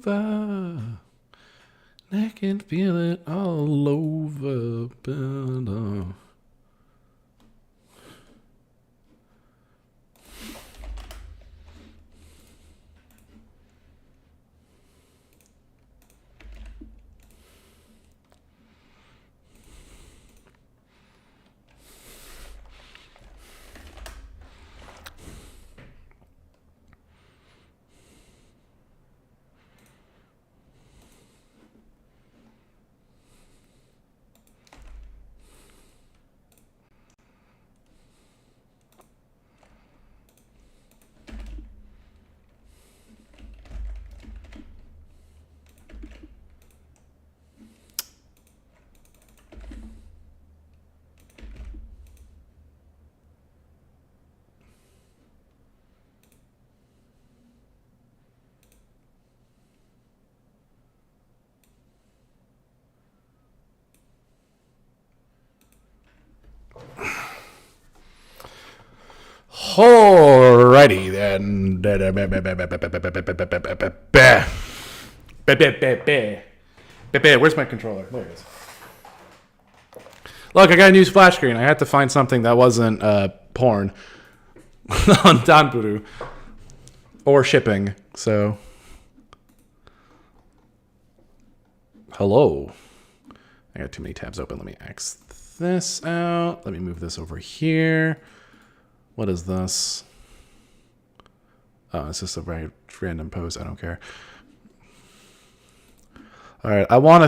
over. I can feel it all over. Alrighty then. Where's my controller? There it is. Look, I got a new splash screen. I had to find something that wasn't porn on Danburu or shipping. So, hello. I got too many tabs open. Let me X this out. Let me move this over here. What is this? Oh, it's just a random post. I don't care. All right. I want to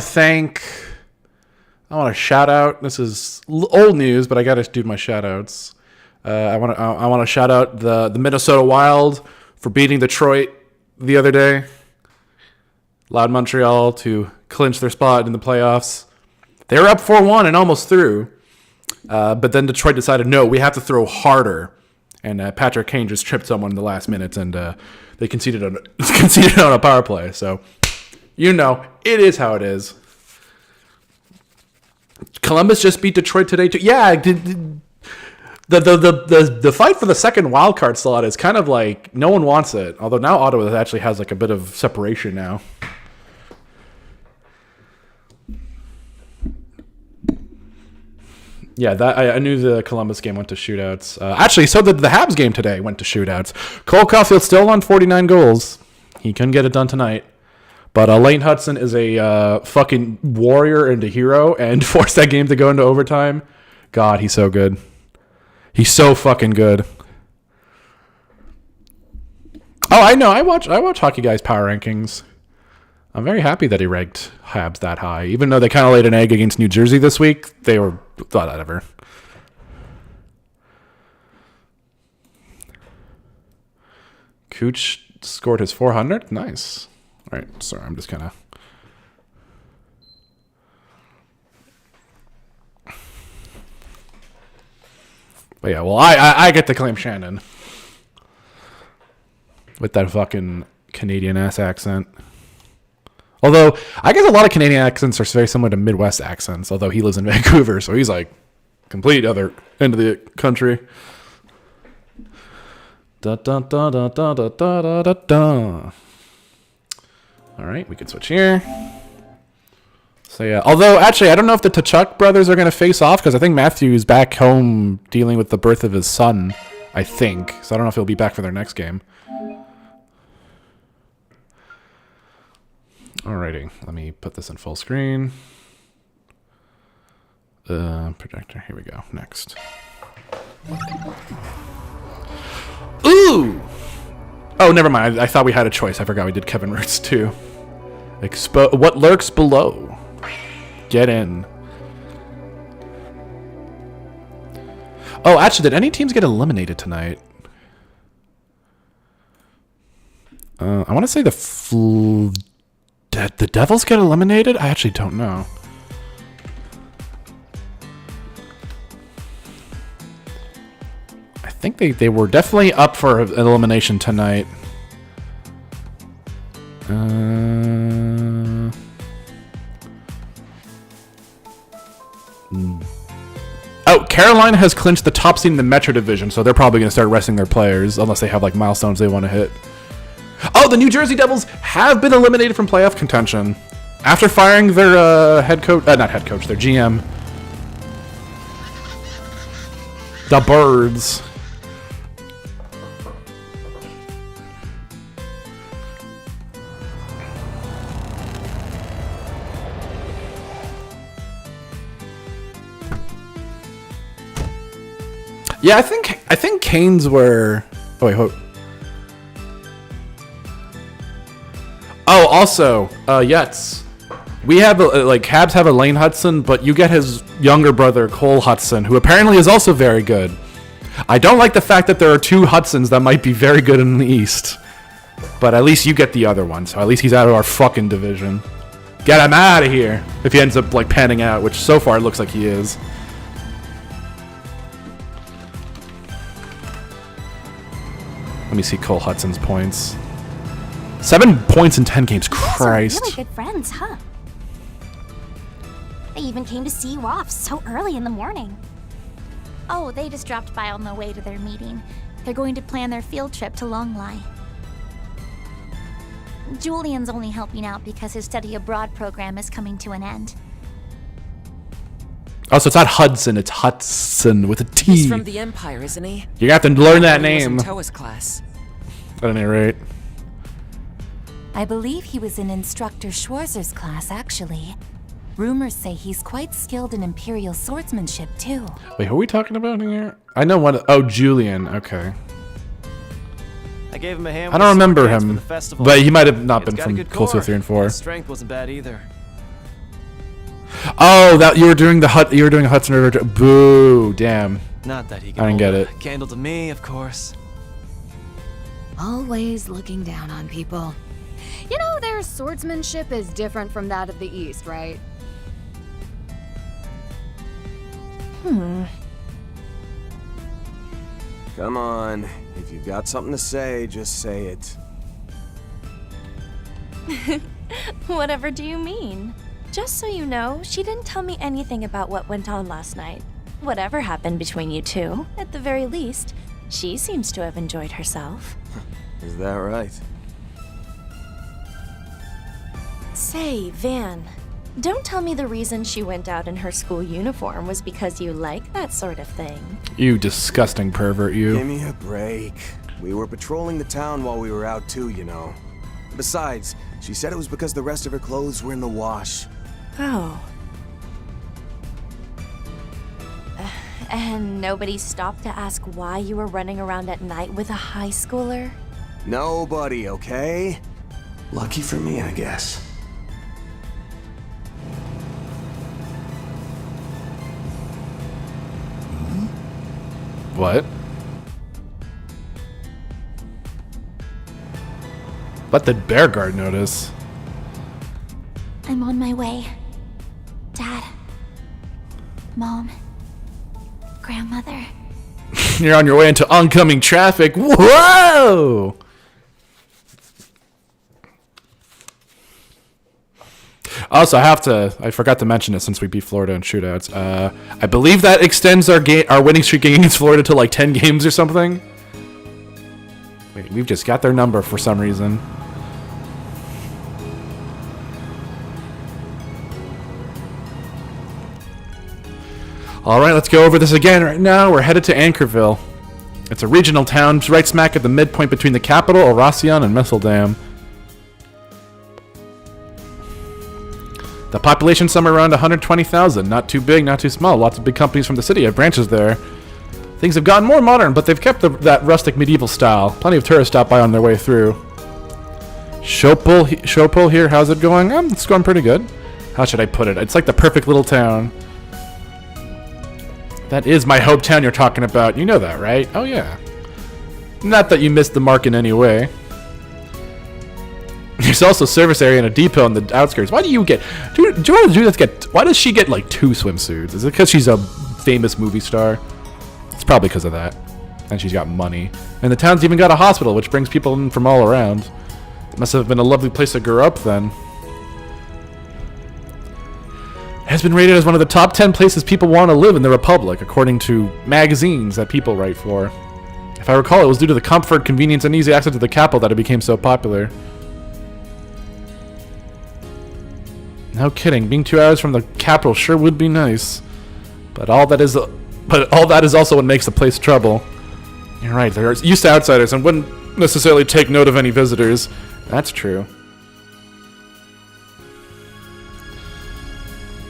shout out. This is old news, but I got to do my shout outs. I want to shout out the Minnesota Wild for beating Detroit the other day. Allowed Montreal to clinch their spot in the playoffs. They were up 4-1 and almost through. But then Detroit decided, no, we have to throw harder. And Patrick Kane just tripped someone in the last minute, and they conceded on a power play. So, it is how it is. Columbus just beat Detroit today too. Yeah, the fight for the second wild card slot is kind of like no one wants it. Although now Ottawa actually has like a bit of separation now. Yeah, I knew the Columbus game went to shootouts. Actually, so did the Habs game today went to shootouts. Cole Caulfield still on 49 goals. He couldn't get it done tonight. But Lane Hudson is a fucking warrior and a hero and forced that game to go into overtime. God, he's so good. He's so fucking good. Oh, I know. I watch Hockey Guy's power rankings. I'm very happy that he ranked Habs that high. Even though they kind of laid an egg against New Jersey this week, they were whatever. Cooch scored his 400. Nice. All right, sorry, I'm just kind of. But yeah, well, I get to claim Shannon with that fucking Canadian ass accent. Although, I guess a lot of Canadian accents are very similar to Midwest accents, although he lives in Vancouver, so he's like complete other end of the country. Da, da, da, da, da, da, da, da, da. All right, we can switch here. So, yeah. Although, actually, I don't know if the Tkachuk brothers are going to face off, because I think Matthew's back home dealing with the birth of his son, I think. So I don't know if he'll be back for their next game. Alrighty, let me put this in full screen. Projector, here we go. Next. Ooh! Oh, never mind. I thought we had a choice. I forgot we did Kevin Roots too. What lurks below? Get in. Oh, actually, did any teams get eliminated tonight? I want to say did the Devils get eliminated? I actually don't know. I think they were definitely up for an elimination tonight. Oh, Carolina has clinched the top seed in the Metro Division, so they're probably going to start resting their players unless they have like milestones they want to hit. Oh, the New Jersey Devils have been eliminated from playoff contention after firing their their GM. The Birds. Yeah, I think Canes were. Oh wait, hold. Oh, also, Yets. We have Habs have a Lane Hudson, but you get his younger brother Cole Hudson, who apparently is also very good. I don't like the fact that there are two Hudsons that might be very good in the East, but at least you get the other one. So at least he's out of our fucking division. Get him out of here if he ends up panning out, which so far it looks like he is. Let me see Cole Hudson's points. 7 points in 10 games. Christ. Really good friends, huh? They even came to see you off so early in the morning. Oh, they just dropped by on the way to their meeting. They're going to plan their field trip to Longlai. Julian's only helping out because his study abroad program is coming to an end. Oh, so it's not Hudson, it's Hudson with a T. He's from the Empire, isn't he? You're gonna have to learn that name. He was in Doyes class. At any rate. I believe he was in Instructor Schwarzer's class, actually. Rumors say he's quite skilled in Imperial swordsmanship, too. Wait, who are we talking about here? I know one. Oh, Julian. Okay. I gave him a hand. I don't remember him, but he might have not been from closer to 3 and 4. His strength wasn't bad either. Oh, that you were doing a Hudson River. Boo! Damn. Not that he I didn't get it. Candle to me, of course. Always looking down on people. You know, their swordsmanship is different from that of the East, right? Come on. If you've got something to say, just say it. Whatever do you mean? Just so you know, she didn't tell me anything about what went on last night. Whatever happened between you two, at the very least, she seems to have enjoyed herself. Is that right? Say, Van, don't tell me the reason she went out in her school uniform was because you like that sort of thing. You disgusting pervert, you. Give me a break. We were patrolling the town while we were out too, you know. Besides, she said it was because the rest of her clothes were in the wash. Oh. And nobody stopped to ask why you were running around at night with a high schooler? Nobody, okay? Lucky for me, I guess. What? Let the bear guard notice. I'm on my way. Dad. Mom. Grandmother. You're on your way into oncoming traffic. Whoa! Also, I forgot to mention it since we beat Florida in shootouts. I believe that extends our winning streak against Florida to like 10 games or something. Wait, we've just got their number for some reason. All right, let's go over this again right now. We're headed to Anchorville. It's a regional town right smack at the midpoint between the capital, Oracion, and Mistledam. The population somewhere around 120,000. Not too big, not too small. Lots of big companies from the city have branches there. Things have gotten more modern, but they've kept that rustic medieval style. Plenty of tourists stop by on their way through. Shopul here, how's it going? It's going pretty good. How should I put it? It's like the perfect little town. That is my hometown you're talking about. You know that, right? Oh, yeah. Not that you missed the mark in any way. There's also a service area and a depot on the outskirts. Why do you get... Do you want to do this? Why does she get, like, 2 swimsuits? Is it because she's a famous movie star? It's probably because of that. And she's got money. And the town's even got a hospital, which brings people in from all around. It must have been a lovely place to grow up, then. It has been rated as one of the top 10 places people want to live in the Republic, according to magazines that people write for. If I recall, it was due to the comfort, convenience, and easy access to the capital that it became so popular. No kidding. Being 2 hours from the capital sure would be nice. But all that is also what makes the place trouble. You're right. They're used to outsiders and wouldn't necessarily take note of any visitors. That's true.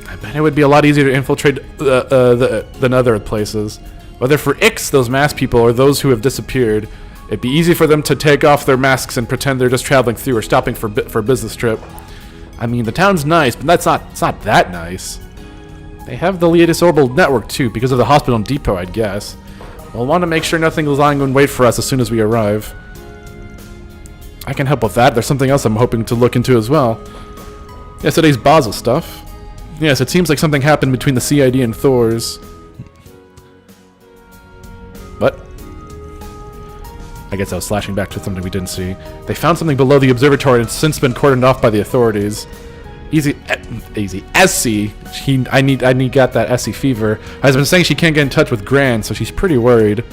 I bet it would be a lot easier to infiltrate than other places. Whether for Ix, those masked people, or those who have disappeared, it'd be easy for them to take off their masks and pretend they're just traveling through or stopping for a business trip. I mean, the town's nice, but it's not that nice. They have the latest orbital network too, because of the hospital and depot, I'd guess. We'll want to make sure nothing is lying in wait for us as soon as we arrive. I can help with that. There's something else I'm hoping to look into as well. Yesterday's Basel stuff. Yes, it seems like something happened between the CID and Thor's. What? I guess I was flashing back to something we didn't see. They found something below the observatory and it's since been cordoned off by the authorities. Easy. Essie. I need got that Essie fever. I've been saying she can't get in touch with Gran, so she's pretty worried.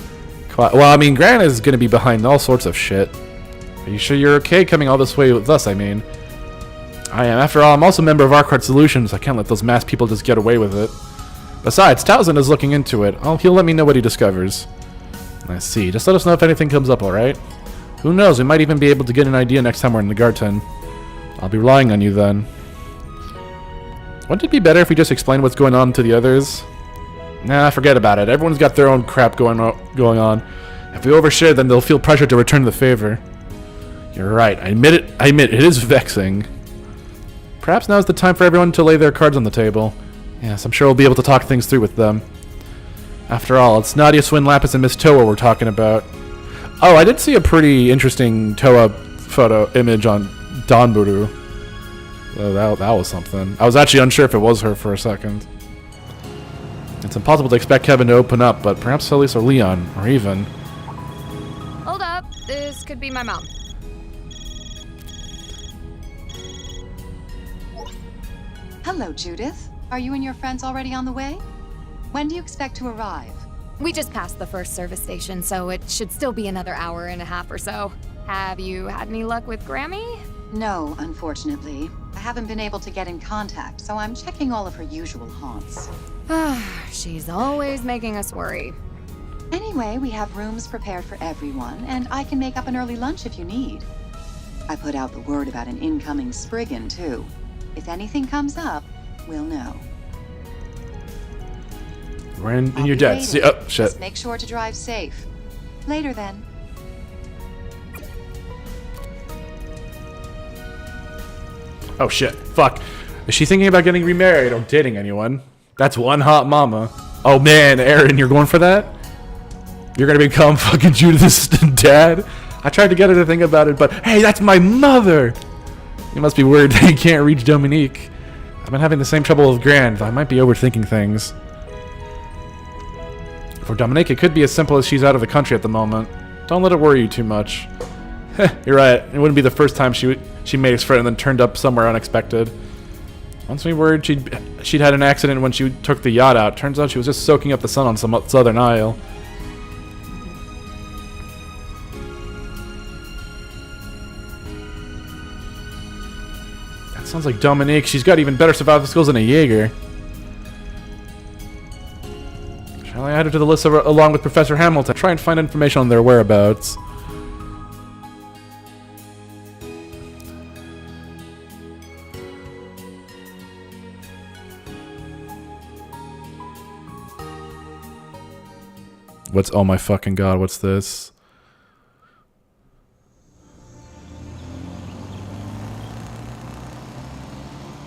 Well, I mean, Gran is going to be behind all sorts of shit. Are you sure you're okay coming all this way with us, I mean? I am. After all, I'm also a member of Arcart Solutions. I can't let those masked people just get away with it. Besides, Towson is looking into it. He'll let me know what he discovers. I see. Just let us know if anything comes up, alright? Who knows, we might even be able to get an idea next time we're in the Garten. I'll be relying on you then. Wouldn't it be better if we just explained what's going on to the others? Nah, forget about it. Everyone's got their own crap going on. If we overshare, then they'll feel pressure to return the favor. You're right. I admit it is vexing. Perhaps now's the time for everyone to lay their cards on the table. Yes, I'm sure we'll be able to talk things through with them. After all, it's Nadia, Swin, Lapis, and Miss Toa we're talking about. Oh, I did see a pretty interesting Toa photo image on Donburu. Oh, that was something. I was actually unsure if it was her for a second. It's impossible to expect Kevin to open up, but perhaps Solis or Leon, or even... Hold up. This could be my mom. Hello, Judith. Are you and your friends already on the way? When do you expect to arrive? We just passed the first service station, so it should still be another hour and a half or so. Have you had any luck with Grammy? No, unfortunately. I haven't been able to get in contact, so I'm checking all of her usual haunts. She's always making us worry. Anyway, we have rooms prepared for everyone, and I can make up an early lunch if you need. I put out the word about an incoming Spriggan, too. If anything comes up, we'll know. We're in I'll your be dad's. waiting. Oh, shit. Just make sure to drive safe. Later, then. Oh, shit. Fuck. Is she thinking about getting remarried or dating anyone? That's one hot mama. Oh, man. Aaron, you're going for that? You're going to become fucking Judith's dad? I tried to get her to think about it, but hey, that's my mother! You must be worried that you can't reach Dominique. I've been having the same trouble with Grand, though I might be overthinking things. For Dominique, it could be as simple as she's out of the country at the moment. Don't let it worry you too much. You're right. It wouldn't be the first time she made his friend and then turned up somewhere unexpected. Once we worried she'd had an accident when she took the yacht out. Turns out she was just soaking up the sun on some southern isle. That sounds like Dominique. She's got even better survival skills than a Jaeger. Shall I add her to the list along with Professor Hamilton? Try and find information on their whereabouts. Oh my fucking god, what's this?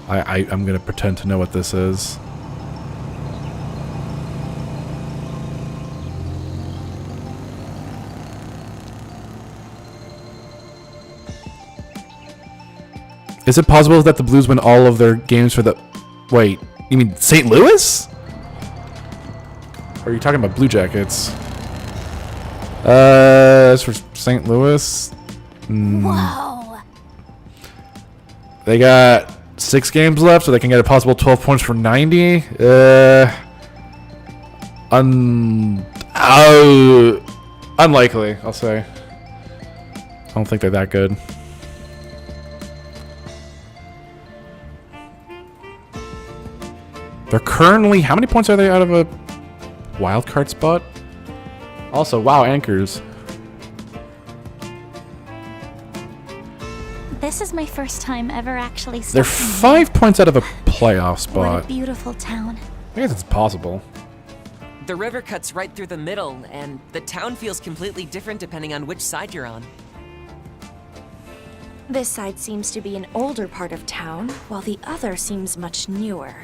I'm gonna pretend to know what this is. Is it possible that the Blues win all of their games for the... Wait, you mean St. Louis? Or are you talking about Blue Jackets? As for St. Louis... Whoa! They got 6 games left, so they can get a possible 12 points for 90. Unlikely, I'll say. I don't think they're that good. They're currently, how many points are they out of a wild card spot? Also, wow, anchors. This is my first time ever actually They're stopping. 5 points out of a playoff What spot. a beautiful town. I guess it's possible. The river cuts right through the middle, and the town feels completely different depending on which side you're on. This side seems to be an older part of town, while the other seems much newer.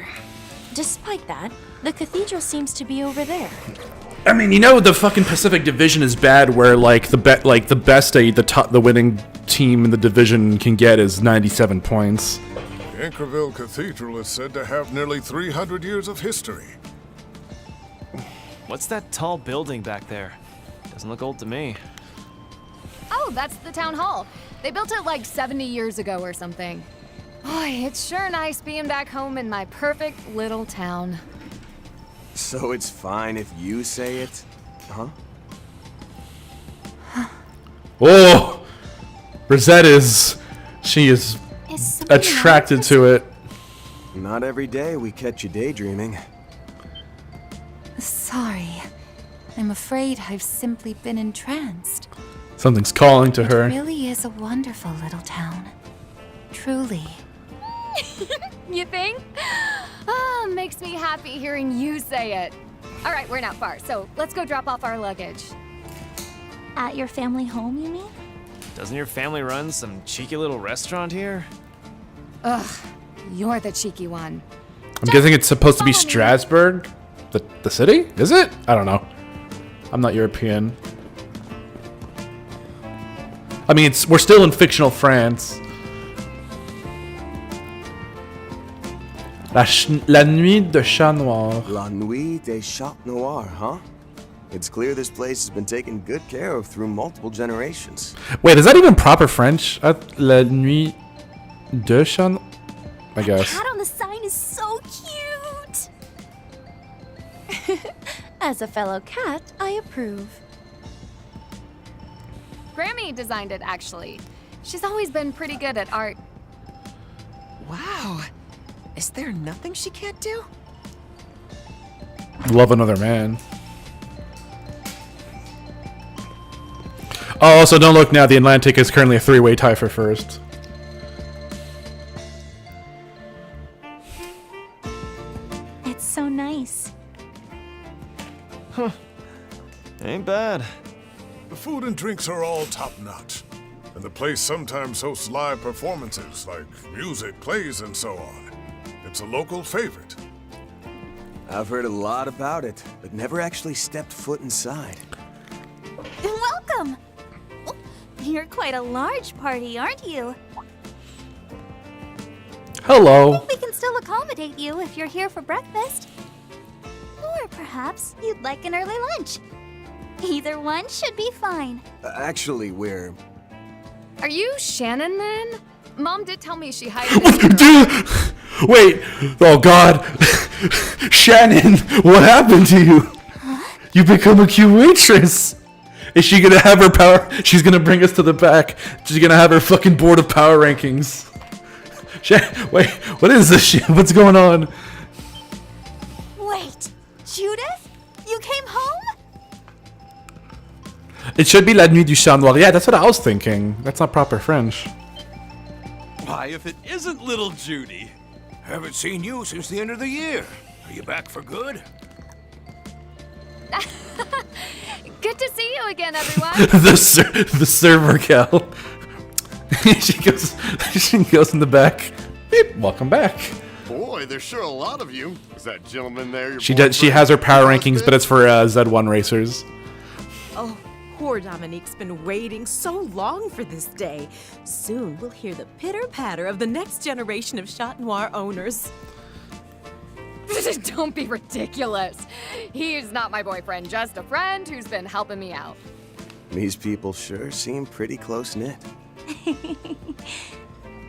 Despite that, the cathedral seems to be over there. I mean, you know, the fucking Pacific Division is bad, where like the best the winning team in the division can get is 97 points. Anchorville Cathedral is said to have nearly 300 years of history. What's that tall building back there? Doesn't look old to me. Oh, that's the town hall. They built it like 70 years ago or something. Boy, it's sure nice being back home in my perfect little town. So it's fine if you say it? Huh? Oh, Rosette she is Is somebody attracted to it. Not every day we catch you daydreaming. Sorry. I'm afraid I've simply been entranced. Something's calling to her. It really is a wonderful little town. Truly. You think? Ah, makes me happy hearing you say it. All right, we're not far, so let's go drop off our luggage. At your family home, you mean? Doesn't your family run some cheeky little restaurant here? Ugh, you're the cheeky one. I'm guessing it's supposed to be follow me. Strasbourg, the city. Is it? I don't know. I'm not European. I mean, we're still in fictional France. La Nuit de Chat Noir. La Nuit des Chats Noirs, huh? It's clear this place has been taken good care of through multiple generations. Wait, is that even proper French? La Nuit de Chat Noir? I guess. Cat on the sign is so cute. As a fellow cat, I approve. Grammy designed it, actually. She's always been pretty good at art. Wow. Is there nothing she can't do? Love another man. Oh, also don't look now. The Atlantic is currently a 3-way tie for first. It's so nice. Ain't bad. The food and drinks are all top-notch, and the place sometimes hosts live performances like music, plays, and so on. It's a local favorite. I've heard a lot about it, but never actually stepped foot inside. Welcome! Oh, you're quite a large party, aren't you? Hello. We can still accommodate you if you're here for breakfast. Or perhaps you'd like an early lunch. Either one should be fine. Actually, we're... Are you Shannon, then? Mom did tell me she hired... Dude, wait. Oh God, Shannon, what happened to you? You become a cute waitress. Is she gonna have her power? She's gonna bring us to the back. She's gonna have her fucking board of power rankings. Wait, what is this shit? What's going on? Wait, Judith? You came home? It should be La Nuit du Chat Noir. Yeah, that's what I was thinking. That's not proper French. Why, if it isn't little Judy? Haven't seen you since the end of the year. Are you back for good? Good to see you again, everyone. the server gal. she goes in the back. Beep, welcome back. Boy, there's sure a lot of you. Is that gentleman there your She has her power rankings, but it's for Z1 racers. Oh, poor Dominique's been waiting so long for this day. Soon we'll hear the pitter-patter of the next generation of Chat Noir owners. Don't be ridiculous. He's not my boyfriend, just a friend who's been helping me out. These people sure seem pretty close-knit.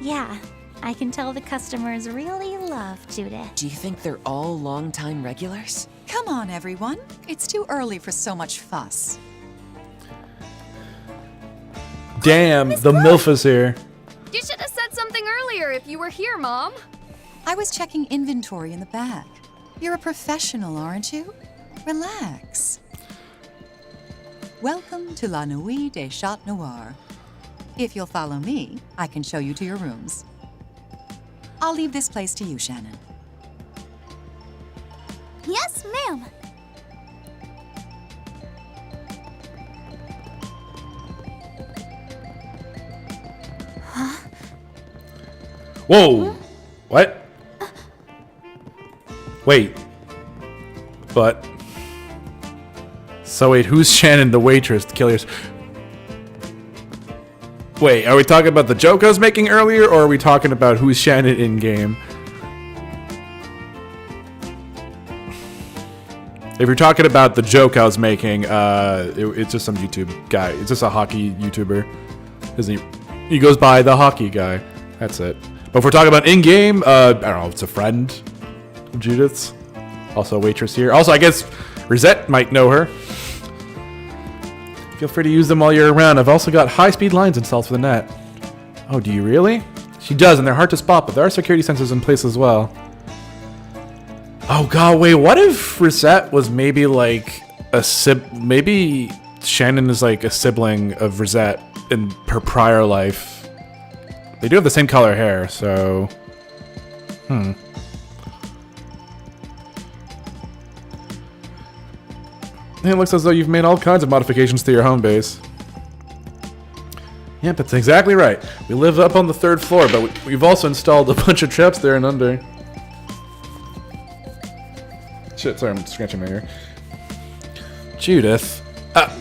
Yeah, I can tell the customers really love Judith. Do you think they're all long-time regulars? Come on, everyone. It's too early for so much fuss. Damn, the MILF is here. You should have said something earlier if you were here, Mom. I was checking inventory in the back. You're a professional, aren't you? Relax. Welcome to La Nuit des Chat Noirs. If you'll follow me, I can show you to your rooms. I'll leave this place to you, Shannon. Yes, ma'am. Whoa! What? Wait. But. So wait, who's Shannon, the waitress, the killers? Wait, are we talking about the joke I was making earlier, or are we talking about who's Shannon in game? If you're talking about the joke I was making, it's just some YouTube guy. It's just a hockey YouTuber. Isn't he? He goes by the hockey guy. That's it. But if we're talking about in-game, I don't know, it's a friend of Judith's. Also a waitress here. Also, I guess Rosette might know her. Feel free to use them while you're around. I've also got high-speed lines installed for the net. Oh, do you really? She does, and they're hard to spot, but there are security sensors in place as well. Oh god, wait, what if Rosette was maybe like a maybe Shannon is like a sibling of Rosette in her prior life. They do have the same color hair, so... It looks as though you've made all kinds of modifications to your home base. Yep, that's exactly right. We live up on the 3rd floor, but we've also installed a bunch of traps there and under. Shit, sorry, I'm scratching my ear. Judith. I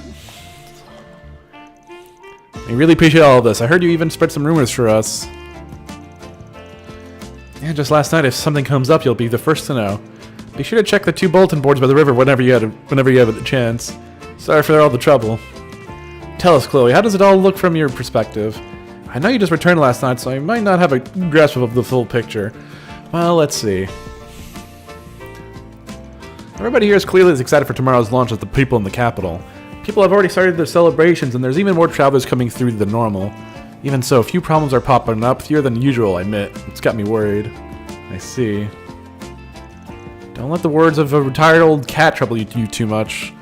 really appreciate all of this. I heard you even spread some rumors for us. Yeah, just last night, if something comes up, you'll be the first to know. Be sure to check the 2 bulletin boards by the river whenever you have a chance. Sorry for all the trouble. Tell us, Chloe, how does it all look from your perspective? I know you just returned last night, so I might not have a grasp of the full picture. Well, let's see. Everybody here is clearly as excited for tomorrow's launch as the people in the capital. People have already started their celebrations, and there's even more travelers coming through than normal. Even so, a few problems are popping up, fewer than usual, I admit. It's got me worried. I see. Don't let the words of a retired old cat trouble you too much.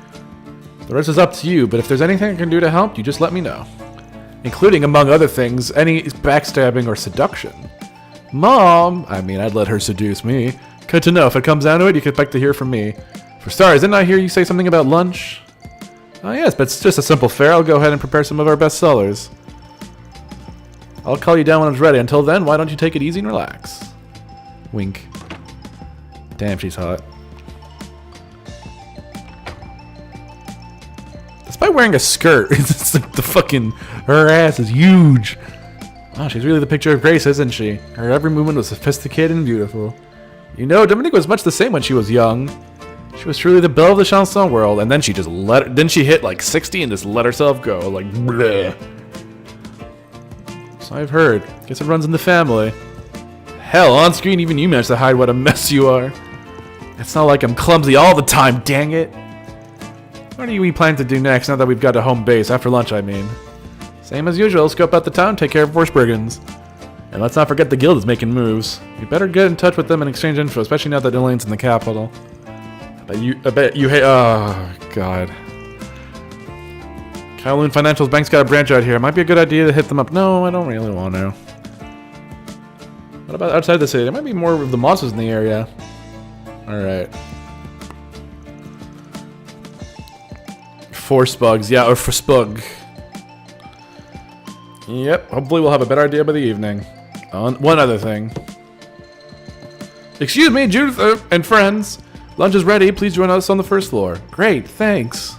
The rest is up to you, but if there's anything I can do to help, you just let me know. Including, among other things, any backstabbing or seduction. Mom! I mean, I'd let her seduce me. Good to know. If it comes down to it, you can expect to hear from me. For starters, didn't I hear you say something about lunch? Oh yes, but it's just a simple fare. I'll go ahead and prepare some of our best sellers. I'll call you down when it's ready. Until then, why don't you take it easy and relax? Wink. Damn, she's hot. Despite wearing a skirt, it's like the fucking... Her ass is huge. Oh, she's really the picture of grace, isn't she? Her every movement was sophisticated and beautiful. You know, Dominique was much the same when she was young. She was truly the belle of the chanson world, and then she just then she hit like 60 and just let herself go, like bleh. So I've heard. Guess it runs in the family. Hell, on screen even you manage to hide what a mess you are. It's not like I'm clumsy all the time, dang it. What do we plan to do next now that we've got a home base? After lunch, I mean. Same as usual, scope out the town, take care of horse brigands. And let's not forget the guild is making moves. We better get in touch with them and exchange info, especially now that Elaine's in the capital. I bet you hate. Oh, God. Kowloon Financial's bank's got a branch out here. It might be a good idea to hit them up. No, I don't really want to. What about outside the city? There might be more of the monsters in the area. Alright. Force bugs. Yeah, or for spug. Yep, hopefully we'll have a better idea by the evening. One other thing. Excuse me, Judith and friends. Lunch is ready. Please join us on the 1st floor. Great, thanks.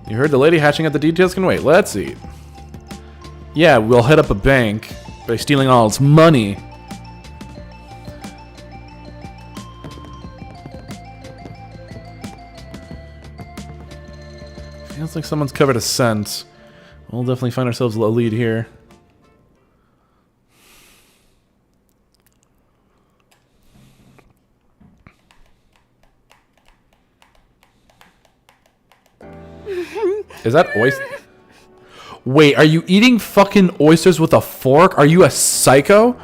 You heard the lady hatching at the details can wait. Let's eat. Yeah, we'll hit up a bank by stealing all its money. Feels like someone's covered a scent. We'll definitely find ourselves a lead here. Is that oyster? Wait, are you eating fucking oysters with a fork? Are you a psycho?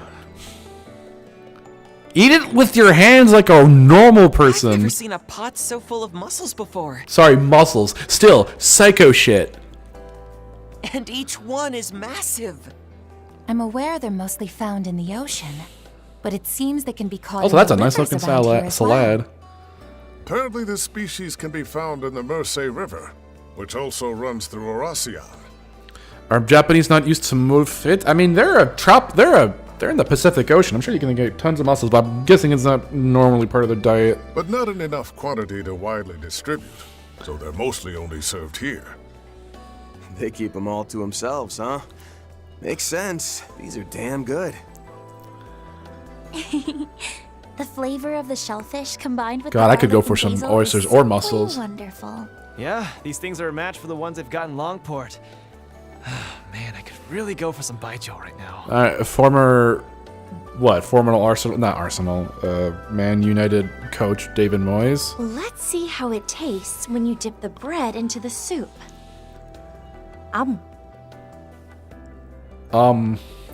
Eat it with your hands like a normal I've person. never seen a pot so full of mussels before. Sorry, mussels. Still, psycho shit. And each one is massive. I'm aware they're mostly found in the ocean, but it seems they can be caught Also, in that's the a nice rivers looking around here as well. salad. Apparently this species can be found in the Mersey River, which also runs through Eurasia. Are Japanese not used to move it? I mean, they're in the Pacific Ocean. I'm sure you can get tons of mussels, but I'm guessing it's not normally part of their diet. But not in enough quantity to widely distribute, so they're mostly only served here. They keep them all to themselves, huh? Makes sense. These are damn good. The flavor of the shellfish combined with God, the I could go garlic for and some basil oysters is or simply mussels. Wonderful. Yeah, these things are a match for the ones they've got in Longport. Man, I could really go for some baijiu right now. Former Man United coach David Moyes. Let's see how it tastes when you dip the bread into the soup.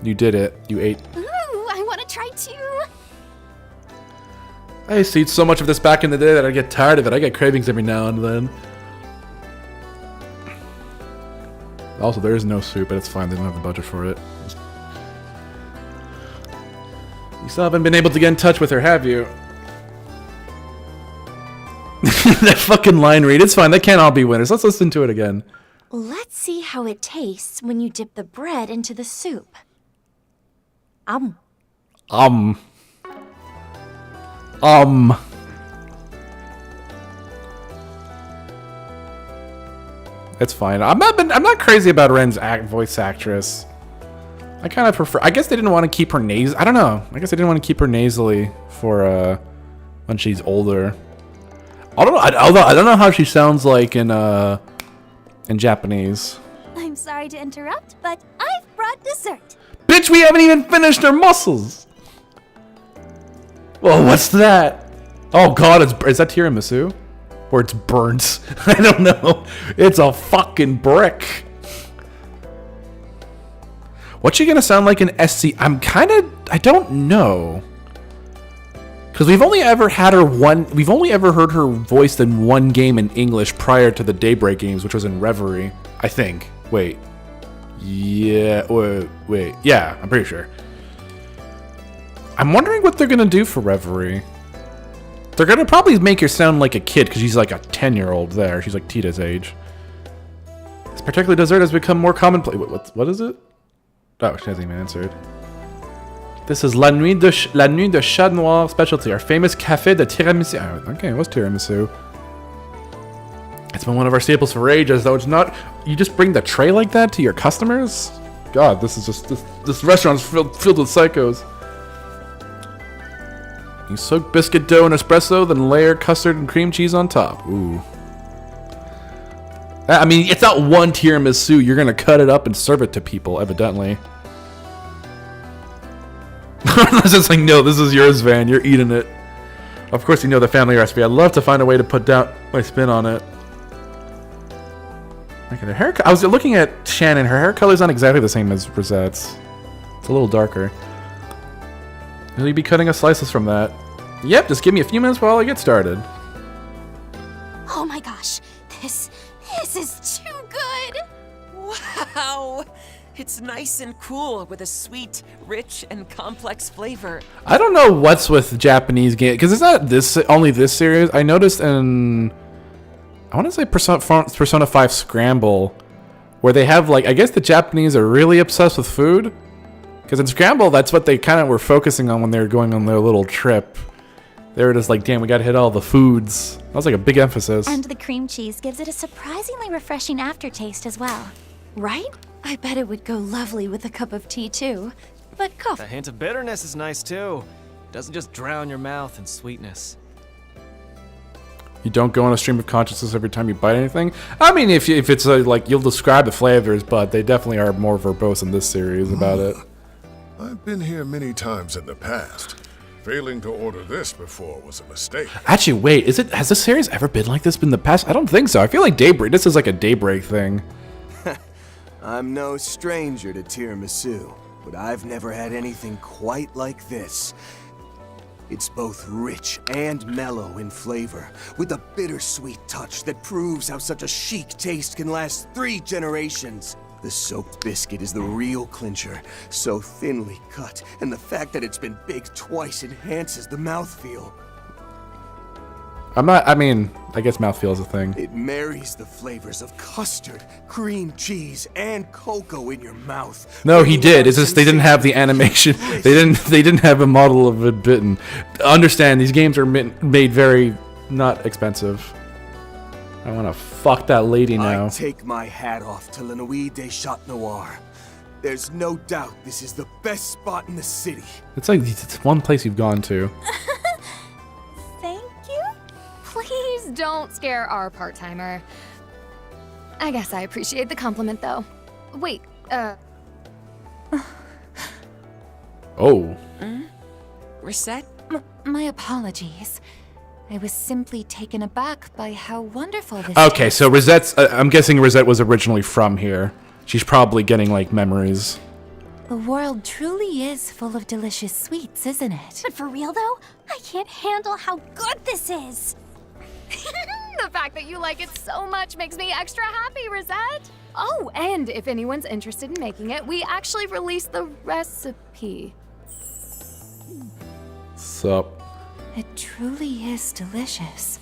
You did it. You ate. Ooh, I want to try too. I used to eat so much of this back in the day that I get tired of it. I get cravings every now and then. Also, there is no soup, but it's fine. They don't have the budget for it. You still haven't been able to get in touch with her, have you? That fucking line read. It's fine. They can't all be winners. Let's listen to it again. Let's see how it tastes when you dip the bread into the soup. It's fine. I'm not crazy about Ren's voice actress. I kind of prefer. I guess they didn't want to keep her I don't know. I guess they didn't want to keep her nasally for when she's older. Although I don't know how she sounds like in Japanese. I'm sorry to interrupt, but I've brought dessert. Bitch, we haven't even finished our mussels. Well, what's that? Oh God, is that tiramisu? Or it's burnt? I don't know. It's a fucking brick. What's she gonna sound like in SC? I don't know. Because we've only ever heard her voiced in one game in English prior to the Daybreak games, which was in Reverie, I think. Wait. Yeah, wait. Yeah, I'm pretty sure. I'm wondering what they're gonna do for Reverie. They're gonna probably make her sound like a kid, because she's like a 10-year-old there. She's like Tita's age. This particular dessert has become more commonplace. What is it? Oh, she hasn't even answered. This is La Nuit de Chat Noir specialty, our famous café de tiramisu. Oh, okay, what's tiramisu? It's been one of our staples for ages, though it's not. You just bring the tray like that to your customers? God, this is just this restaurant's filled with psychos. You soak biscuit dough in espresso, then layer custard and cream cheese on top. Ooh. I mean, it's not one tiramisu. You're gonna cut it up and serve it to people, evidently. It's just like, no, this is yours, Van. You're eating it. Of course, you know the family recipe. I'd love to find a way to put down my spin on it. Look at her hair. I was looking at Shannon. Her hair color's not exactly the same as Rosette's. It's a little darker. Will you be cutting us slices from that? Yep, just give me a few minutes while I get started. Oh my gosh, this is too good. Wow! It's nice and cool with a sweet, rich, and complex flavor. I don't know what's with Japanese game because it's not only this series. I noticed in I want to say Persona 5 Scramble, where they have like I guess the Japanese are really obsessed with food. Because in Scramble, that's what they kind of were focusing on when they were going on their little trip. They were just like, damn, we gotta hit all the foods. That was like a big emphasis. And the cream cheese gives it a surprisingly refreshing aftertaste as well. Right? I bet it would go lovely with a cup of tea too. But coffee. A hint of bitterness is nice too. Doesn't just drown your mouth in sweetness. You don't go on a stream of consciousness every time you bite anything? I mean, if it's like, you'll describe the flavors, but they definitely are more verbose in this series about it. I've been here many times in the past. Failing to order this before was a mistake. Actually, wait, has this series ever been like this in the past? I don't think so. I feel like this is like a Daybreak thing. I'm no stranger to tiramisu, but I've never had anything quite like this. It's both rich and mellow in flavor, with a bittersweet touch that proves how such a chic taste can last 3 generations. The soaked biscuit is the real clincher, so thinly cut, and the fact that it's been baked twice enhances the mouthfeel. I guess mouthfeel is a thing. It marries the flavors of custard, cream cheese, and cocoa in your mouth. No, he did. It's just they didn't have the animation. They didn't have a model of it bitten. Understand, these games are made very not expensive. I want to fuck that lady now. I take my hat off to La Nuit des Chat Noir. There's no doubt this is the best spot in the city. It's like it's one place you've gone to. Thank you? Please don't scare our part-timer. I guess I appreciate the compliment, though. Wait, Oh. Reset? My apologies. I was simply taken aback by how wonderful this Okay, is. so Rosette's... I'm guessing Rosette was originally from here. She's probably getting, like, memories. The world truly is full of delicious sweets, isn't it? But for real though, I can't handle how good this is. the fact that you like it so much makes me extra happy, Rosette. Oh, and if anyone's interested in making it, we actually released the recipe. Sup? It truly is delicious.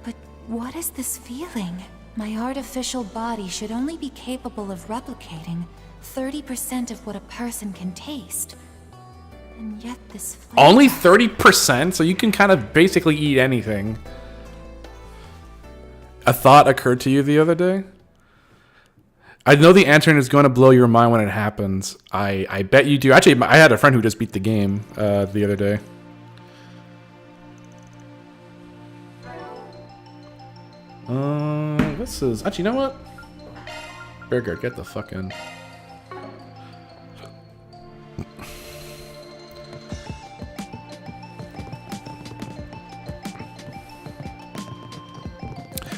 But what is this feeling? My artificial body should only be capable of replicating 30% of what a person can taste. And yet this flavor... Only 30%? So you can kind of basically eat anything. A thought occurred to you the other day? I know the answer and it's going to blow your mind when it happens. I bet you do. Actually, I had a friend who just beat the game the other day. This is... Actually, you know what? Burger, get the fuck in.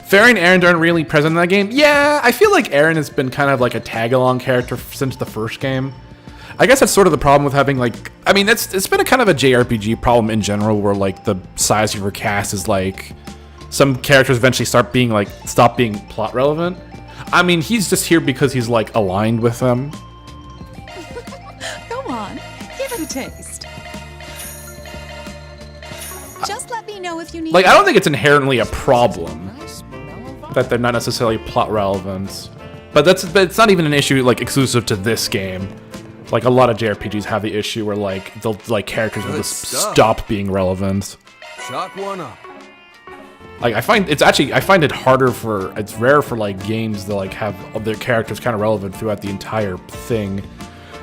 Farron and Aaron aren't really present in that game. Yeah, I feel like Aaron has been kind of like a tag-along character since the first game. I guess that's sort of the problem with having like... I mean, it's been a kind of a JRPG problem in general where like the size of your cast is like... Some characters eventually stop being plot relevant. I mean, he's just here because he's like aligned with them. Go on, give it a taste. Just let me know if you need... Like, I don't think it's inherently a problem that they're not necessarily plot relevant. But it's not even an issue like exclusive to this game. Like a lot of JRPGs have the issue where like characters will just stop being relevant. Chalk one up. Like I find it's rare for like games that like have their characters kind of relevant throughout the entire thing.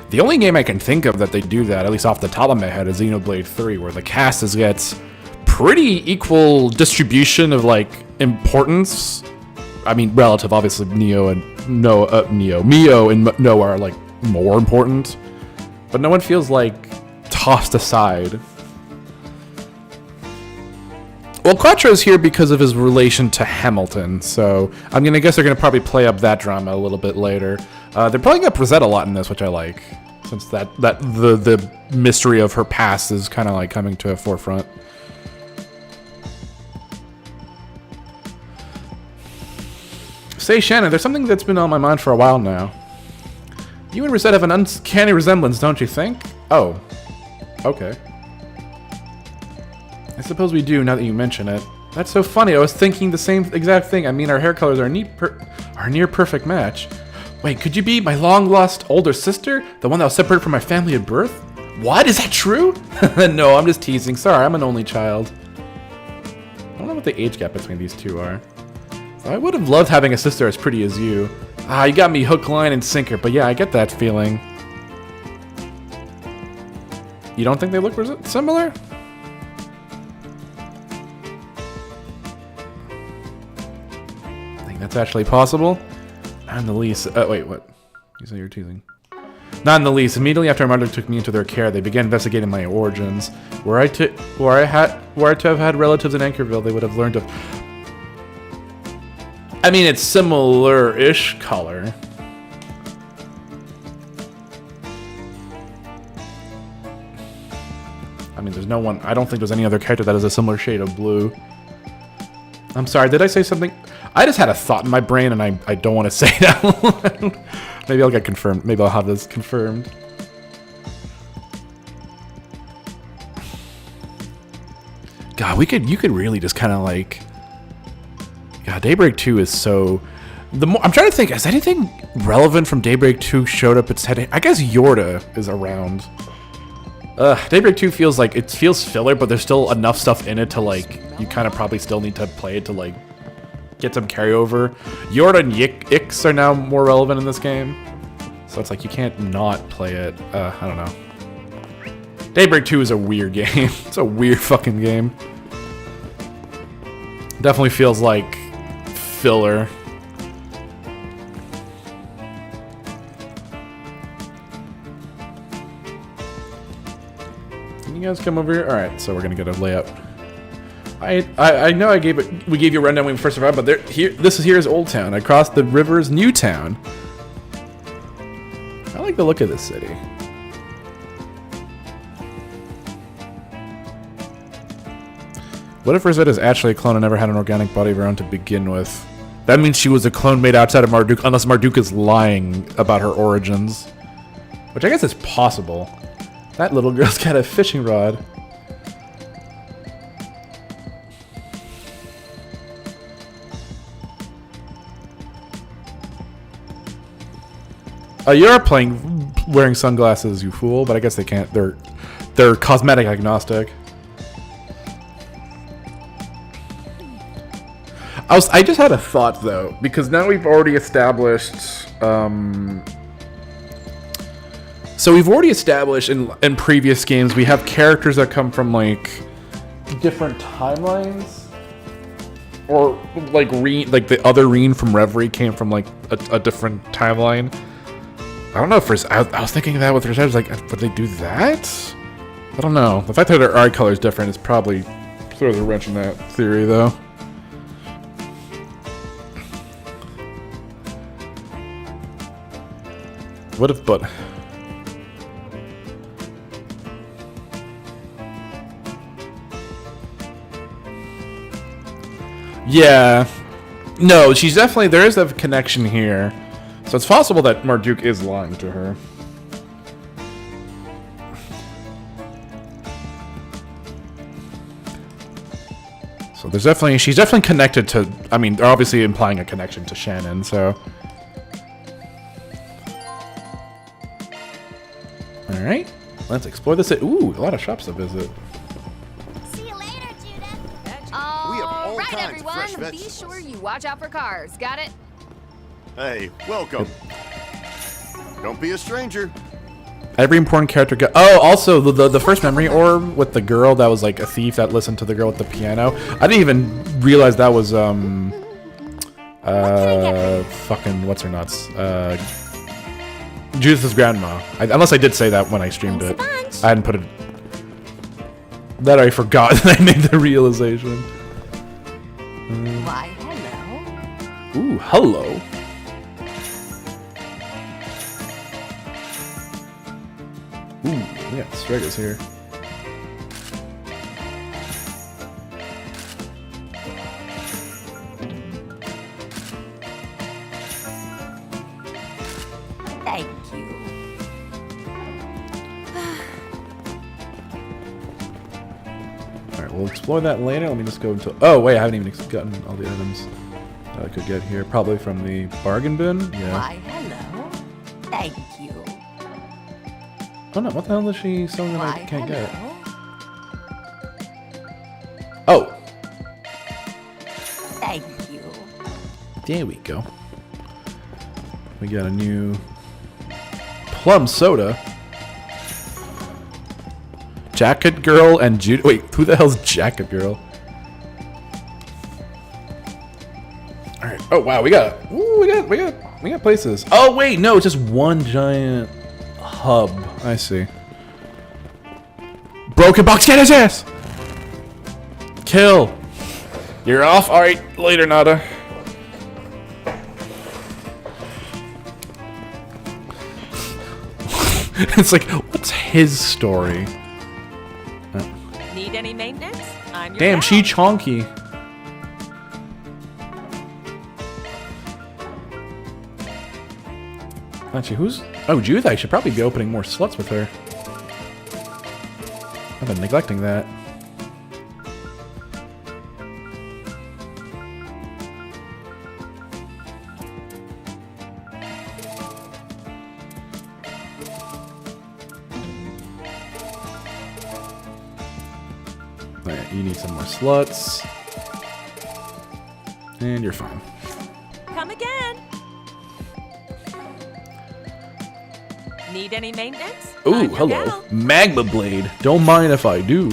The only game I can think of that they do that, at least off the top of my head, is Xenoblade 3, where the cast gets pretty equal distribution of like importance. I mean, relative, obviously. Mio and Noah are like more important, but no one feels like tossed aside. Well, Quattro's here because of his relation to Hamilton, so I'm gonna guess they're gonna probably play up that drama a little bit later. They're playing up Rosette a lot in this, which I like, since the mystery of her past is kind of like coming to a forefront. Say, Shannon, there's something that's been on my mind for a while now. You and Rosette have an uncanny resemblance, don't you think? Oh, okay. I suppose we do, now that you mention it. That's so funny, I was thinking the same exact thing. I mean, our hair colors are a near perfect match. Wait, could you be my long-lost older sister? The one that was separated from my family at birth? What? Is that true? No, I'm just teasing. Sorry, I'm an only child. I don't know what the age gap between these two are. So I would have loved having a sister as pretty as you. Ah, you got me hook, line, and sinker, but yeah, I get that feeling. You don't think they look similar? That's actually possible. Not in the least. Wait, what? You said you were teasing. Not in the least. Immediately after my mother took me into their care, they began investigating my origins. Were I to have had relatives in Anchorville, they would have learned of. I mean, it's similar-ish color. I'm mean, there's no one. I don't think there's any other character that has a similar shade of blue. I'm sorry, did I say something? I just had a thought in my brain, and I don't want to say that. Maybe I'll get confirmed. Maybe I'll have this confirmed. God, you could really just kind of like. God, Daybreak 2 is so. I'm trying to think. Has anything relevant from Daybreak 2 showed up its head? I guess Yorda is around. Daybreak 2 feels like it feels filler, but there's still enough stuff in it to like. You kind of probably still need to play it to like get some carryover. Yorda and Ix are now more relevant in this game, so it's like you can't not play it. I don't know. Daybreak 2 is a weird game. It's a weird fucking game. Definitely feels like filler. Can you guys come over here? All right, so we're gonna get a layout. I know we gave you a rundown when we first arrived, but this is Old Town. Across the river's New Town. I like the look of this city. What if Rosetta is actually a clone and never had an organic body of her own to begin with? That means she was a clone made outside of Marduk, unless Marduk is lying about her origins. Which I guess is possible. That little girl's got a fishing rod. You are wearing sunglasses, you fool, but I guess they can't. They're cosmetic agnostic. I just had a thought though, because now we've already established. So we've already established in previous games we have characters that come from like different timelines, or like the other Reen from Reverie came from like a different timeline. I don't know if I was thinking that with Rosetta. I was like, would they do that? I don't know. The fact that their eye color is different is probably throws a wrench in that theory though. What if, but... Yeah. No, she's definitely... There is a connection here. So it's possible that Marduk is lying to her. So there's definitely... She's definitely connected to... I mean, they're obviously implying a connection to Shannon, so... Alright, let's explore this. Ooh, a lot of shops to visit. See you later, Judith. All right, kinds of fresh everyone, be vegetables. sure you watch out for cars. Got it? Hey, welcome. Don't be a stranger. Every important character got... Oh, also, the first memory orb with the girl that was like a thief that listened to the girl with the piano. I didn't even realize that was, fucking, what's her nuts? Judith's grandma. Unless I did say that when I streamed it. I hadn't put it... That I forgot that I made the realization. Why, hello. Ooh, hello. Ooh, we got Stregas here. Thank you. Alright, we'll explore that later. Let me just go into... Oh, wait, I haven't even gotten all the items that I could get here. Probably from the bargain bin? Yeah. Why, hello. Thank you. Oh no, what the hell is she selling that I can't hello. get? Oh! Thank you. There we go. We got a new... plum soda. Jacket Girl and Jude. Wait, who the hell's Jacket Girl? All right. Oh wow, we got places. Oh wait, no, it's just one giant hub. I see. Broken box, get his ass. Kill. You're off. All right, later, Nada. It's like, what's his story? Need any maintenance? I'm your Damn, gal. she chonky. Actually, who's... Oh, Judith, I should probably be opening more slots with her. I've been neglecting that. Alright, you need some more slots. And you're fine. Come again. Need any maintenance? Ooh, I'm your hello. gal. Magma Blade. Don't mind if I do.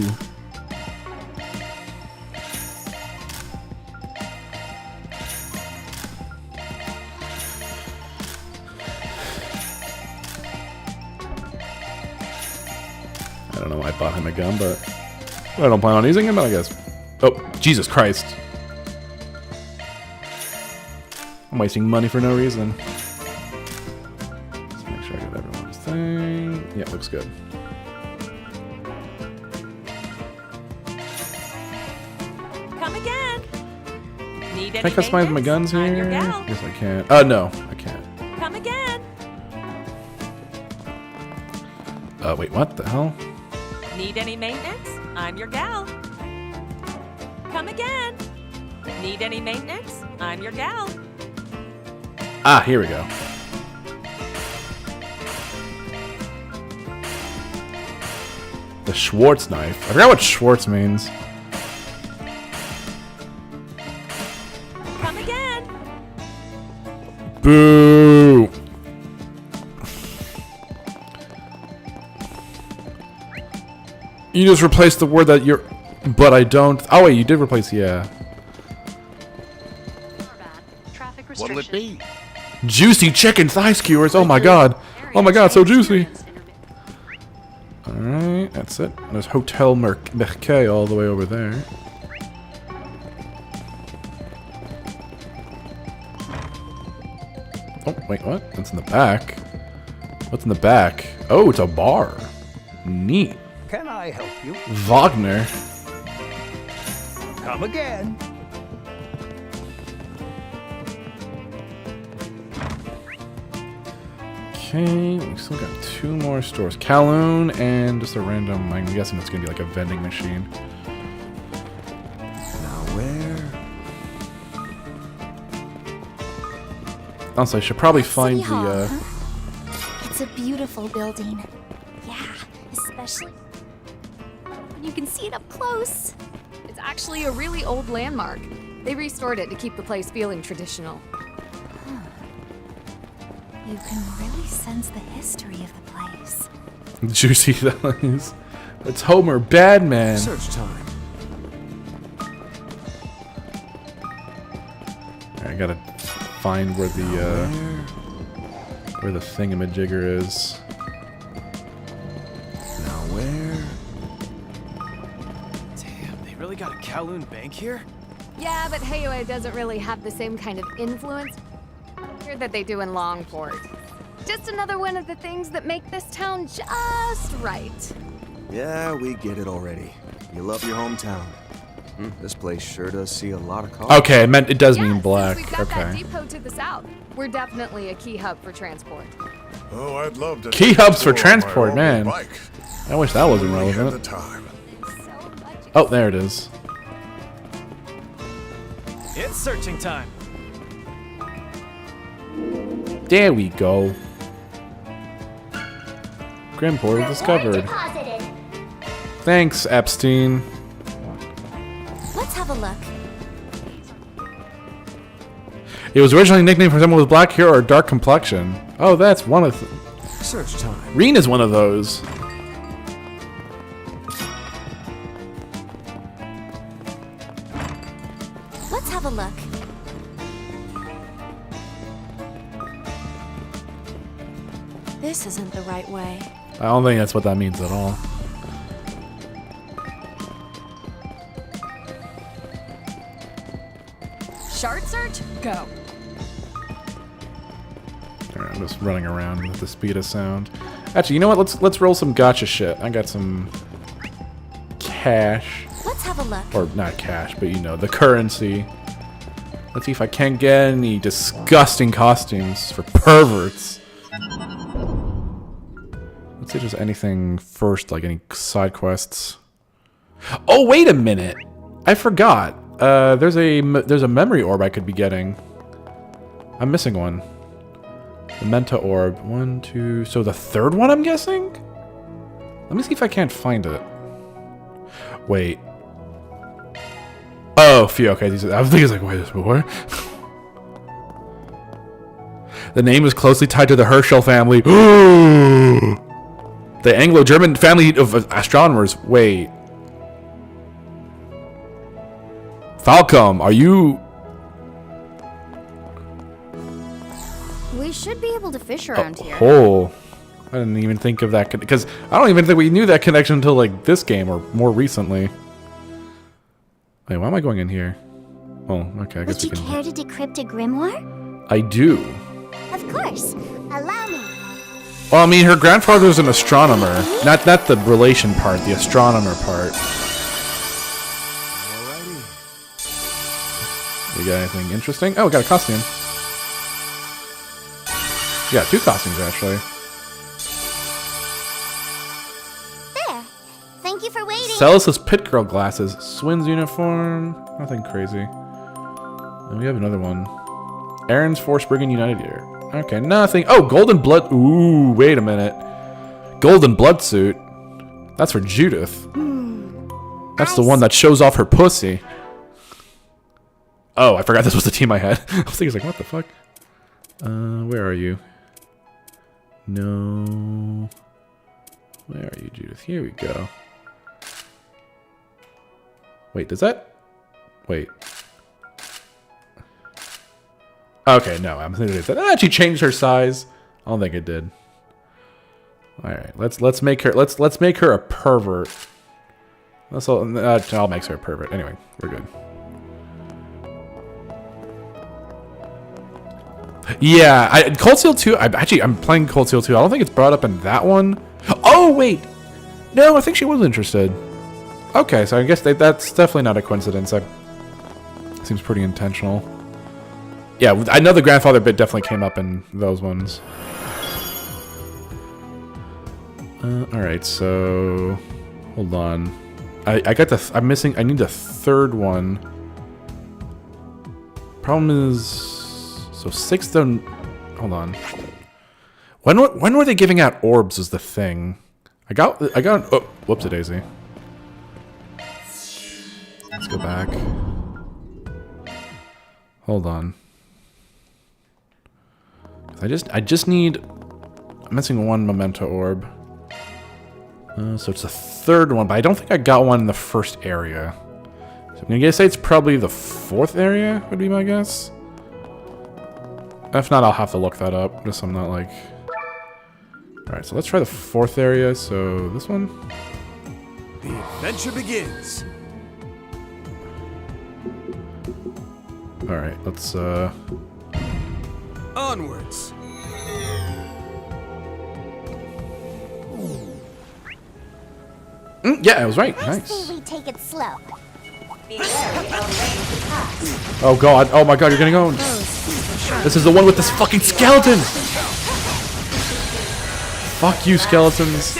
I don't know why I bought him a gun, but I don't plan on using him, but I guess. Oh, Jesus Christ. I'm wasting money for no reason. Let's make sure I got everyone's thing. Yeah, looks good. Come again. Need Can I any customize my maintenance? guns I'm your here? gal. Guess I can't. No, I can't. Come again. Wait, what the hell? Need any maintenance? I'm your gal. Come again. Need any maintenance? I'm your gal. Ah, here we go. The Schwartz knife. I forgot what Schwartz means. Come again. Boo! You just replaced the word that you're... But I don't... Oh wait, you did replace... Yeah. What'll it be? Juicy chicken thigh skewers. Oh my god. Oh my god, so juicy. Alright, that's it. There's Hotel Merquet all the way over there. Oh, wait, what? What's in the back? What's in the back? Oh, it's a bar. Neat. Can I help you? Wagner. Come again. Okay, we still got 2 more stores. Kowloon and just a random, I'm guessing it's gonna be like a vending machine. Now where? Also, I should probably find City Hall, the, huh? It's a beautiful building. Yeah, especially when you can see it up close. It's actually a really old landmark. They restored it to keep the place feeling traditional. You can really sense the history of the place. juicy thighs. It's Homer Badman. Search time. I gotta find where the thingamajigger is. Now where? Damn, they really got a Kowloon bank here? Yeah, but Heyoe doesn't really have the same kind of influence here that they do in Longport. Just another one of the things that make this town just right. Yeah, we get it already. You love your hometown. This place sure does see a lot of cars. Okay, it does mean black. We've got that Okay. depot to the south. We're definitely a key hub for transport. Oh, I'd love to. Key take hubs a for tour on my transport, own man. bike. I wish that wasn't We had the relevant. time. Oh, there it is. It's searching time. There we go. Grim portal discovered. Thanks, Epstein. Let's have a look. It was originally nicknamed for someone with black hair or dark complexion. Oh, that's one of Search time. Reen is one of those. Let's have a look. This isn't the right way. I don't think that's what that means at all. Shard search? Go. Alright, I'm just running around with the speed of sound. Actually, you know what? Let's roll some gotcha shit. I got some cash. Let's have a look. Or not cash, but you know, the currency. Let's see if I can't get any disgusting costumes for perverts. Let's see if there's anything first, like any side quests. Oh, wait a minute. I forgot. There's a memory orb I could be getting. I'm missing one. Memento orb. 1, 2. So the third one, I'm guessing? Let me see if I can't find it. Wait. Oh, phew. Okay. I was thinking, like, wait, there's more? The name is closely tied to the Herschel family. The Anglo-German family of astronomers. Wait. Falcom, are you... We should be able to fish around here. Oh, I didn't even think of that, because I don't even think we knew that connection until like this game or more recently. Wait, why am I going in here? Oh, okay, I guess Would we you can... care to decrypt a grimoire? I do. Of course. Allow me. Well, I mean, her grandfather's an astronomer. Not the relation part, the astronomer part. You got anything interesting? Oh, we got a costume. Yeah, 2 costumes, actually. There. Thank you for waiting. Celis's Pit Girl glasses. Swin's uniform. Nothing crazy. And we have another one. Aaron's Force Brigand United here. Okay, nothing. Oh, Golden Blood. Ooh, wait a minute. Golden Blood suit. That's for Judith. That's the one that shows off her pussy. Oh, I forgot this was the team I had. I was thinking, like, what the fuck? Where are you? No. Where are you, Judith? Here we go. Wait, does that... Wait. Okay, no, I'm thinking that actually changed her size. I don't think it did. All right, let's make her a pervert. I'll make her a pervert. Anyway, we're good. Yeah, Cold Steel 2. I'm playing Cold Steel 2. I don't think it's brought up in that one. Oh wait, no, I think she was interested. Okay, so I guess that's definitely not a coincidence. Seems pretty intentional. Yeah, I know the grandfather bit definitely came up in those ones. All right, so hold on. I'm missing. I need the third one. Problem is, so 6th don't. Hold on. When were they giving out orbs? Is the thing. I got. Oh, whoops, a daisy. Let's go back. Hold on. I just need... I'm missing one memento orb. So it's the third one, but I don't think I got one in the first area. So I'm gonna say it's probably the 4th area, would be my guess. If not, I'll have to look that up, just so I'm not like... Alright, so let's try the 4th area, so this one? The adventure begins! Alright, let's Onwards! Yeah, I was right. I Nice. say we take it slow. Oh god. Oh my god, you're gonna go. This is the one with this fucking skeleton! Fuck you, skeletons.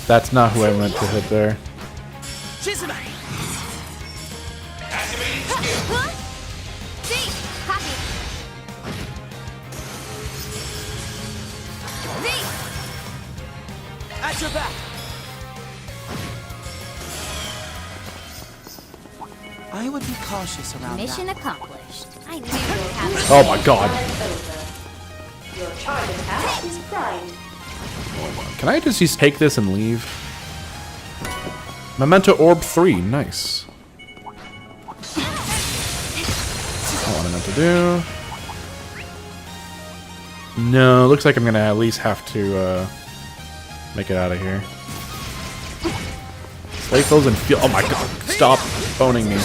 That's not who I meant to hit there. At your back. I would be cautious around Mission that. accomplished. I knew you'd have Oh my god. Your target pass is primed. Can I just take this and leave? Memento Orb 3. Nice. That's not what I meant to do. No, looks like I'm gonna at least have to make it out of here. Slay foes and feel. Oh my god! Stop phoning me.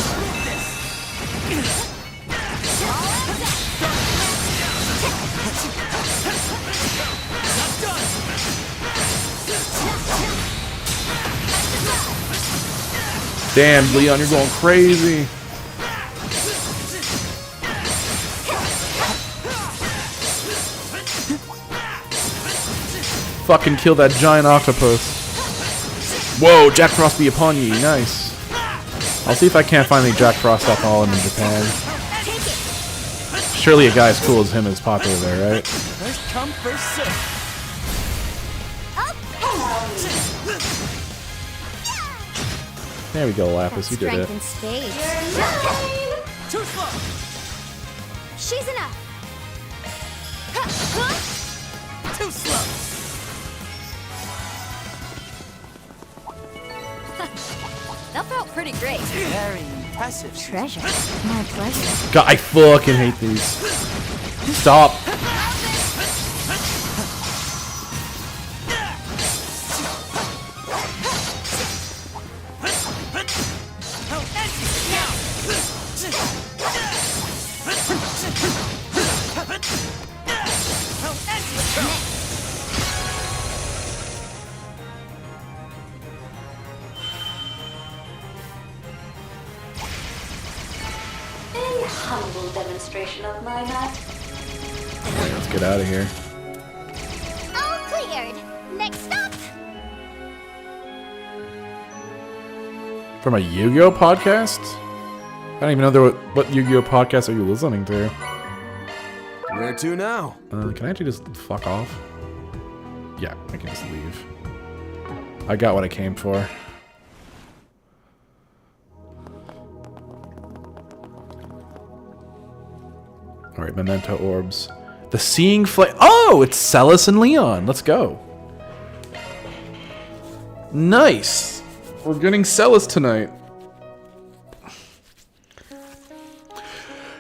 Damn, Leon, you're going crazy. Fucking kill that giant octopus. Whoa, Jack Frost be upon ye. Nice. I'll see if I can't find any Jack Frost alcohol in Japan. Surely a guy as cool as him is popular there, right? First come, first serve. There we go, Lapis. You did it. Strength in spades. Too slow. She's enough. Too slow. That felt pretty great. Very impressive. Treasure. My pleasure. God, I fucking hate these. Stop. A humble demonstration of my math. Alright, let's get out of here. All cleared. Next stop. From a Yu-Gi-Oh podcast? I don't even know what Yu-Gi-Oh podcast are you listening to? Where to now? Can I actually just fuck off? Yeah, I can just leave. I got what I came for. Alright, memento orbs. The Seeing Flame. Oh, it's Celis and Leon. Let's go. Nice. We're getting Celis tonight.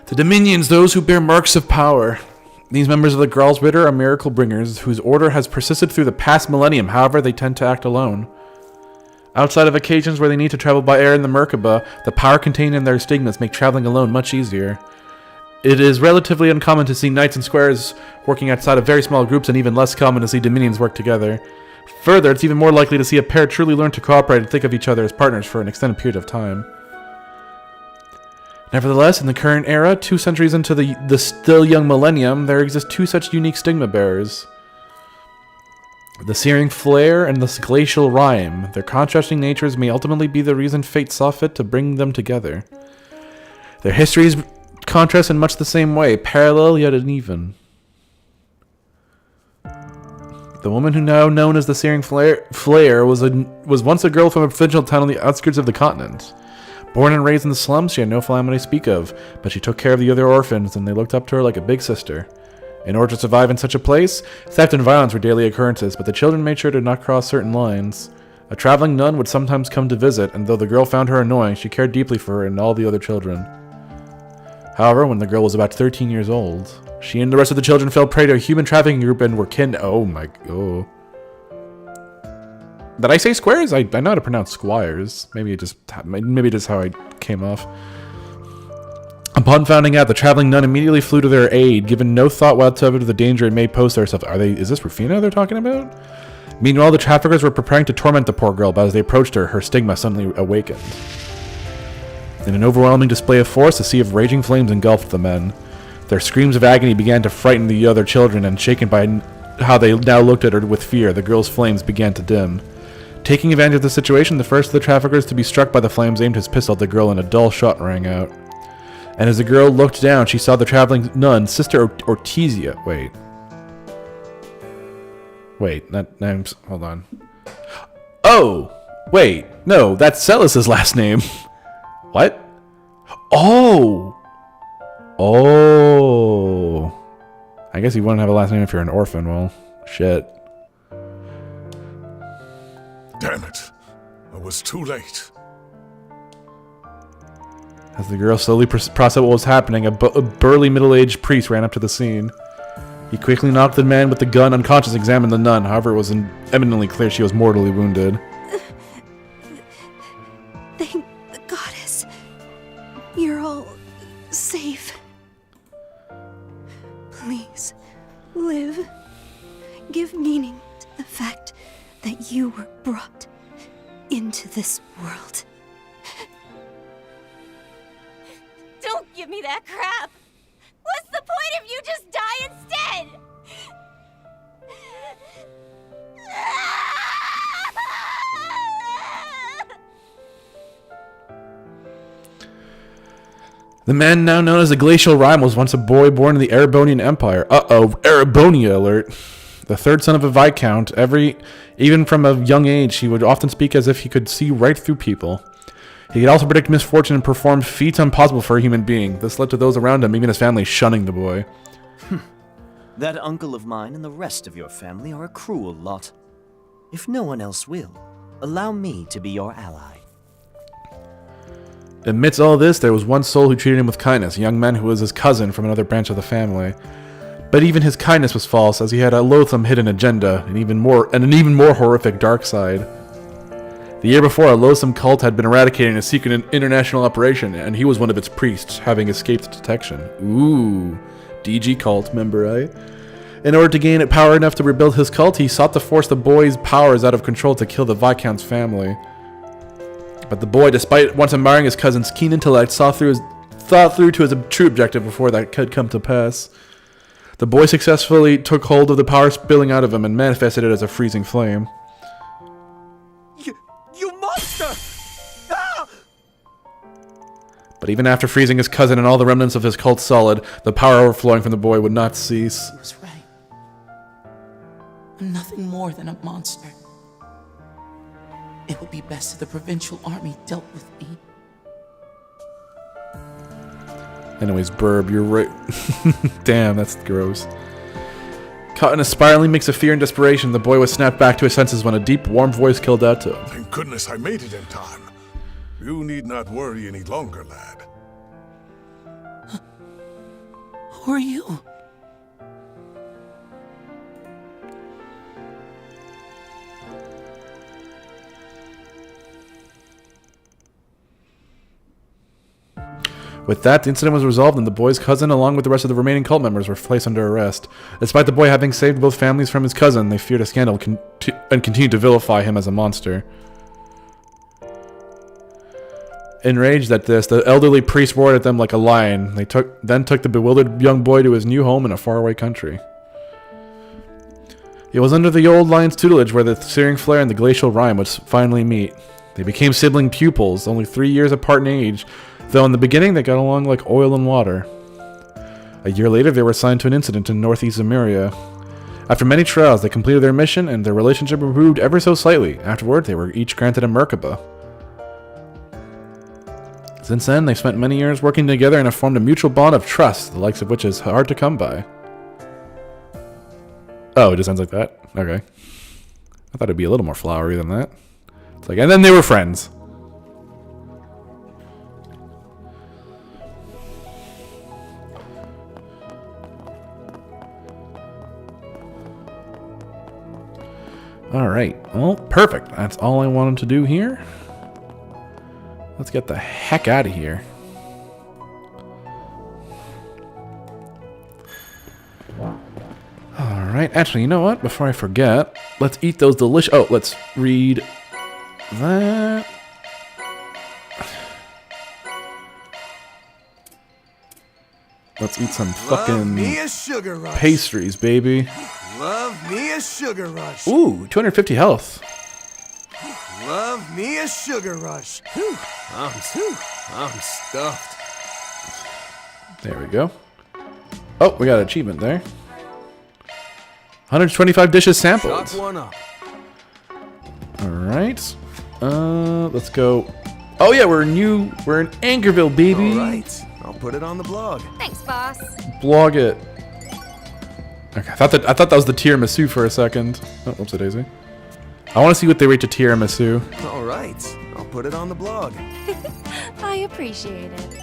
The Dominions, those who bear marks of power. These members of the Gralsritter are miracle bringers, whose order has persisted through the past millennium. However, they tend to act alone. Outside of occasions where they need to travel by air in the Merkaba, the power contained in their stigmas make traveling alone much easier. It is relatively uncommon to see knights and squares working outside of very small groups, and even less common to see dominions work together. Further, it's even more likely to see a pair truly learn to cooperate and think of each other as partners for an extended period of time. Nevertheless, in the current era, 2 centuries into the still young millennium, there exist 2 such unique stigma bearers. The Searing Flare and the Glacial Rime. Their contrasting natures may ultimately be the reason fate saw fit to bring them together. Their histories contrast in much the same way, parallel yet uneven. The woman who now known as the Searing Flare was once a girl from a provincial town on the outskirts of the continent. Born and raised in the slums, she had no family to speak of, but she took care of the other orphans, and they looked up to her like a big sister. In order to survive in such a place, theft and violence were daily occurrences, but the children made sure to not cross certain lines. A traveling nun would sometimes come to visit, and though the girl found her annoying, she cared deeply for her and all the other children. However, when the girl was about 13 years old, she and the rest of the children fell prey to a human trafficking group and were oh my god. Did I say squares? I know how to pronounce squires. Maybe just how I came off. Upon finding out, the traveling nun immediately flew to their aid, given no thought whatsoever to the danger it may pose to herself. Is this Rufina they're talking about? Meanwhile, the traffickers were preparing to torment the poor girl, but as they approached her, her stigma suddenly awakened. In an overwhelming display of force, a sea of raging flames engulfed the men. Their screams of agony began to frighten the other children, and shaken by how they now looked at her with fear, the girl's flames began to dim. Taking advantage of the situation, the first of the traffickers to be struck by the flames aimed his pistol at the girl, and a dull shot rang out. And as the girl looked down, she saw the traveling nun, Sister Ortizia. Wait, that name's... Hold on. Oh! Wait, no, that's Celis' last name. What? Oh! Oh! I guess you wouldn't have a last name if you're an orphan. Well, shit. Damn it. I was too late. As the girl slowly processed what was happening, a burly middle-aged priest ran up to the scene. He quickly knocked the man with the gun unconscious and examined the nun. However, it was eminently clear she was mortally wounded. Thank the goddess. You're all safe. Please, live. Give meaning to the fact that you were brought into this world. give me that crap. What's the point if you just die instead? The man now known as the Glacial Rhyme was once a boy born in the Erebonian Empire. Uh-oh, Erebonia alert. The third son of a Viscount, even from a young age, he would often speak as if he could see right through people. He could also predict misfortune and perform feats impossible for a human being. This led to those around him, even his family, shunning the boy. That uncle of mine and the rest of your family are a cruel lot. If no one else will, allow me to be your ally. Amidst all this, there was one soul who treated him with kindness, a young man who was his cousin from another branch of the family. But even his kindness was false, as he had a loathsome hidden agenda, and an even more horrific dark side. The year before, a loathsome cult had been eradicating a secret international operation, and he was one of its priests, having escaped detection. Ooh, DG cult, member, eh? In order to gain power enough to rebuild his cult, he sought to force the boy's powers out of control to kill the Viscount's family. But the boy, despite once admiring his cousin's keen intellect, thought through to his true objective before that could come to pass. The boy successfully took hold of the power spilling out of him and manifested it as a freezing flame. You monster! Ah! But even after freezing his cousin and all the remnants of his cult solid, the power overflowing from the boy would not cease. He was right. I'm nothing more than a monster. It would be best if the provincial army dealt with me. Anyways, Burb, you're right. Damn, that's gross. Caught in a spiraling mix of fear and desperation, the boy was snapped back to his senses when a deep, warm voice called out to him. Thank goodness I made it in time. You need not worry any longer, lad. Who are you? With that, the incident was resolved, and the boy's cousin, along with the rest of the remaining cult members, were placed under arrest. Despite the boy having saved both families from his cousin, they feared a scandal and continued to vilify him as a monster. Enraged at this, the elderly priest roared at them like a lion. They then took the bewildered young boy to his new home in a faraway country. It was under the old lion's tutelage where the searing flare and the glacial rime would finally meet. They became sibling pupils, only 3 years apart in age, though in the beginning they got along like oil and water. A year later, they were assigned to an incident in northeast Zemuria. After many trials, they completed their mission, and their relationship improved ever so slightly. Afterward, they were each granted a Merkaba. Since then, they've spent many years working together and have formed a mutual bond of trust, the likes of which is hard to come by. Oh, it just ends like that? Okay. I thought it'd be a little more flowery than that. It's like, and then they were friends. Alright, well, perfect. That's all I wanted to do here. Let's get the heck out of here. Alright, actually, you know what? Before I forget, let's eat those delicious... Oh, let's read that. Let's eat some fucking pastries, baby. Love me a sugar rush. Ooh, 250 health. Love me a sugar rush. Whew. I'm stuffed. There we go. Oh, we got an achievement there. 125 dishes sampled. Shot one up. Alright. Let's go. Oh yeah, we're in Angerville, baby. All right. I'll put it on the blog. Thanks, boss. Blog it. Okay, I thought that was the tiramisu for a second. Oh, whoopsie daisy. I want to see what they rate to tiramisu. All right. I'll put it on the blog. I appreciate it.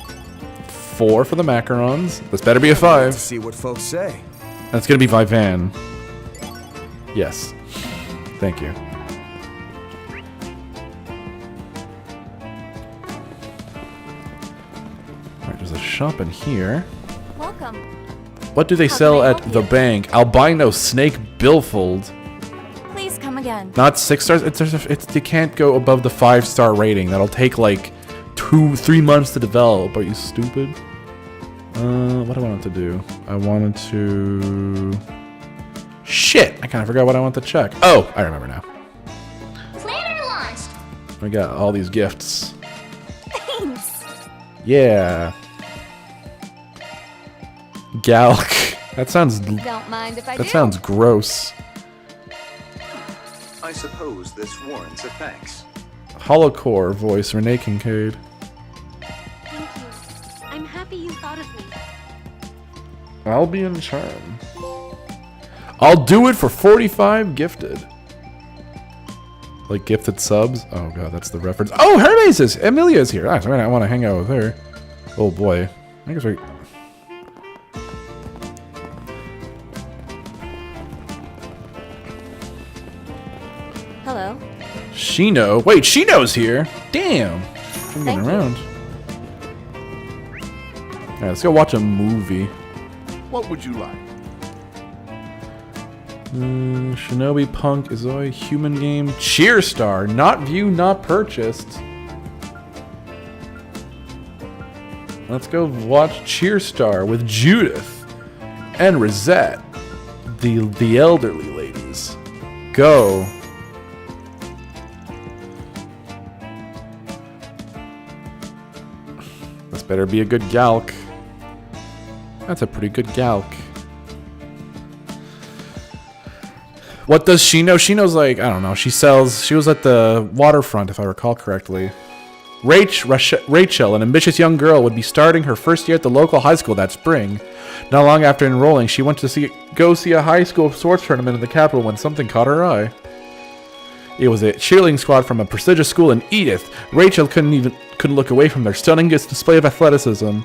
4 for the macarons. This better be a 5. Let's see what folks say. That's gonna be Vivan. Yes. Thank you. Alright, there's a shop in here. Welcome. What do they sell at the bank? Albino snake billfold. Please come again. Not 6 stars. It's you can't go above the 5-star rating. That'll take like 2-3 months to develop. Are you stupid? What do I want to do? I wanted to... Shit! I kind of forgot what I want to check. Oh, I remember now. Planner launched. We got all these gifts. Thanks. Yeah. Galk. That sounds... Don't mind if I do. That sounds gross. I suppose this warrants a thanks. Holocore voice, Renee Kincaid. Thank you. I'm happy you thought of me. I'll be in charm. I'll do it for 45 gifted. Like gifted subs? Oh god, that's the reference. Oh, Hermes is... Amelia's here. Ah, I want to hang out with her. Oh boy. I guess we... Hello. Shino. Wait, Shino's here. Damn. I'm getting around. Alright, let's go watch a movie. What would you like? Shinobi Punk Izoi Human Game Cheerstar. Not view, not purchased. Let's go watch Cheerstar with Judith and Rosette. The elderly ladies. Go. This better be a good Galk. That's a pretty good Galk. What does she know? She knows, like, I don't know. She was at the waterfront, if I recall correctly. Rachel, an ambitious young girl, would be starting her first year at the local high school that spring. Not long after enrolling, she went to go see a high school sports tournament in the capital when something caught her eye. It was a cheerleading squad from a prestigious school in Edith. Rachel couldn't look away from their stunning display of athleticism.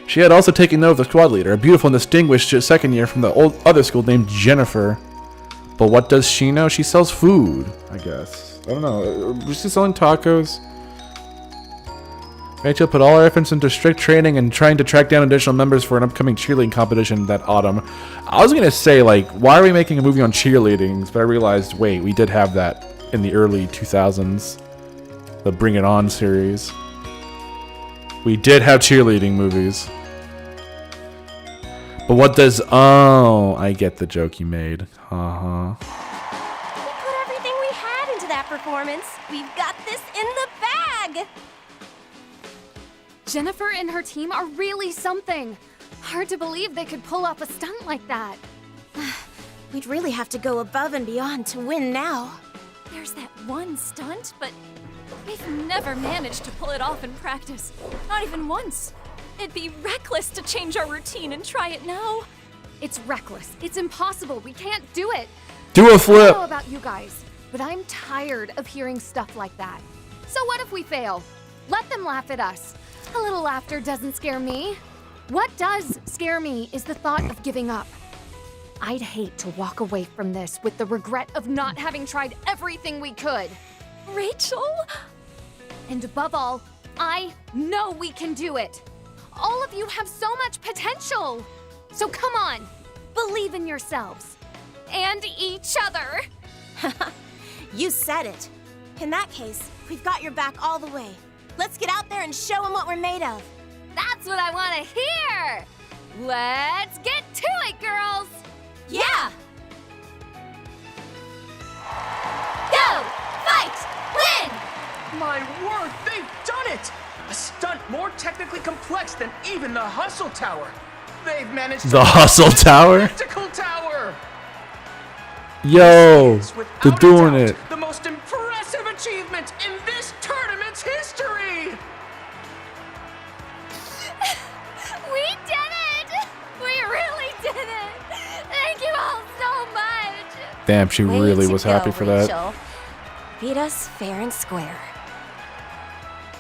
She had also taken note of the squad leader, a beautiful and distinguished second year from the other school named Jennifer. But what does she know? She sells food, I guess. I don't know. Was she selling tacos? Rachel put all her efforts into strict training and trying to track down additional members for an upcoming cheerleading competition that autumn. I was going to say, like, why are we making a movie on cheerleading? But I realized, wait, we did have that in the early 2000s. The Bring It On series. We did have cheerleading movies. But what does... Oh, I get the joke you made. Uh-huh. We put everything we had into that performance. We've got this in the bag. Jennifer and her team are really something. Hard to believe they could pull off a stunt like that. We'd really have to go above and beyond to win now. There's that one stunt, but we've never managed to pull it off in practice. Not even once. It'd be reckless to change our routine and try it now. It's reckless. It's impossible. We can't do it. Do a flip. I don't know about you guys, but I'm tired of hearing stuff like that. So what if we fail? Let them laugh at us. A little laughter doesn't scare me. What does scare me is the thought of giving up. I'd hate to walk away from this with the regret of not having tried everything we could. Rachel? And above all, I know we can do it. All of you have so much potential. So come on, believe in yourselves. And each other. You said it. In that case, we've got your back all the way. Let's get out there and show them what we're made of. That's what I want to hear. Let's get to it, girls. Yeah! Go! Fight! Win! My word, they've done it! A stunt more technically complex than even the Hustle Tower. They've managed The Hustle Tower? Tactical Tower! Yo, they're doing it. The most impressive achievement in this tournament's history! We did it! We really did it! Thank you all so much! Damn, she Way really to was go, happy for that. Rachel. Beat us fair and square.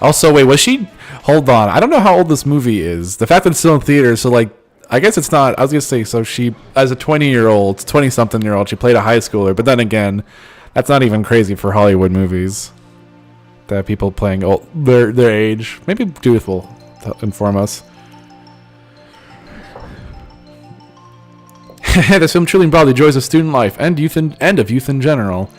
Also, wait, was she... Hold on. I don't know how old this movie is. The fact that it's still in theaters, so, like, I guess it's not... I was going to say, so she, as a 20-year-old, 20-something-year-old, she played a high schooler. But then again, that's not even crazy for Hollywood movies. That people playing their age. Maybe Judith will inform us. This film truly embodies the joys of student life and of youth in general.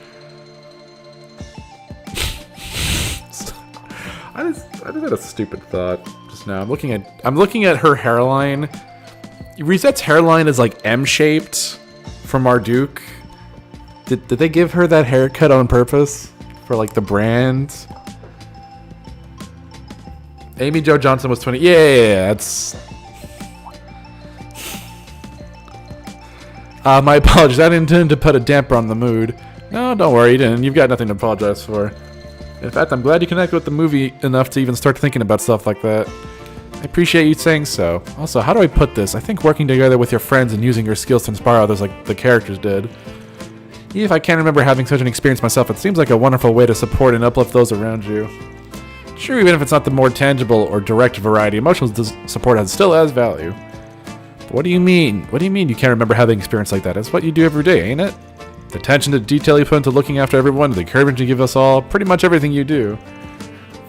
I just had a stupid thought. So now I'm looking at her hairline. Rizette's hairline is like M-shaped from Marduk. Did they give her that haircut on purpose for like the brand? Amy Jo Johnson was 20. Yeah, that's. My apologies. I didn't intend to put a damper on the mood. No, don't worry, you didn't. You've got nothing to apologize for. In fact, I'm glad you connected with the movie enough to even start thinking about stuff like that. I appreciate you saying so. Also, how do I put this? I think working together with your friends and using your skills to inspire others like the characters did. Even if I can't remember having such an experience myself, it seems like a wonderful way to support and uplift those around you. Sure, even if it's not the more tangible or direct variety, emotional support still has value. But what do you mean? What do you mean you can't remember having an experience like that? It's what you do every day, ain't it? The attention to detail you put into looking after everyone, the encouragement you give us all, pretty much everything you do.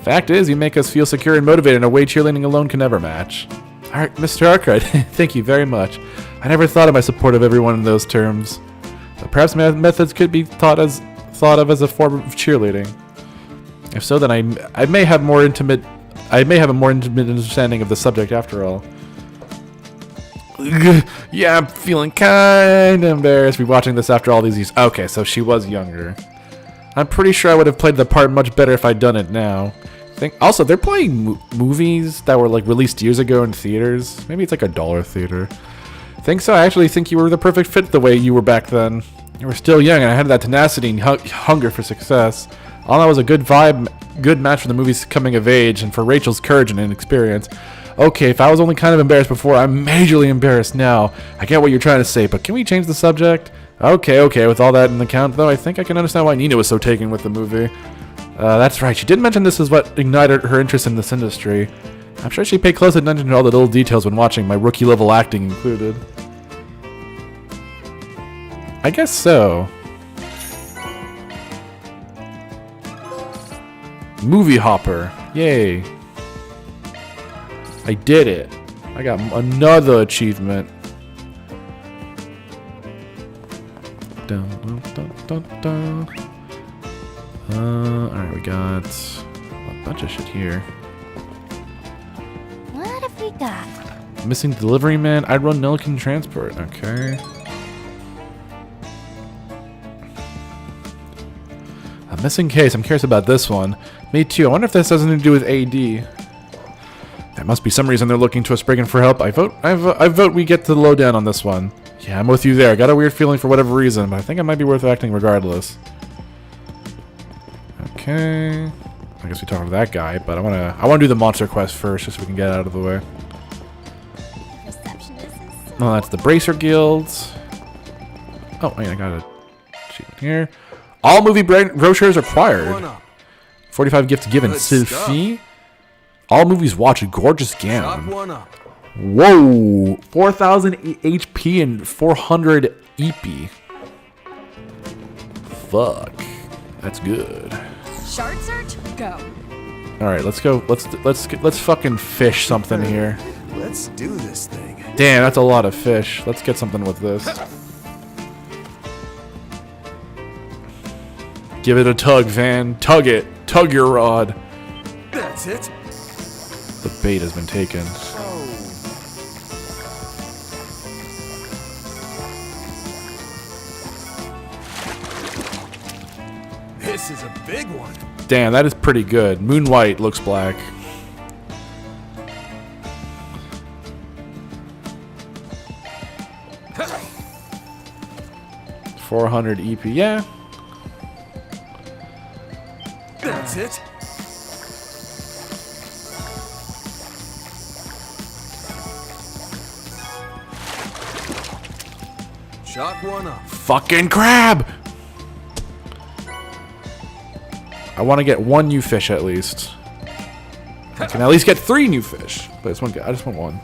Fact is, you make us feel secure and motivated in a way cheerleading alone can never match. Alright, Mr. Arkwright, thank you very much. I never thought of my support of everyone in those terms. But perhaps methods could be thought of as a form of cheerleading. If so, then I may have a more intimate understanding of the subject after all. Yeah, I'm feeling kind of embarrassed rewatching this after all these years. Okay, so she was younger. I'm pretty sure I would have played the part much better if I'd done it now. Also, they're playing movies that were like released years ago in theaters. Maybe it's like a dollar theater. Think so? I actually think you were the perfect fit the way you were back then. You were still young, and I had that tenacity and hunger for success. All that was a good match for the movie's coming of age, and for Rachel's courage and inexperience. Okay, if I was only kind of embarrassed before, I'm majorly embarrassed now. I get what you're trying to say, but can we change the subject? Okay, with all that in the count, though, I think I can understand why Nina was so taken with the movie. That's right, she did mention this is what ignited her interest in this industry. I'm sure she paid close attention to all the little details when watching, my rookie-level acting included. I guess so. Movie Hopper. Yay. I did it. I got another achievement. Dun, dun, dun, dun, dun. Alright, we got a bunch of shit here. What have we got? Missing delivery man. I'd run Nelican transport. Okay. A missing case. I'm curious about this one. Me too. I wonder if this has anything to do with AD. There must be some reason they're looking to us Spriggan for help. I vote we get to the lowdown on this one. Yeah, I'm with you there. I got a weird feeling for whatever reason, but I think it might be worth acting regardless. Okay. I guess we talk to that guy, but I wanna do the monster quest first, just so we can get it out of the way. Oh, that's the Bracer Guilds. Oh, wait, I got a achievement here. All movie brochures acquired. 45 gifts given. Sylphie. All movies watched. Gorgeous gown. Whoa. 4,000 HP and 400 EP. Fuck. That's good. Shard search, go. All right, let's go. Let's fucking fish something here. Let's do this thing. Damn, that's a lot of fish. Let's get something with this. Give it a tug, Van. Tug it. Tug your rod. That's it. The bait has been taken. This is a big one. Damn, that is pretty good. Moon White looks black. $400 EP, yeah. That's it. Shot one up. Fucking crab! I want to get one new fish at least. I can at least get 3 new fish. But I just want one.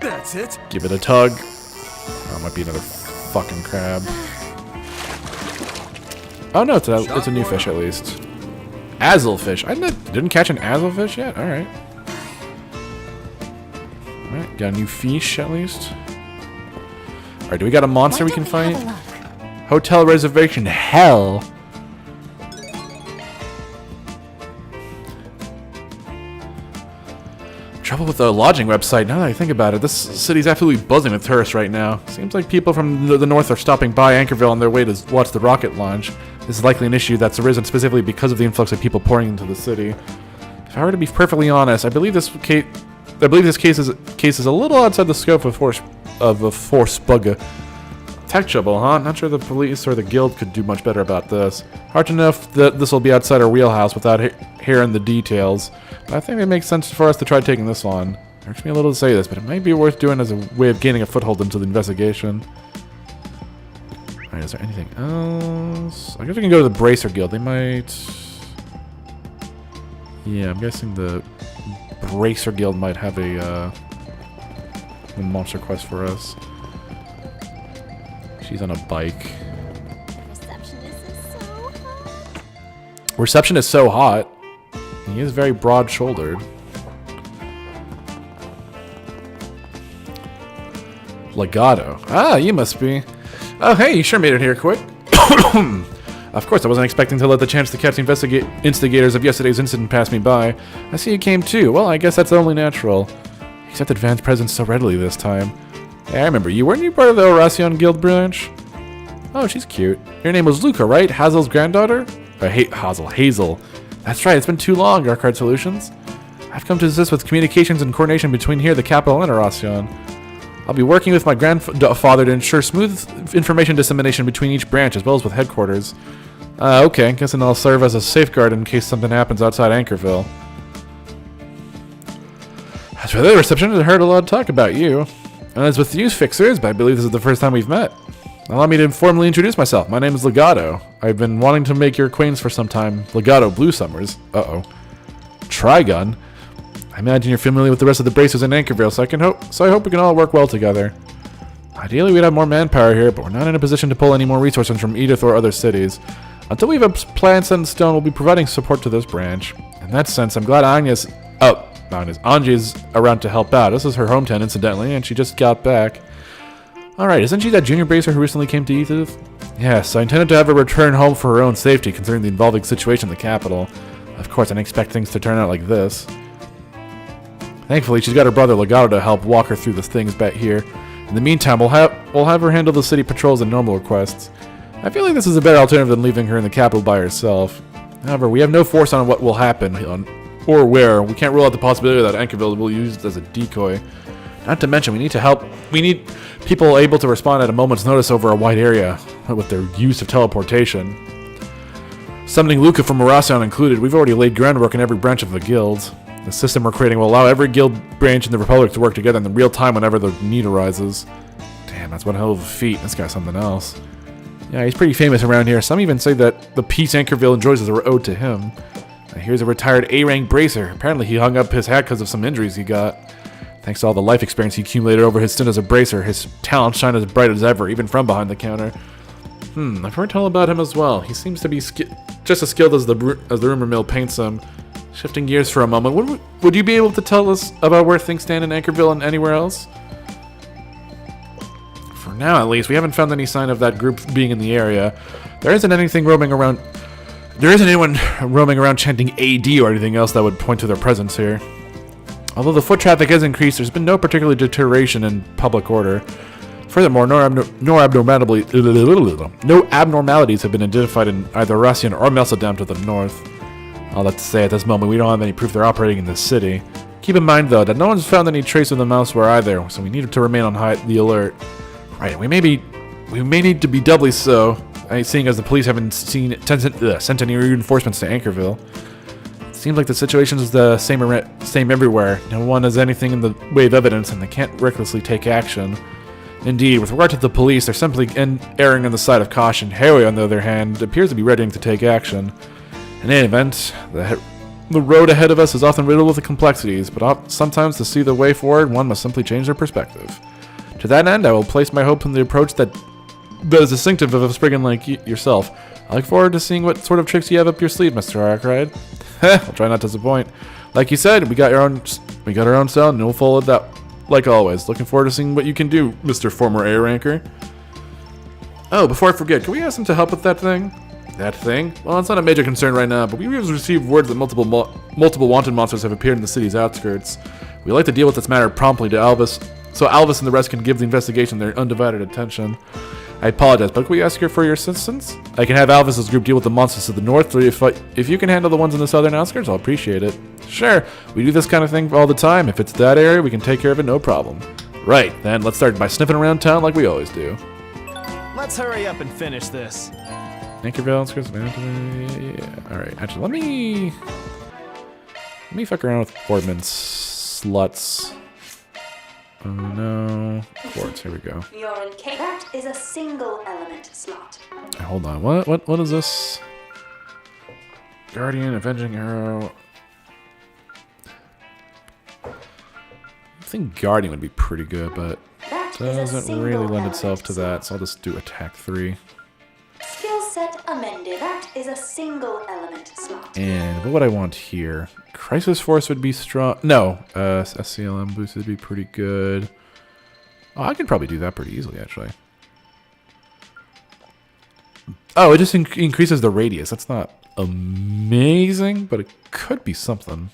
That's it. Give it a tug. Oh, it might be another fucking crab. Oh no, it's a new fish at least. Azelfish. I didn't catch an azelfish yet? Alright. Alright, got a new fish at least. Alright, do we got a monster we can fight? Hotel reservation hell. Trouble with the lodging website. Now that I think about it, this city's absolutely buzzing with tourists right now. Seems like people from the north are stopping by Anchorville on their way to watch the rocket launch. This is likely an issue that's arisen specifically because of the influx of people pouring into the city. If I were to be perfectly honest, I believe this case is a little outside the scope of a force bug. Tech trouble, huh? Not sure the police or the guild could do much better about this. Hard to know if this will be outside our wheelhouse without hearing the details. But I think it makes sense for us to try taking this on. It hurts me a little to say this, but it might be worth doing as a way of gaining a foothold into the investigation. Alright, is there anything else? I guess we can go to the Bracer Guild. They might... Yeah, I'm guessing the Bracer Guild might have a monster quest for us. She's on a bike. Receptionist is so hot. He is very broad-shouldered. Legato. Ah, you must be. Oh, hey, you sure made it here quick. Of course, I wasn't expecting to let the chance to catch the instigators of yesterday's incident pass me by. I see you came too. Well, I guess that's only natural. You accepted Van's presence so readily this time. Hey, I remember you. Weren't you part of the Horacion Guild branch? Oh, she's cute. Your name was Luca, right? Hazel's granddaughter? Hazel. That's right, it's been too long, Arcade Solutions. I've come to assist with communications and coordination between here, the capital, and Horacion. I'll be working with my grandfather to ensure smooth information dissemination between each branch, as well as with headquarters. Okay, guessing I'll serve as a safeguard in case something happens outside Anchorville. As for the reception, I heard a lot of talk about you. As with you fixers, but I believe this is the first time we've met. Allow me to formally introduce myself. My name is Legato. I've been wanting to make your acquaintance for some time. Legato Blue Summers. Uh-oh. Trigun? I imagine you're familiar with the rest of the bracers in Anchorville, so I hope we can all work well together. Ideally, we'd have more manpower here, but we're not in a position to pull any more resources from Edith or other cities. Until we have a plan set in stone, we'll be providing support to this branch. In that sense, I'm glad Anji's around to help out. This is her hometown, incidentally, and she just got back. Alright, isn't she that junior bracer who recently came to Edith? Yes, I intended to have her return home for her own safety, considering the evolving situation in the capital. Of course, I didn't expect things to turn out like this. Thankfully, she's got her brother Legato to help walk her through the things back here. In the meantime, we'll have her handle the city patrols and normal requests. I feel like this is a better alternative than leaving her in the capital by herself. However, we have no force on what will happen, or where. We can't rule out the possibility that Anchorville will be used as a decoy. Not to mention, we need people able to respond at a moment's notice over a wide area with their use of teleportation. Summoning Luca from Horacion included, we've already laid groundwork in every branch of the guild. The system we're creating will allow every guild branch in the Republic to work together in real time whenever the need arises. Damn, that's one hell of a feat. This guy's something else. Yeah, he's pretty famous around here. Some even say that the peace Anchorville enjoys is owed to him. Here's a retired A-rank bracer. Apparently he hung up his hat because of some injuries he got. Thanks to all the life experience he accumulated over his stint as a bracer, his talents shine as bright as ever, even from behind the counter. I've heard tell about him as well. He seems to be just as skilled as the rumor mill paints him. Shifting gears for a moment, would you be able to tell us about where things stand in Anchorville and anywhere else? For now, at least, we haven't found any sign of that group being in the area. There isn't anyone roaming around chanting AD or anything else that would point to their presence here. Although the foot traffic has increased, there's been no particular deterioration in public order. Furthermore, no abnormalities have been identified in either Horacion or Melsadam to the north. All that to say, at this moment, we don't have any proof they're operating in this city. Keep in mind, though, that no one's found any trace of the mouseware either, so we need to remain on the alert. Right, we may need to be doubly so, seeing as the police haven't sent any reinforcements to Anchorville. It seems like the situation is the same everywhere. No one has anything in the way of evidence, and they can't recklessly take action. Indeed, with regard to the police, they're simply erring on the side of caution. Harry, on the other hand, appears to be ready to take action. In any event, the road ahead of us is often riddled with complexities, but sometimes to see the way forward, one must simply change their perspective. To that end, I will place my hope in the approach that is distinctive of a spriggan like yourself. I look forward to seeing what sort of tricks you have up your sleeve, Mr. Arkwright. I'll try not to disappoint. Like you said, we got our own sound, and we'll follow that like always. Looking forward to seeing what you can do, Mr. Former A-Ranker. Oh, before I forget, can we ask him to help with that thing? That thing? Well, it's not a major concern right now, but we've received word that multiple wanted monsters have appeared in the city's outskirts. We like to deal with this matter promptly to Alvis, so Alvis and the rest can give the investigation their undivided attention. I apologize, but can we ask her for your assistance? I can have Alvis's group deal with the monsters to the north, or if you can handle the ones in the southern outskirts, I'll appreciate it. Sure, we do this kind of thing all the time. If it's that area, we can take care of it, no problem. Right, then let's start by sniffing around town like we always do. Let's hurry up and finish this. Anchorville, yeah. Alright, actually, let me fuck around with Boardman's sluts. Oh no. Quartz, here we go. You're in K. That is a single element slot. Hold on, what is this? Guardian, Avenging Arrow. I think Guardian would be pretty good, but doesn't really lend itself to that, so I'll just do Attack 3. Skill set amended. That is a single element slot. And what would I want here? Crisis Force would be strong. No, SCLM boost would be pretty good. Oh, I could probably do that pretty easily, actually. Oh, it just increases the radius. That's not amazing, but it could be something.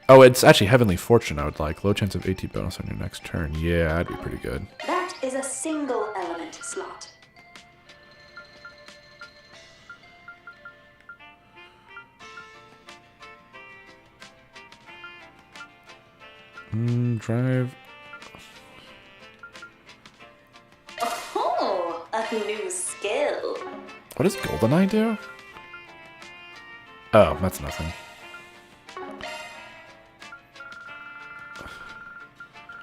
Oh, it's actually Heavenly Fortune I would like. Low chance of AT bonus on your next turn. Yeah, that'd be pretty good. That is a single element slot. Drive. Oh, a new skill. What does GoldenEye do? Oh, that's nothing.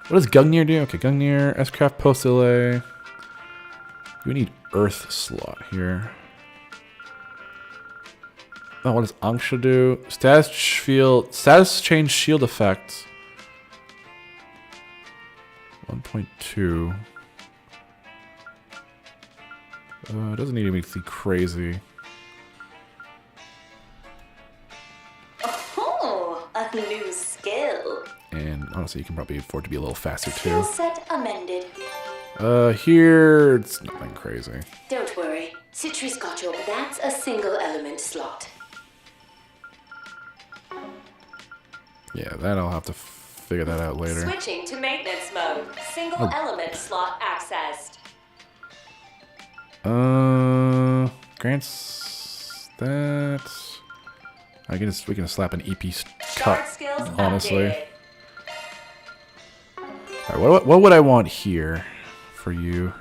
What does Gungnir do? Okay, Gungnir, S-Craft Post Delay. We need Earth slot here. Oh, what does Anksha do? Status change shield effect. 1.2. It doesn't need anything crazy. Oh, a new skill. And honestly, you can probably afford to be a little faster Skill too. set amended. Here, it's nothing crazy. Don't worry. Citri's got you. That's a single element slot. Yeah, that I'll have to figure that out later. Switching to maintenance mode. Single element slot accessed. Grants that. We can just slap an EP cut, skills honestly. Alright, what would I want here for you?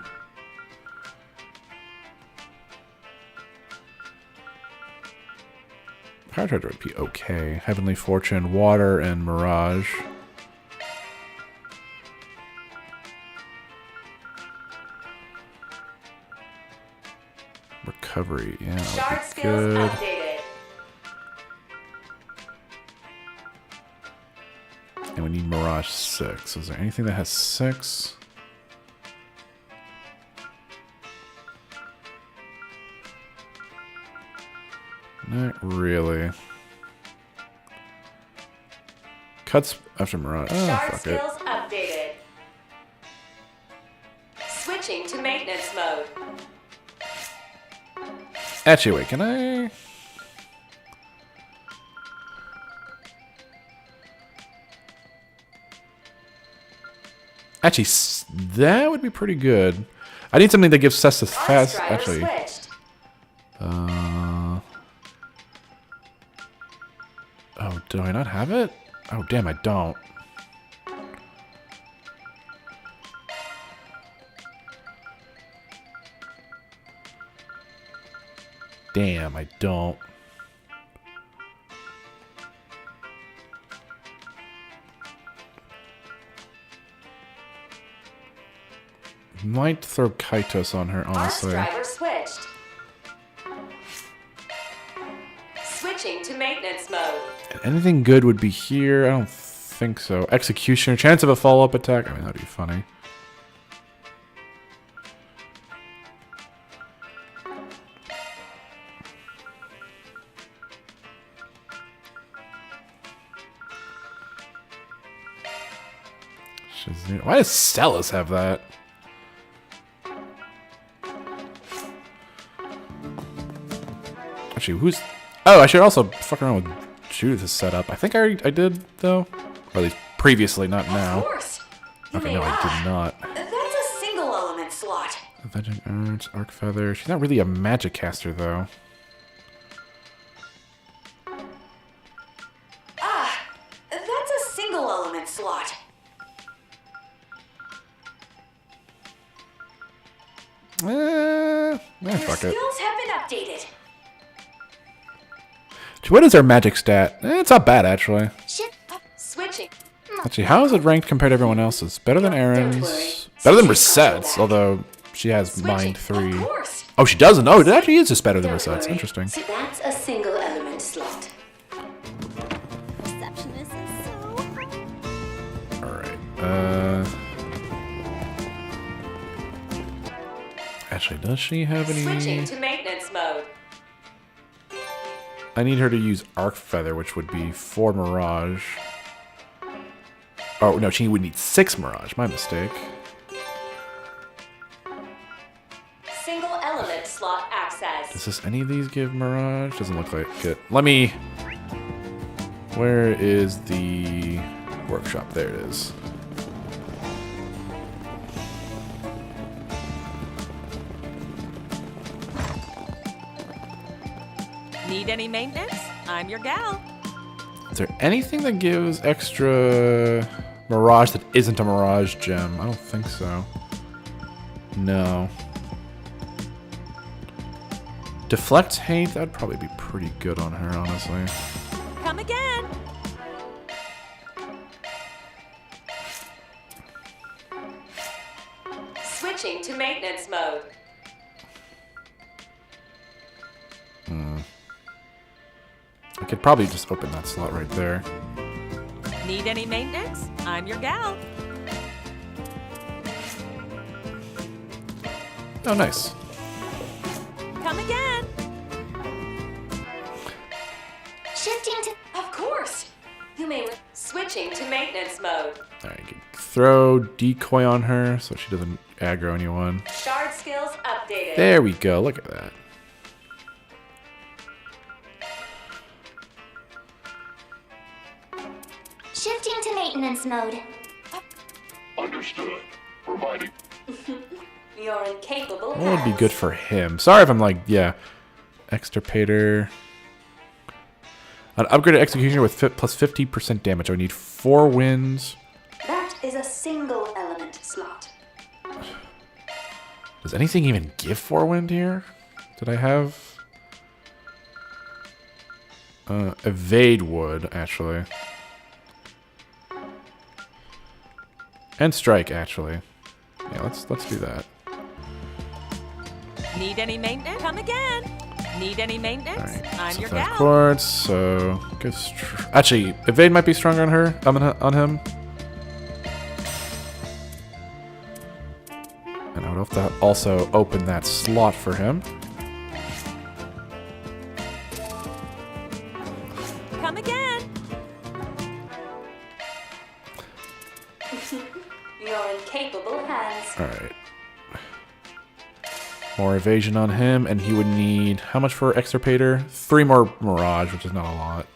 Power Charger would be okay. Heavenly Fortune, Water, and Mirage. Recovery, yeah, that would be good. Updated. And we need Mirage 6. Is there anything that has 6? Not really. Cuts after Mirage. Oh, Shard fuck it. skills updated. Switching to maintenance mode. Actually, wait, can I? Actually, that would be pretty good. I need something that gives Cestus fast. Actually, oh, do I not have it? Oh, damn, I don't. Damn, I don't. Might throw Kaitos on her, honestly. Driver switched. Switching to maintenance mode. Anything good would be here. I don't think so. Executioner, chance of a follow-up attack. I mean, that'd be funny. Why does Celis have that? Actually, who's... Oh, I should also fuck around with Judith is set up. I think I did, though. Or at least previously, not now. Of course. You Okay, may no, I laugh. did not. That's a single element slot. Avenging Arts, Arc Feather. She's not really a magic caster, though. That's a single element slot. Fuck Your it. skills have been updated. What is our magic stat? It's not bad, actually. Shit. Switching. Actually, how is it ranked compared to everyone else's? Better than Aaron's. Better than Reset's, although she has Mind 3. Oh, she doesn't? Oh, it actually is just better than Reset's. Interesting. See, that's a single element slot. Receptionist is so... Alright, actually, does she have Switching any... to maintenance mode. I need her to use Arc Feather, which would be 4 Mirage. Oh, no, she would need 6 Mirage. My mistake. Single element slot access. Does this any of these give Mirage? Doesn't look like it. Let me... Where is the workshop? There it is. Need any maintenance? I'm your gal. Is there anything that gives extra Mirage that isn't a Mirage gem? I don't think so. No. Deflect Haint? That'd probably be pretty good on her, honestly. Come again. Switching to maintenance mode. I could probably just open that slot right there. Need any maintenance? I'm your gal. Oh, nice. Come again. Shifting to... Of course. You may... Switching to maintenance mode. Alright, throw decoy on her so she doesn't aggro anyone. Shard skills updated. There we go. Look at that. Shifting to maintenance mode. Understood. Providing. You're incapable. What would be good for him? Sorry if I'm like, yeah. Extirpator. An upgraded executioner with plus 50% damage. I would need 4 wins. That is a single element slot. Does anything even give 4 wind here? Did I have? Evade would, actually. And strike, actually. Yeah, let's do that. Need any maintenance? Come again. Need any maintenance? I'm So your 5 gal. quartz, so good. Actually, evade might be stronger on her. On him. And I would have to also open that slot for him. Come again. Your incapable hands. All right. More evasion on him, and he would need how much for extirpator? 3 more mirage, which is not a lot.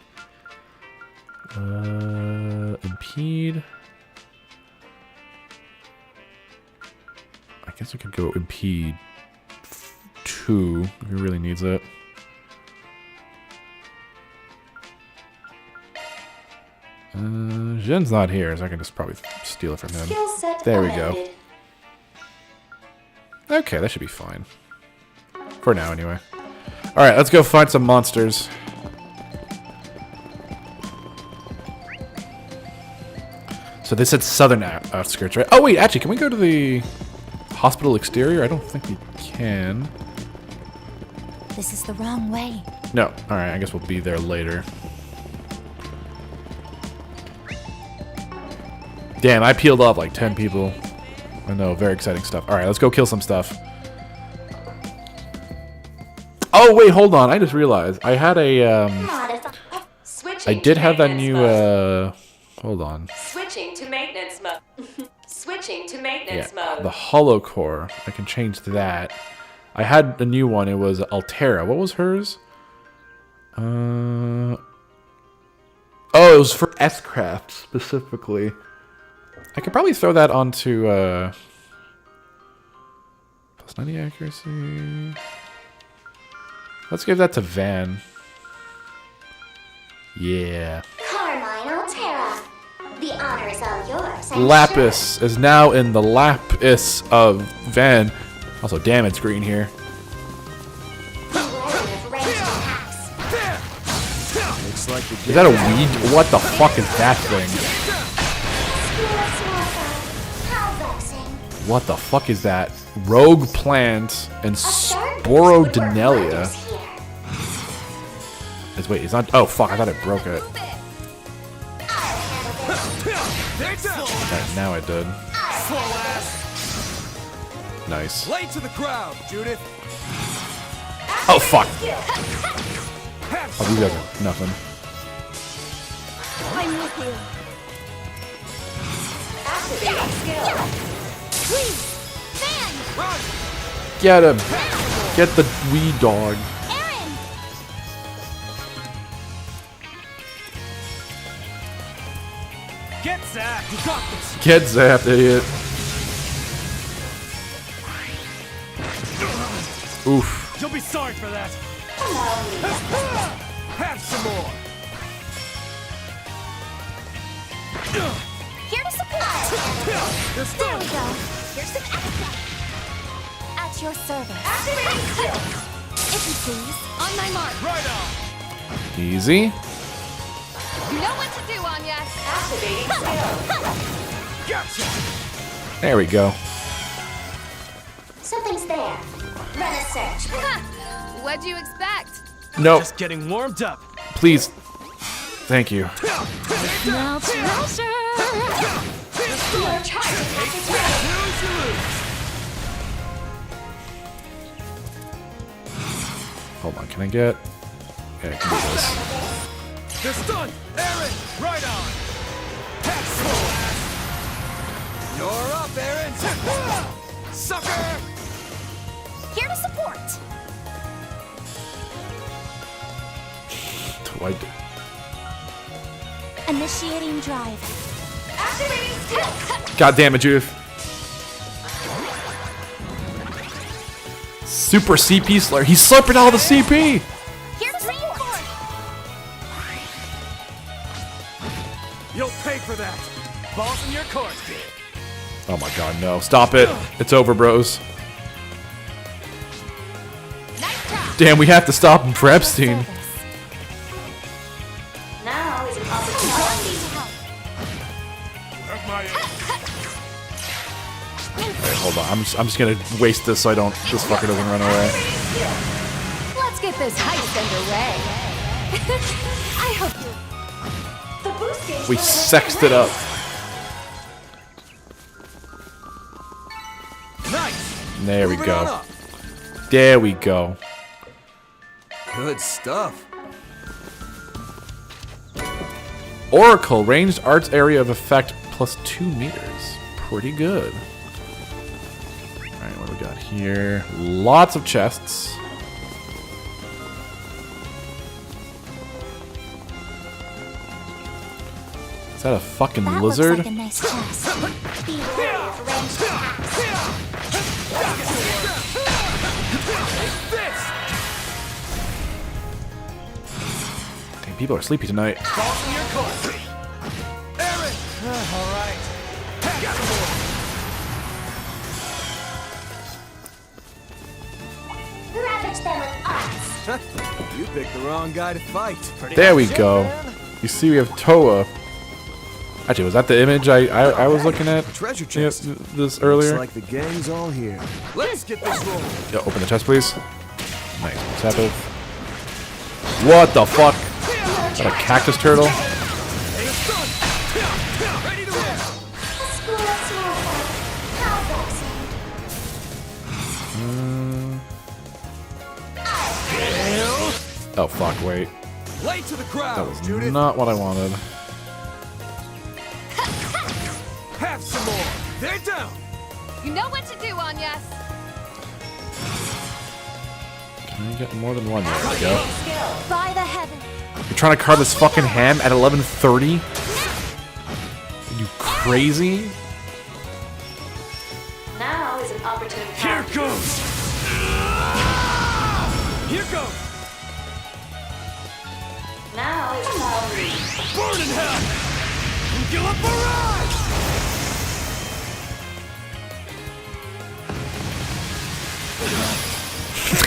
Impede. I guess we could go impede 2 if he really needs it. Jin's not here, so I can just probably steal it from him. Skill set There we amended. go. Okay, that should be fine. For now, anyway. Alright, let's go find some monsters. So they said southern outskirts, right? Oh, wait, actually, can we go to the hospital exterior? I don't think we can. This is the wrong way. No. Alright, I guess we'll be there later. Damn, I peeled off like 10 people. I know, very exciting stuff. Alright, let's go kill some stuff. Oh, wait, hold on. I just realized. I had a, I did have that new, hold on. Switching to maintenance mode. Switching to maintenance Yeah, mode. the hollow core. I can change that. I had a new one. It was Altera. What was hers? Oh, it was for S-Craft specifically. I could probably throw that onto plus 90 accuracy. Let's give that to Van. Yeah. Carmine Altera. The honor is all yours. I'm Lapis is now in the Lapis of Van. Also, damn, it's green here. Looks like the Is that a weed? What the fuck is that thing? What the fuck is that? Rogue plant and Sporodenelia. Wait, it's not. Oh fuck! I thought it broke it. Alright, now I did. Nice. Lay to the crowd, Judith. Oh fuck! Oh, these guys are nothing. I'm with you. Activating skill. Please, Van. Get him! Get the wee dog. Aaron. Get zapped. You got this. Get zapped, idiot. Oof. You'll be sorry for that. Have some more. Here to support. There we go. Here's some extra. At your service. Activating skill. If you please. On my mark. Right on. Easy. You know what to do, Anya. Activating skill. Gotcha. There we go. Something's there. Run a search. What'd you expect? Nope. Just getting warmed up. Please. Thank you. Now treasure. Your charge attack is ready. Hold on, can I get... Yeah, I can do this. They're stunned. Aaron, right on. Have some. You're up, Aaron. Sucker. Here to support. Do I do? Initiating drive. Activating skill. God damn it, Judith. Super CP slur. He's slurping all the CP. Here to support. You'll pay for that. Balls in your court, kid. Oh my god, no. Stop it. It's over, bros. Damn, we have to stop him for Epstein. Now is an opportunity. Alright, hold on. I'm just gonna waste this so I don't. This fucker doesn't run away. Let's get this heist underway. I hope you. The boost gauge We sexed it up. Nice. There we Moving on go. up. There we go. Good stuff. Oracle, ranged arts area of effect plus 2 meters. Pretty good. Alright, what do we got here? Lots of chests. Is that a fucking That lizard? looks like a nice chest. Beware of ranged attacks. Dang, people are sleepy tonight. Balls in your court. Aaron. All right. Have some more. Ravage them with arts. You picked the wrong guy to fight. Pretty There we much it, go. man. You see, we have Toa. Actually, was that the image I was looking at? Treasure chest. This earlier. Looks like the gang's all here. Let's get this rolling. Yeah, open the chest, please. Nice. What's happened? What the fuck? Is that a cactus turtle? Ready to roll. School of Smallfoot. How vexing. Oh fuck! Wait, Lay to the crowd, that was Judith. not what I wanted. Have some more. They're down. You know what to do, Anya. Can I get more than one? There we go. By the heaven. You're trying to carve this fucking ham at 11:30? Are you crazy? Now is an opportune time. Here goes! Here goes! Now is Calvary. Burn in hell! Angela Barrage!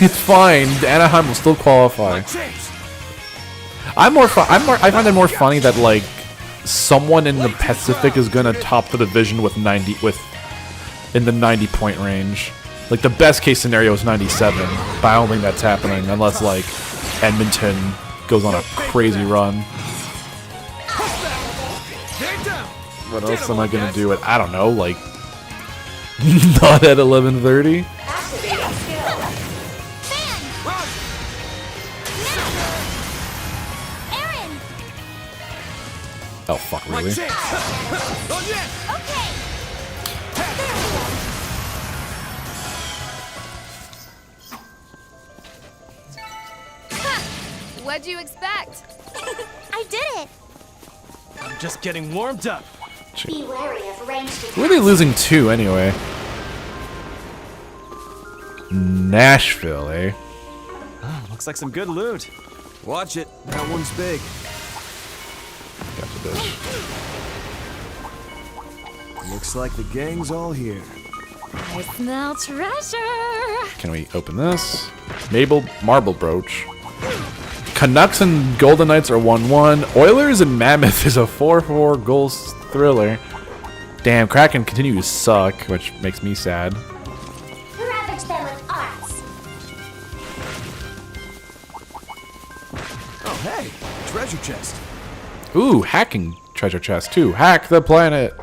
It's fine. Anaheim will still qualify. I find it more funny that like someone in the Pacific is gonna top the division with in the 90-point range. Like the best case scenario is 97, but I don't think that's happening unless like Edmonton goes on a crazy run. What else am I gonna do? I don't know, like not at 11:30. Oh fuck, really? What'd you expect? I did it! I'm just getting warmed up. Be wary of ranged Who are they losing to anyway? Nashville, eh? Oh, looks like some good loot. Watch it. That one's big. Gotcha, bitch. Looks like the gang's all here. I smell treasure. Can we open this? Marble brooch. Canucks and Golden Knights are 1-1. Oilers and Mammoth is a 4-4 goals thriller. Damn, Kraken continue to suck, which makes me sad. ravage them with arts. Oh, hey, treasure chest. Ooh, hacking treasure chest too. Hack the planet.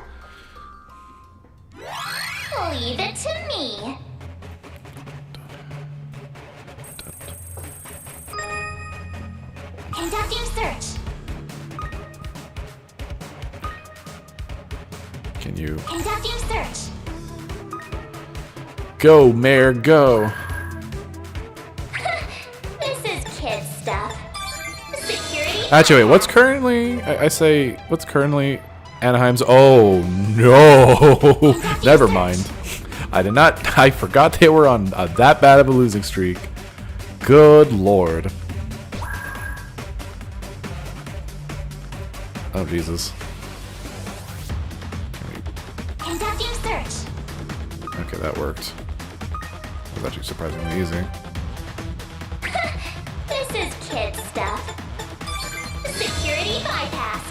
Leave it to me. Conducting search. Can you Conducting search. go, Mayor, go? This is kid stuff. Security. Actually, wait, what's currently? What's currently Anaheim's? Oh no! Never mind. I did not. I forgot they were on that bad of a losing streak. Good lord. Oh Jesus. Conducting search. Okay, that worked. That was actually surprisingly easy. This is kid stuff. Security bypass.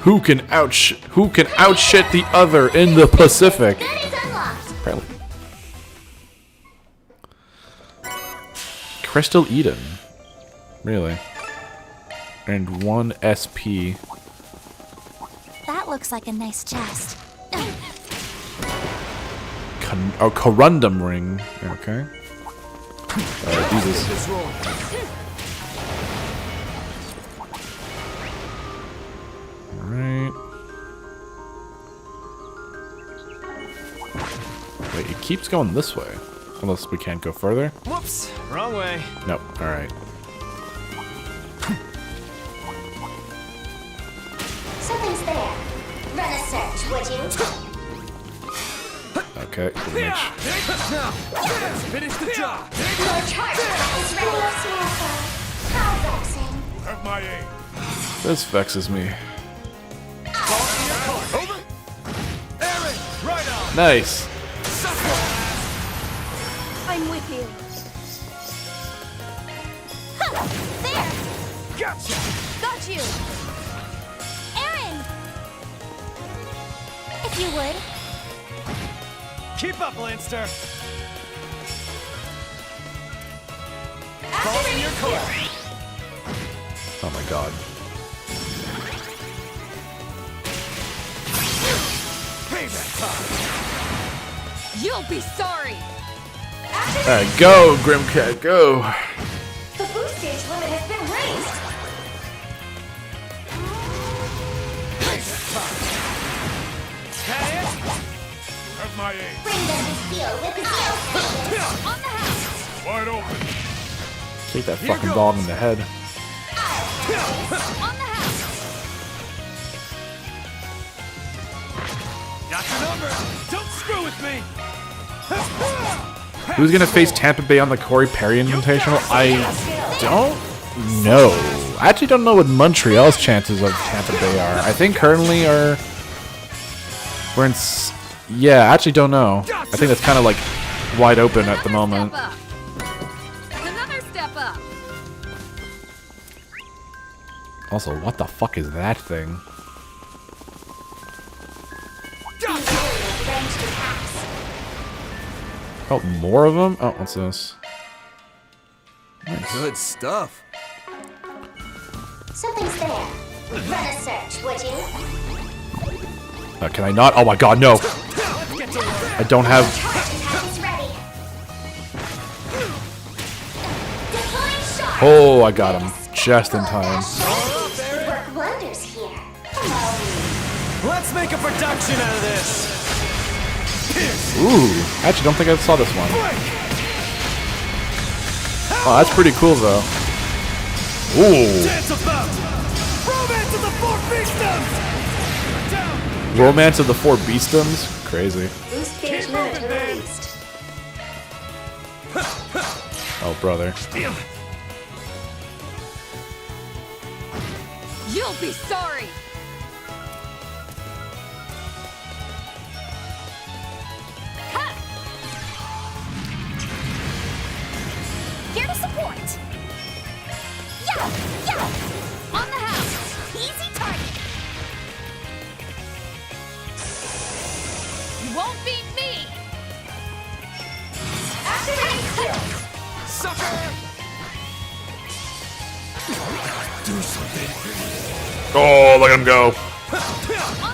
Who can outshit the other in the Pacific? That is unlocked. Apparently. Crystal Eden. Really? And 1 SP. That looks like a nice chest. Corundum ring. Okay. Jesus. Alright. Wait, it keeps going this way. Unless we can't go further. Whoops, wrong way. Nope. Alright. Something's there. Run a search, would you? Okay. Now, let's finish the job. Your charge is ready. How vexing. Have my aim. This vexes me. Over. Aaron, right on. Nice. I'm with you. There! Gotcha! Got you! Aaron! If you would. Keep up, Lanster. Activate your course. Oh my god. Payback time. You'll be sorry! Alright, go, Grimcat, go. The boost stage limit has been raised. Have my aim. Bring them to steel with the steel. On the house! Wide open. Take that fucking dog in the head. Got your number. Don't screw with me. Who's gonna face Tampa Bay on the Corey Perry Invitational? I don't know. I actually don't know what Montreal's chances of Tampa Bay are. I think currently we're in. Yeah, I actually don't know. I think that's kind of like wide open at the moment. Another step up. Also, what the fuck is that thing? Oh, more of them? Oh, what's this? Nice. Good stuff. Something's there. Run a search, would you? Can I not? Oh my god, no! I don't have... Oh, I got him. Just in time. Work wonders here. Let's make a production out of this. Ooh, I actually don't think I saw this one. Oh, that's pretty cool though. Ooh. Dance about. Romance of the Four Beastoms. Romance of the Four Beastoms? Crazy. Boost gauge limit released. Oh, brother. You'll be sorry. Here to support. Yeah, yeah. On the house. Easy target. You won't beat me. Activating skill. Sucker. Do something. Oh, look at him go. On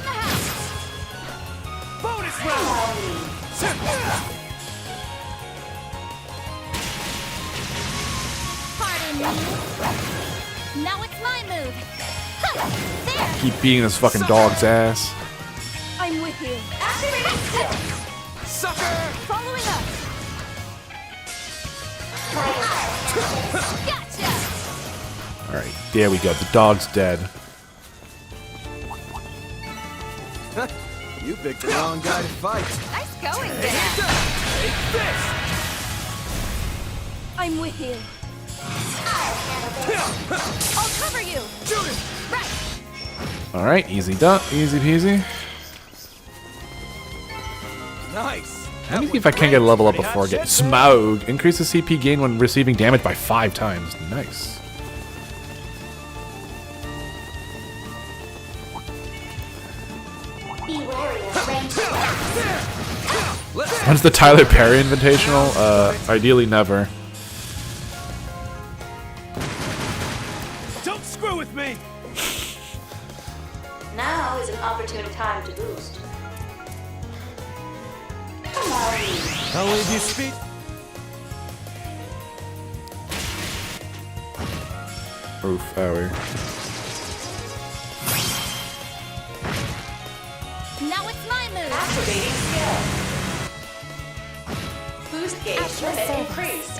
the house. Bonus round. Pardon me. Now it's my move. Huh, there. Keep beating this fucking dog's ass. I'm with you. Activating skill. Sucker. Following up. Gotcha. Alright, there we go. The dog's dead. You picked the wrong guy to fight. Nice going, Dad. I'm with you. I'll cover you. Right. Alright, easy done. Easy peasy. Nice. Let me see if I can get a level up before I get Smaug. Increases CP gain when receiving damage by 5 times. Nice. Be wary of ranged attacks. When's the Tyler Perry Invitational? Ideally never. Don't screw with me. Now is an opportune time to boost. I'll leave you speak. Oof, owie. Now it's my move. Activating skill. Boost gauge limit increased.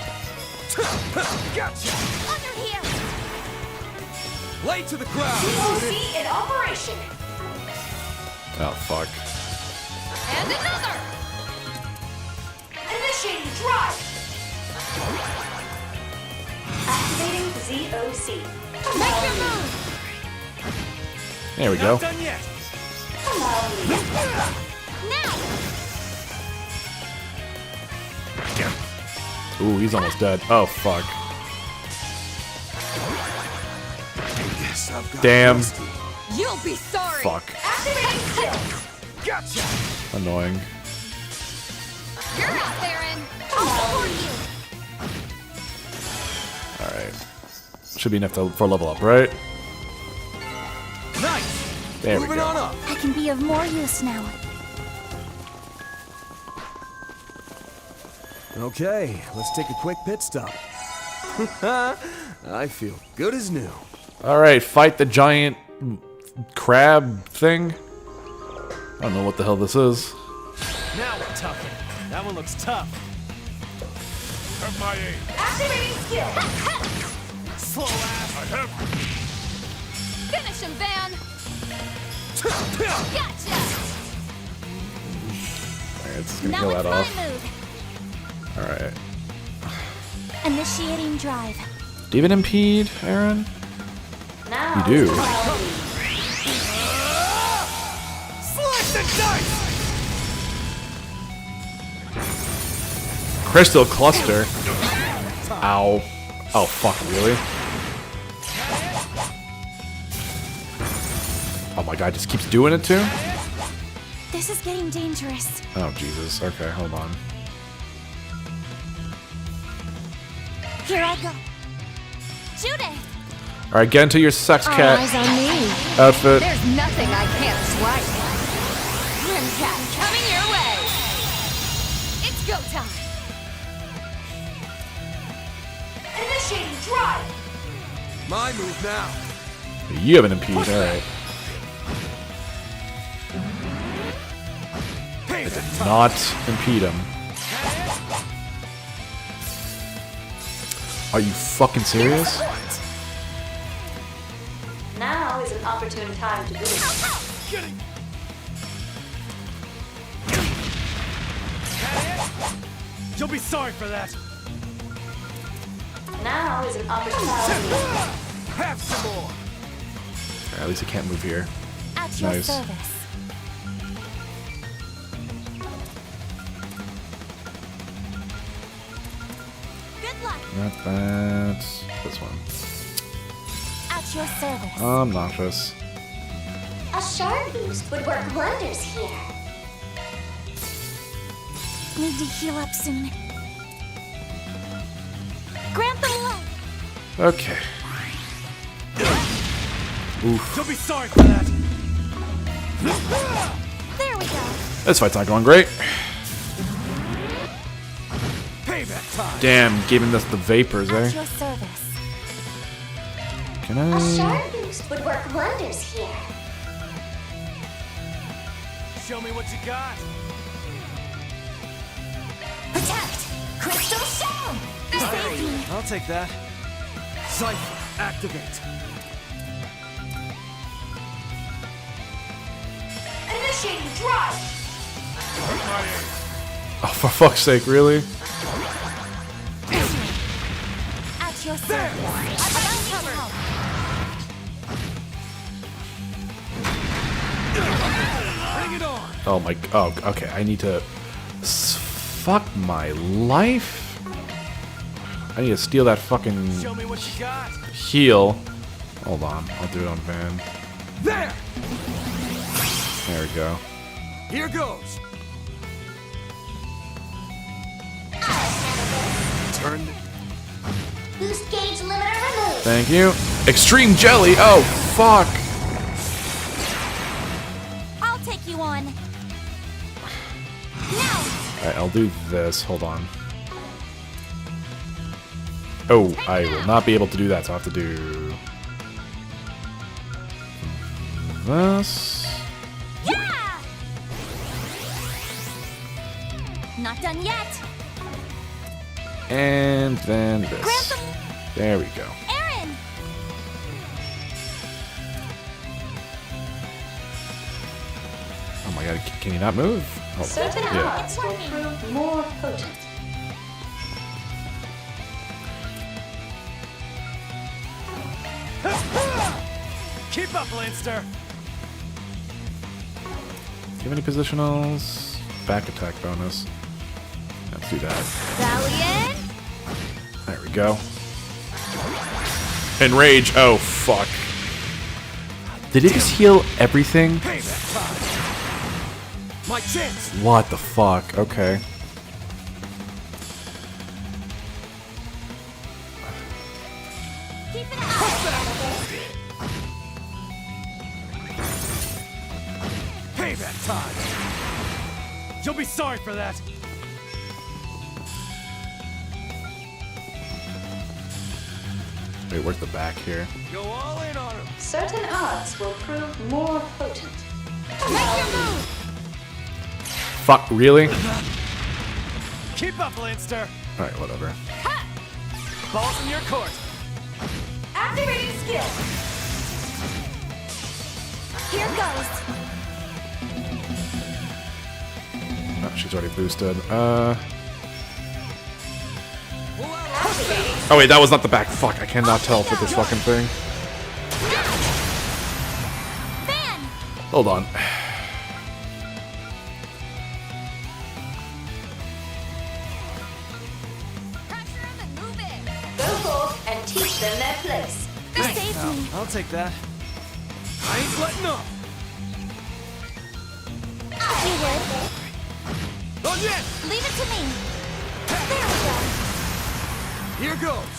Gotcha. Under here. Lay to the ground. DOC in operation. Oh, fuck. And another. Initiating drive. Activating ZOC. Make your move. There we go. Not done yet. Now. Ooh, he's almost dead. Oh, fuck. Yes, I've got Damn. Rusty. You'll be sorry. Fuck. Activating skill. Gotcha. Annoying. You're out, Theron. I'll support you. Alright. Should be enough for level up, right? Nice. There we Moving go. on up. I can be of more use now. Okay, let's take a quick pit stop. I feel good as new. Alright, fight the giant crab thing. I don't know what the hell this is. Now we're talking. That one looks tough. Have my aid. Activating skill. Slow ass. I have. Finish him, Van! Gotcha! Alright, it's gonna Now kill it's that my off. move. Alright. Initiating drive. Do you even impede, Aaron? Now You do. Slice and dice! Crystal cluster. Ow. Oh fuck, really? Oh my god, just keeps doing it too? This is getting dangerous. Oh Jesus. Okay, hold on. Here I go. Judith! Alright, get into your sex All cat eyes on me. outfit. There's nothing I can't swipe. Rimcat coming your way. It's go time. Initiating drive. My move now. You have an impede, alright. I did not impede him. Are you fucking serious? Now is an opportune time to do it. You'll be sorry for that. Now is an opportunity. Have some more. Alright, at least I can't move here. At your Nice. service. Good luck. Not that. This one. At your service. I'm nauseous. A sharp boost would work wonders here. Need to heal up soon. Grant them life. Okay. Oof. You'll be sorry for that. There we go. This fight's not going great. Payback time. Damn, giving us the vapors, At eh? your service. Can A I? sharp boost would work wonders here. Show me what you got. Protect! Crystal Shell! Save me! I'll take that. Cypher, activate. Initiating drive. Oh, for fuck's sake, really? At your service. About cover. Bring it on. Oh my. Oh, okay. I need to. Fuck my life. I need to steal that fucking Show me what you got. heal. Hold on. I'll do it on Van. There. There we go. Here goes. Turn. Boost gauge limiter removed. Thank you. Extreme jelly. Oh, fuck. I'll take you on. Now. Alright, I'll do this. Hold on. Oh, I will not be able to do that, so I have to do this. Yeah! Not done yet. And then Grant this. them. There we go. Aaron. Oh my god, can you not move? Hold on. Certain Yeah. odds will prove more potent. Keep up, Leinster. Do you have any positionals? Back attack bonus. Let's do that. Valiant. There we go. Enrage. Oh, fuck. Did it just heal everything? Payback time. My chance. What the fuck? Okay. Keep it up. Payback time. You'll be sorry for that. Wait, where's the back here? Go all in on him. Certain odds will prove more potent. Make your move! Fuck, really? Keep up, Leinster. Alright, whatever. Ball's in your court. Activating skill. Here goes. Oh, she's already boosted. Oh wait, that was not the back. Fuck, I cannot tell for this fucking thing. Hold on. Go forth and teach them their place. You saved me. I'll take that. I ain't letting up. You would. Oh yeah! Leave it to me. There we go. Here goes.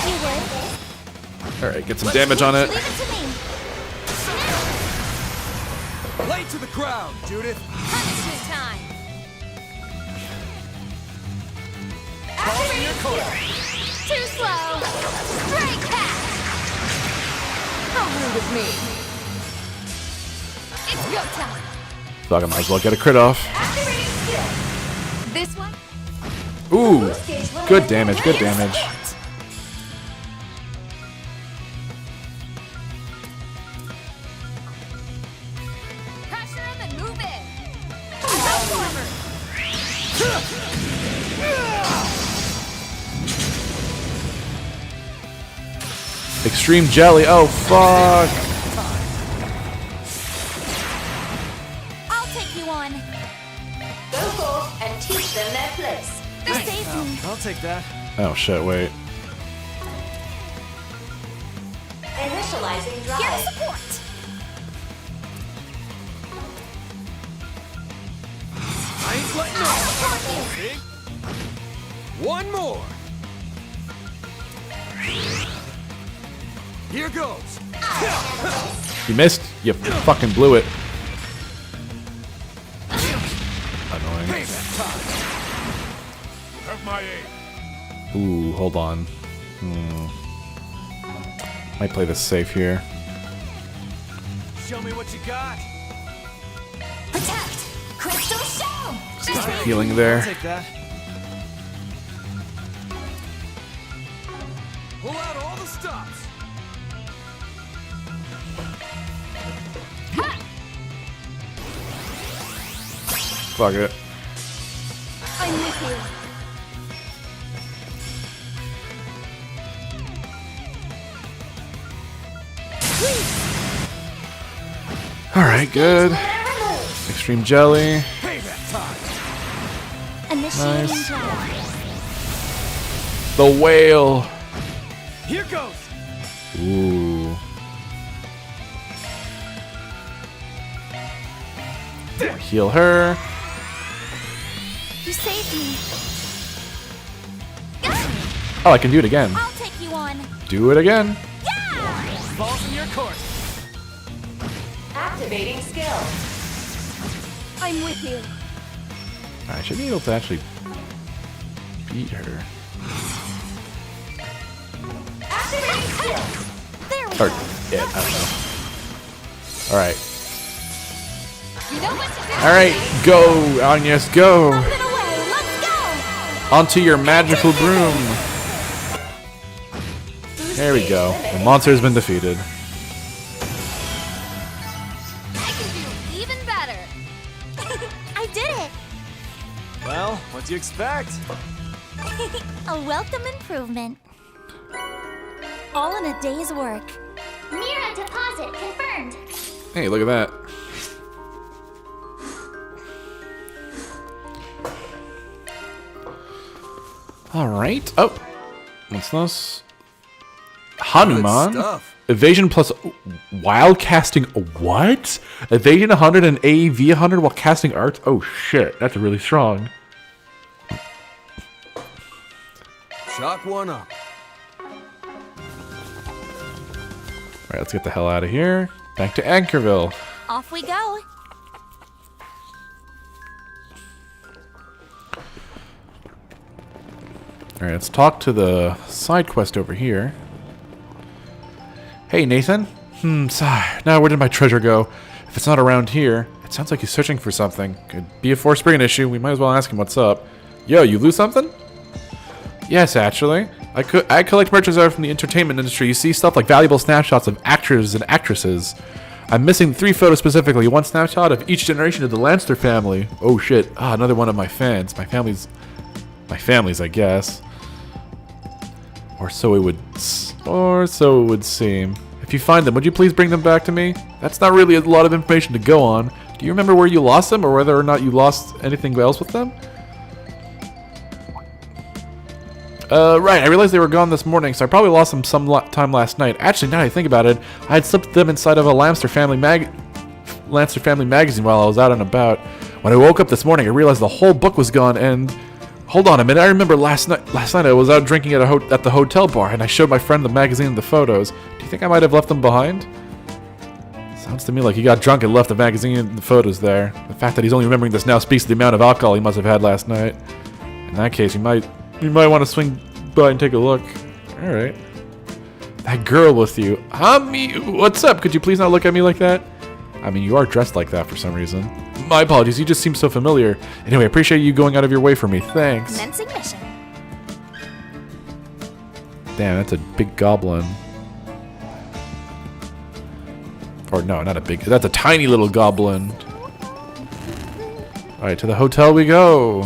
You would. Alright, get some damage on it. Leave it to me. Lay to the crowd, Judith. Punishment time. Ball's in your court. Too slow. Straight back. How rude of me. It's go time. Fuck, I might as well get a crit off. Activating skill. This one. Ooh, good damage, good damage. Pressure him and move in. Extreme jelly. Oh fuck. I'll take you on. Go forth and teach them their place. You saved me. I'll take that. Oh shit, wait. Initializing Here to drive. support. I ain't letting up. See? One more. Here goes. You missed. You fucking blew it. Annoying. Payback time. Have my aid. Ooh, hold on. Might play this safe here. Show me what you got. Protect. Crystal shell. Start healing there. I'll take that. Pull out all the stops. Fuck it. I'm with you. Alright, good. Extreme jelly. Payback time. Initiating Nice. drive. The whale. Here goes. Ooh. Heal her. You saved me. Oh, I can do it again. I'll take you on. Do it again. Ball's in your court. Activating skill. I'm with you. I should be able to actually beat her. Activating skill. There we Or go. it, I don't know. Alright. You know what to do. Alright, go, Agnes, go. Up and away. Let's go. Onto your magical broom. There we go. The monster has been defeated. I can do even better. I did it. Well, what do you expect? A welcome improvement. All in a day's work. Mira deposit confirmed. Hey, look at that. Alright. Oh. What's this? Hanuman. Good stuff. Evasion plus wild casting. What? Evasion 100 and AEV 100 while casting arts? Oh shit. That's really strong. Shock one up. Alright, let's get the hell out of here. Back to Anchorville. Off we go. Alright, let's talk to the side quest over here. Hey, Nathan? Sigh. Now, where did my treasure go? If it's not around here, It sounds like he's searching for something. Could be a Forespring issue. We might as well ask him what's up. Yo, you lose something? Yes, actually. I collect merchandise from the entertainment industry. You see stuff like valuable snapshots of actors and actresses. I'm missing 3 photos specifically. One snapshot of each generation of the Lancer family. Oh shit. Ah, another one of my fans. My family's, I guess. Or so it would seem. If you find them, would you please bring them back to me? That's not really a lot of information to go on. Do you remember where you lost them, or whether or not you lost anything else with them? Right, I realized they were gone this morning, so I probably lost them some time last night. Actually, now that I think about it, I had slipped them inside of a Lancer Family magazine while I was out and about. When I woke up this morning, I realized the whole book was gone, and... Hold on a minute, I remember last night I was out drinking at the hotel bar, and I showed my friend the magazine and the photos. Do you think I might have left them behind? Sounds to me like he got drunk and left the magazine and the photos there. The fact that he's only remembering this now speaks to the amount of alcohol he must have had last night. In that case, you might want to swing by and take a look. Alright. That girl with you. What's up? Could you please not look at me like that? I mean, you are dressed like that for some reason. My apologies, you just seem so familiar. Anyway, I appreciate you going out of your way for me. Thanks. Commencing mission. Damn, that's a big goblin. Or no, not a big... That's a tiny little goblin. Alright, to the hotel we go.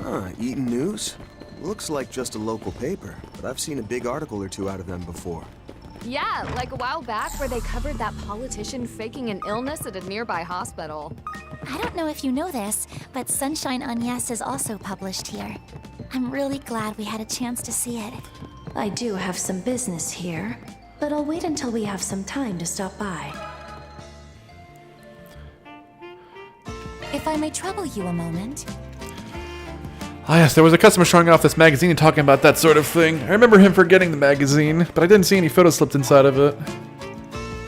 Huh, Eaton News? Looks like just a local paper, but I've seen a big article or two out of them before. Yeah, like a while back where they covered that politician faking an illness at a nearby hospital. I don't know if you know this, but Sunshine on Yes is also published here. I'm really glad we had a chance to see it. I do have some business here, but I'll wait until we have some time to stop by. If I may trouble you a moment. Ah yes, there was a customer showing off this magazine and talking about that sort of thing. I remember him forgetting the magazine, but I didn't see any photos slipped inside of it.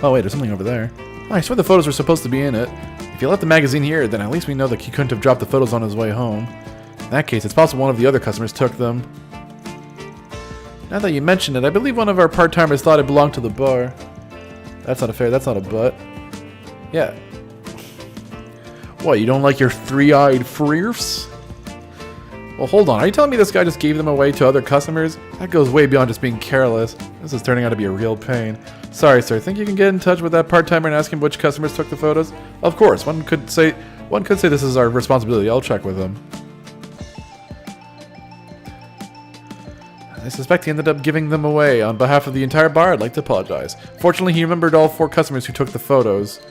Oh wait, there's something over there. Oh, I swear the photos were supposed to be in it. If you left the magazine here, then at least we know that he couldn't have dropped the photos on his way home. In that case, it's possible one of the other customers took them. Now that you mention it, I believe one of our part-timers thought it belonged to the bar. That's not a fair, that's not a butt. Yeah. What, you don't like your three-eyed freers? Well, hold on. Are you telling me this guy just gave them away to other customers? That goes way beyond just being careless. This is turning out to be a real pain. Sorry, sir. Think you can get in touch with that part-timer and ask him which customers took the photos? Of course. One could say this is our responsibility. I'll check with him. I suspect he ended up giving them away. On behalf of the entire bar, I'd like to apologize. Fortunately, he remembered all 4 customers who took the photos.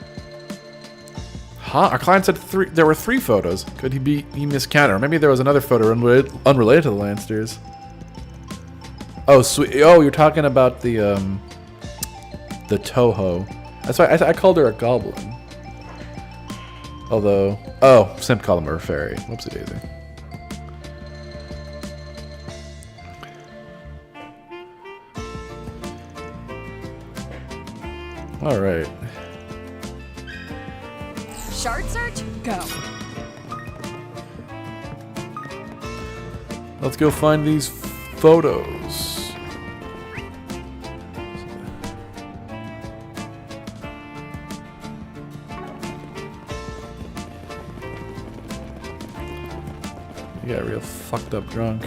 Huh? Our client said there were 3 photos. Could he miscounted? Or maybe there was another photo unrelated to the Lancers. Oh, sweet. Oh, you're talking about the Toho. That's why I called her a goblin. Although, oh, Simp called him a fairy. Whoopsie daisy. All right. Shard search? Go. Let's go find these photos. You got real fucked up drunk.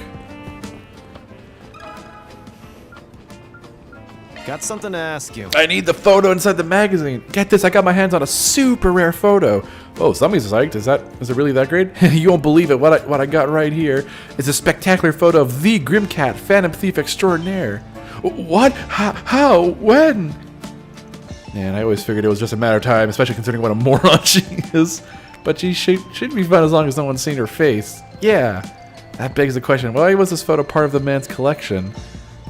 Got something to ask you. I need the photo inside the magazine. Get this, I got my hands on a super rare photo. Oh, somebody's psyched. Is it really that great? You won't believe it. What I got right here is a spectacular photo of the Grimcat, Phantom Thief Extraordinaire. What? How? When? Man, I always figured it was just a matter of time, especially considering what a moron she is. But she should be fine as long as no one's seen her face. Yeah. That begs the question, why was this photo part of the man's collection?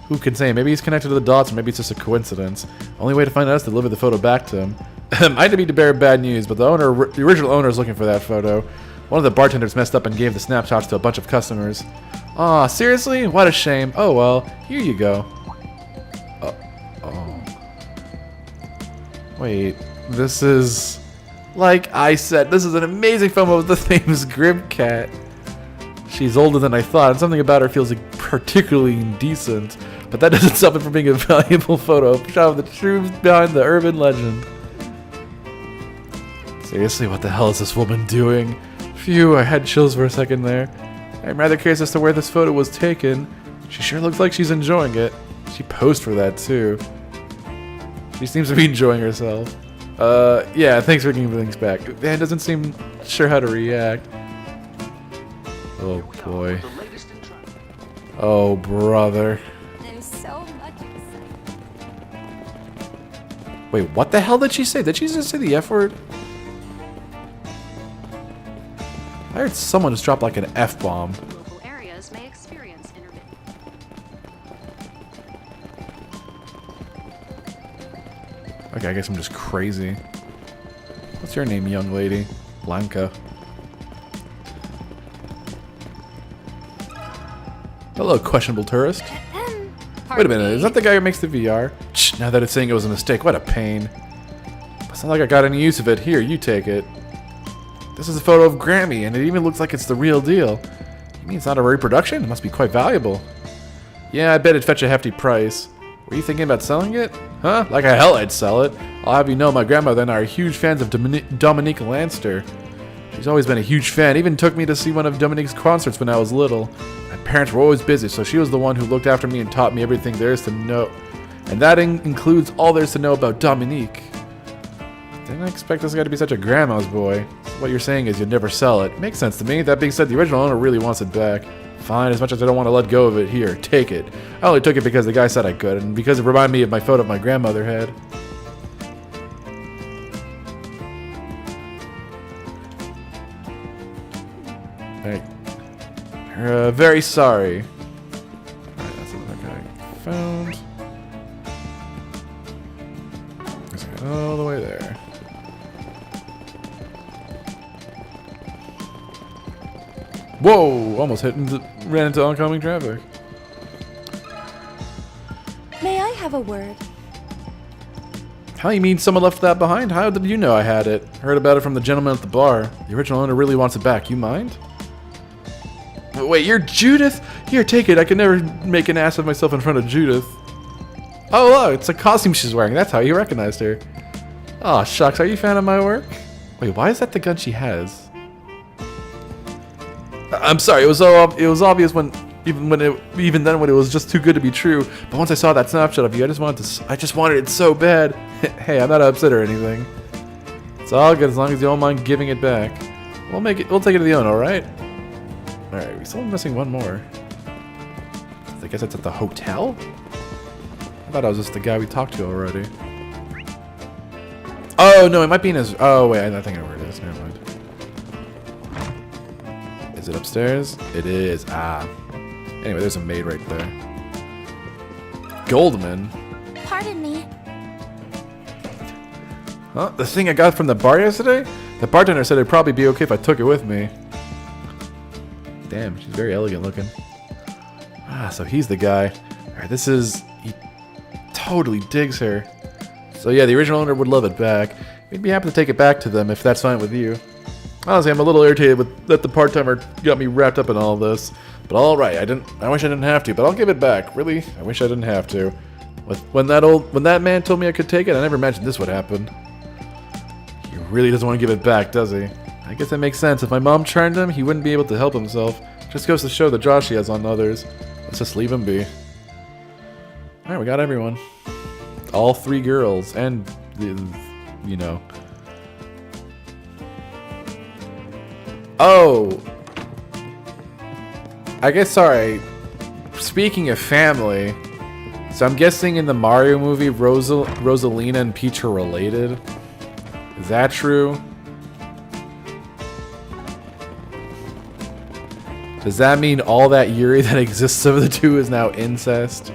Who can say? Maybe he's connected to the dots, or maybe it's just a coincidence. Only way to find out is to deliver the photo back to him. I didn't mean to bear bad news, but the original owner is looking for that photo. One of the bartenders messed up and gave the snapshots to a bunch of customers. Aw, seriously? What a shame. Oh well, here you go. Oh. Wait, this is... Like I said, this is an amazing photo of the famous Grimcat. She's older than I thought, and something about her feels like particularly indecent. But that doesn't stop it from being a valuable photo, shot of the truth behind the urban legend. Seriously, what the hell is this woman doing? Phew, I had chills for a second there. I'm rather curious as to where this photo was taken. She sure looks like she's enjoying it. She posed for that too. She seems to be enjoying herself. Yeah, thanks for giving things back. Man doesn't seem sure how to react. Oh boy. Oh brother. There's so much. Wait, what the hell did she say? Did she just say the F word? I heard someone just drop like an F-bomb. Local areas may experience intermittent. Okay, I guess I'm just crazy. What's your name, young lady? Blanca. Hello, questionable tourist. Wait a minute, is that the guy who makes the VR? Shh, now that it's saying it was a mistake, what a pain. It's not like I got any use of it. Here, you take it. This is a photo of Grammy, and it even looks like it's the real deal. You mean it's not a reproduction? It must be quite valuable. Yeah, I bet it'd fetch a hefty price. Were you thinking about selling it? Huh? Like a hell I'd sell it. I'll have you know my grandmother and I are huge fans of Dominique Lanster. She's always been a huge fan, even took me to see one of Dominique's concerts when I was little. My parents were always busy, so she was the one who looked after me and taught me everything there is to know. And that includes all there is to know about Dominique. Didn't expect this guy to be such a grandma's boy. So what you're saying is you'd never sell it. Makes sense to me. That being said, the original owner really wants it back. Fine, as much as I don't want to let go of it, here, take it. I only took it because the guy said I could, and because it reminded me of my photo my grandmother had. Hey. Very sorry. Alright, that's another guy found. Let's go all the way there. Whoa! Almost ran into oncoming traffic. May I have a word? How you mean someone left that behind? How did you know I had it? Heard about it from the gentleman at the bar. The original owner really wants it back. You mind? Wait, you're Judith? Here, take it. I can never make an ass of myself in front of Judith. Oh, look, it's a costume she's wearing. That's how you recognized her. Oh, shucks. Are you a fan of my work? Wait, why is that the gun she has? I'm sorry. It was obvious even then when it was just too good to be true. But once I saw that snapshot of you, I just wanted it so bad. Hey, I'm not upset or anything. It's all good as long as you don't mind giving it back. We'll take it to the owner, all right? All right, we're still missing one more. I guess it's at the hotel? I thought I was just the guy we talked to already. Oh, no, it might be in his... Oh, wait, I think I know where it is. Never mind. Is it upstairs? It is. Ah. Anyway, there's a maid right there. Goldman? Pardon me. Huh? The thing I got from the bar yesterday? The bartender said it'd probably be okay if I took it with me. Damn, she's very elegant looking. Ah, so he's the guy. Alright, he totally digs her. So yeah, the original owner would love it back. We'd be happy to take it back to them if that's fine with you. Honestly, I'm a little irritated that the part-timer got me wrapped up in all this. But alright, I wish I didn't have to, but I'll give it back. Really? I wish I didn't have to. When that man told me I could take it, I never imagined this would happen. He really doesn't want to give it back, does he? I guess that makes sense. If my mom turned him, he wouldn't be able to help himself. Just goes to show the josh he has on others. Let's just leave him be. Alright, we got everyone. All 3 girls, and, you know. Oh! I guess, sorry. Speaking of family, so I'm guessing in the Mario movie, Rosalina and Peach are related? Is that true? Does that mean all that Yuri that exists of the two is now incest?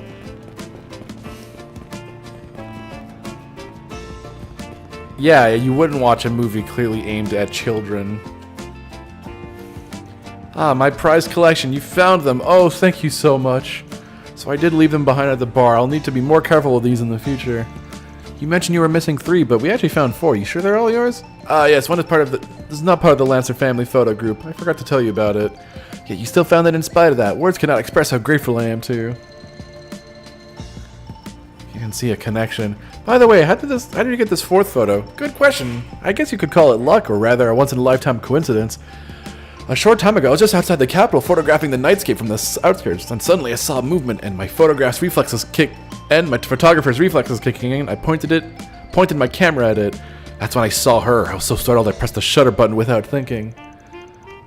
Yeah, you wouldn't watch a movie clearly aimed at children. Ah, my prized collection. You found them. Oh, thank you so much. So I did leave them behind at the bar. I'll need to be more careful with these in the future. You mentioned you were missing 3, but we actually found 4. You sure they're all yours? Yes, one is this is not part of the Lancer family photo group. I forgot to tell you about it. Yet you still found it in spite of that. Words cannot express how grateful I am to you. can see a connection. By the way, how did you get this fourth photo? Good question. I guess you could call it luck, or rather a once-in-a-lifetime coincidence. A short time ago, I was just outside the capital photographing the nightscape from the outskirts, and suddenly I saw movement, and my photographer's reflexes kicking in. I pointed my camera at it. That's when I saw her. I was so startled I pressed the shutter button without thinking.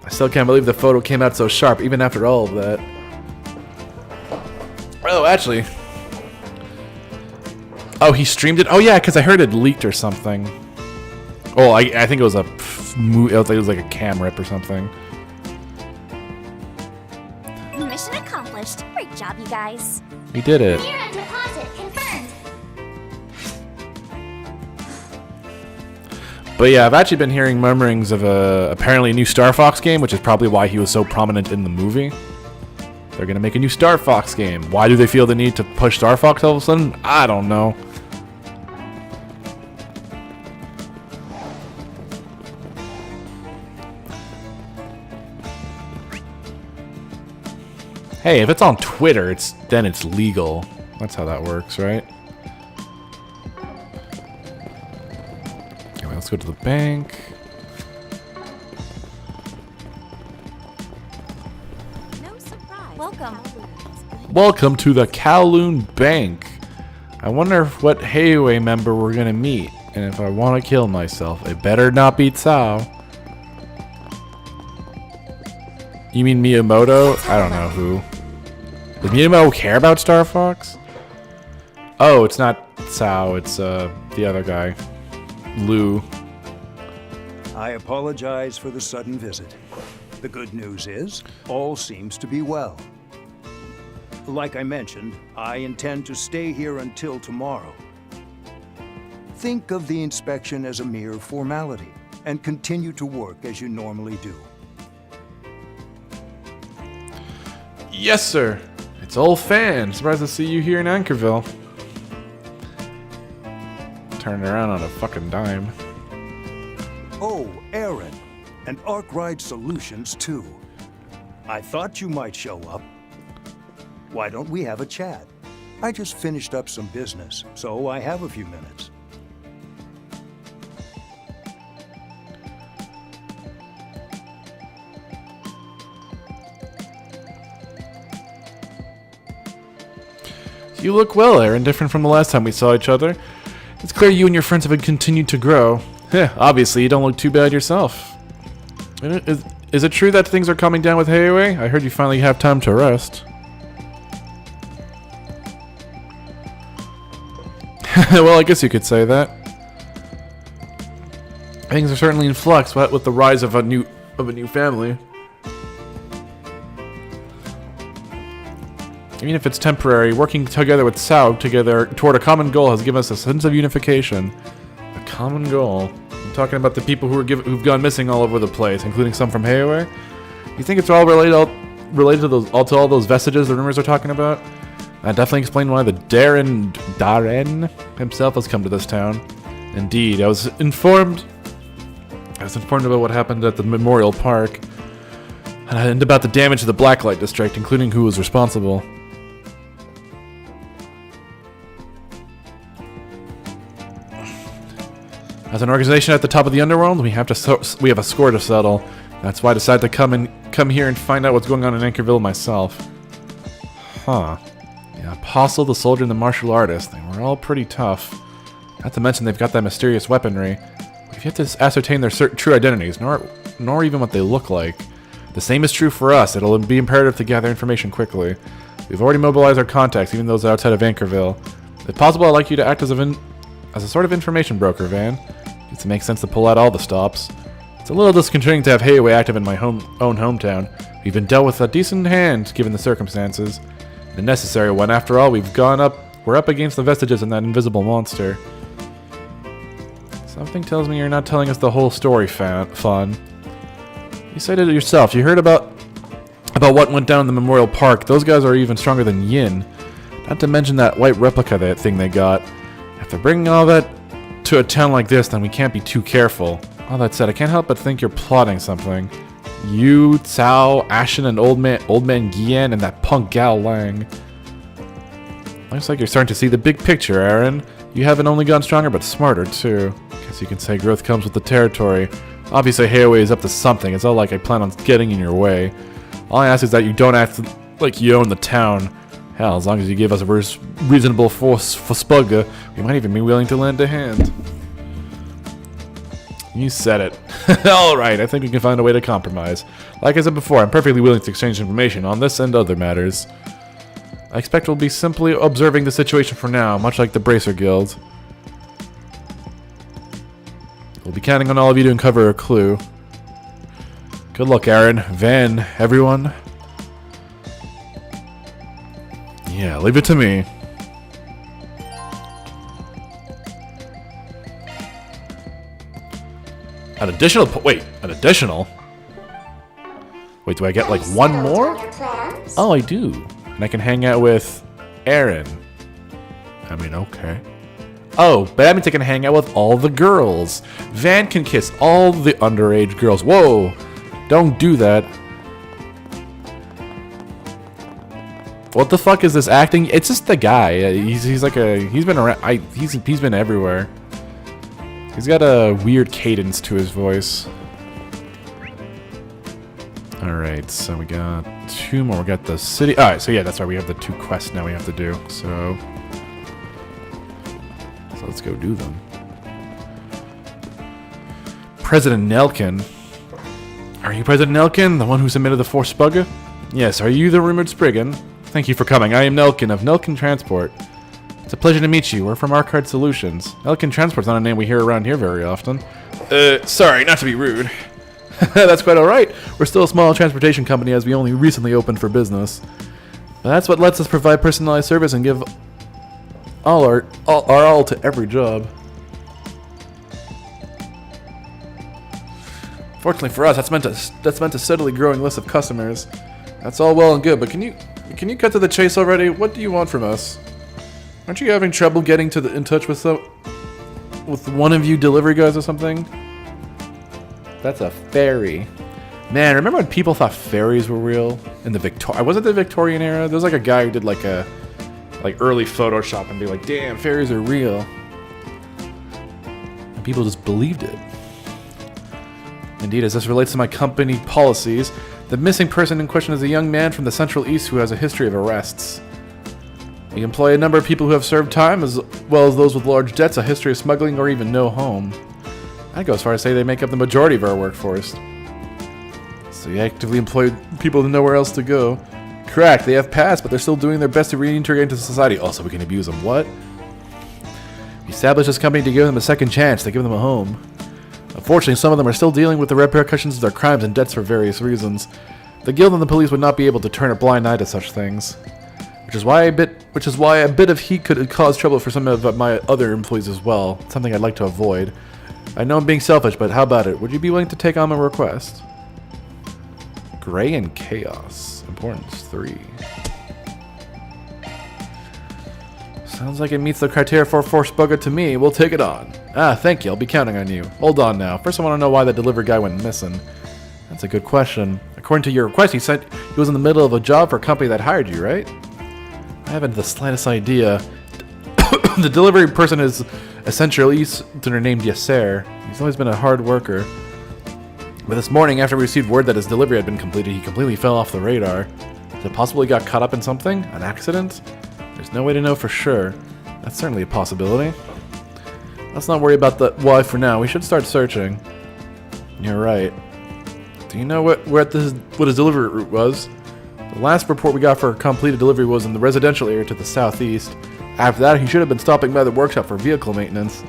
I still can't believe the photo came out so sharp, even after all of that. Oh, actually. Oh, he streamed it? Oh, yeah, because I heard it leaked or something. Oh, I think it was it was like a cam rip or something. Mission accomplished. Great job, you guys. We did it. Year-end deposit confirmed. But yeah, I've actually been hearing murmurings of apparently a new Star Fox game, which is probably why he was so prominent in the movie. They're gonna make a new Star Fox game. Why do they feel the need to push Star Fox all of a sudden? I don't know. Hey, if it's on Twitter, then it's legal. That's how that works, right? Anyway, let's go to the bank. No surprise. Welcome. Welcome to the Kowloon Bank. I wonder what Heiwei member we're gonna meet, and if I want to kill myself, it better not be Cao. You mean Miyamoto? I don't know who. Does Miyamoto care about Star Fox? Oh, it's not Cao, it's the other guy. Lou. I apologize for the sudden visit. The good news is, all seems to be well. Like I mentioned, I intend to stay here until tomorrow. Think of the inspection as a mere formality, and continue to work as you normally do. Yes, sir. It's old fan. Surprised to see you here in Anchorville. Turning around on a fucking dime. Oh, Aaron. And Arkwright Solutions, too. I thought you might show up. Why don't we have a chat? I just finished up some business, so I have a few minutes. You look well, Aaron, different from the last time we saw each other. It's clear you and your friends have continued to grow. Heh, obviously, you don't look too bad yourself. Is it true that things are calming down with Heiwei? I heard you finally have time to rest. Well, I guess you could say that. Things are certainly in flux with the rise of a new family. Even if it's temporary, working together with Cao toward a common goal has given us a sense of unification. A common goal. I'm talking about the people who've gone missing all over the place, including some from Heiwei. You think it's all related to all those vestiges the rumors are talking about? That definitely explain why the Darren himself has come to this town. Indeed, I was informed about what happened at the Memorial Park and about the damage to the Blacklight District, including who was responsible. As an organization at the top of the underworld, we have a score to settle. That's why I decided to come here and find out what's going on in Anchorville myself. Huh. The Apostle, the Soldier, and the Martial Artist. They were all pretty tough. Not to mention they've got that mysterious weaponry. We've yet to ascertain their true identities, nor even what they look like. The same is true for us. It'll be imperative to gather information quickly. We've already mobilized our contacts, even those outside of Anchorville. If possible, I'd like you to act as a sort of information broker, Van. It makes sense to pull out all the stops. It's a little disconcerting to have Heiwei active in my own hometown. We've been dealt with a decent hand, given the circumstances. A necessary one. After all, we're up against the vestiges and that invisible monster. Something tells me you're not telling us the whole story, Fawn. You said it yourself. You heard about what went down in the Memorial Park. Those guys are even stronger than Yin. Not to mention that white replica thing they got. If they're bringing all that to a town like this, then we can't be too careful. All that said, I can't help but think you're plotting something. You, Cao, Ashen, and Old Man Gian, and that punk gal Lang. Looks like you're starting to see the big picture, Aaron. You haven't only gotten stronger, but smarter, too. Guess you can say growth comes with the territory. Obviously, Hayway is up to something. It's not like I plan on getting in your way. All I ask is that you don't act like you own the town. Hell, as long as you give us a reasonable Spugga, we might even be willing to lend a hand. You said it. Alright, I think we can find a way to compromise. Like I said before, I'm perfectly willing to exchange information on this and other matters. I expect we'll be simply observing the situation for now, much like the Bracer Guild. We'll be counting on all of you to uncover a clue. Good luck, Aaron, Van, everyone. Yeah, leave it to me. An additional wait, an additional? Wait, do I get like one more? Oh, I do. And I can hang out with Aaron. I mean, okay. Oh, but that means I can hang out with all the girls. Van can kiss all the underage girls. Whoa, don't do that. What the fuck is this acting? It's just the guy. He's like a he's been around. He's been everywhere. He's got a weird cadence to his voice. Alright, so we got 2 more. We got the city. Alright, so yeah, that's right. We have the 2 quests now we have to do. So let's go do them. President Nelkin. Are you President Nelkin, the one who submitted the 4 Spugga? Yes, are you the rumored Spriggan? Thank you for coming. I am Nelkin of Nelkin Transport. It's a pleasure to meet you. We're from Arcard Solutions. Nelkin Transport's not a name we hear around here very often. Sorry, not to be rude. That's quite alright. We're still a small transportation company as we only recently opened for business. But that's what lets us provide personalized service and give our all to every job. Fortunately for us, that's meant a steadily growing list of customers. That's all well and good, but can you cut to the chase already? What do you want from us? Aren't you having trouble getting in touch with one of you delivery guys or something? That's a ferry. Man, remember when people thought ferries were real in the was it the Victorian era? There was like a guy who did like early Photoshop and be like, "Damn, ferries are real," and people just believed it. Indeed, as this relates to my company policies, the missing person in question is a young man from the Central East who has a history of arrests. We employ a number of people who have served time, as well as those with large debts, a history of smuggling, or even no home. I'd go as far as to say they make up the majority of our workforce. So you actively employ people with nowhere else to go. Correct, they have passed, but they're still doing their best to reintegrate into society. Also, we can abuse them. What? We established this company to give them a second chance, to give them a home. Unfortunately, some of them are still dealing with the repercussions of their crimes and debts for various reasons. The guild and the police would not be able to turn a blind eye to such things. Which is why a bit of heat could cause trouble for some of my other employees as well. Something I'd like to avoid. I know I'm being selfish, but how about it? Would you be willing to take on my request? Gray and Chaos. Importance 3. Sounds like it meets the criteria for Force Bugger to me. We'll take it on. Ah, thank you. I'll be counting on you. Hold on now. First I want to know why the delivery guy went missing. That's a good question. According to your request, he said he was in the middle of a job for a company that hired you, right? I haven't the slightest idea. The delivery person is a Central Easterner named Yasser. He's always been a hard worker. But this morning, after we received word that his delivery had been completed, he completely fell off the radar. Is it possible he got caught up in something? An accident? There's no way to know for sure. That's certainly a possibility. Let's not worry about the why for now. We should start searching. You're right. Do you know what his delivery route was? The last report we got for a completed delivery was in the residential area to the southeast. After that, he should have been stopping by the workshop for vehicle maintenance.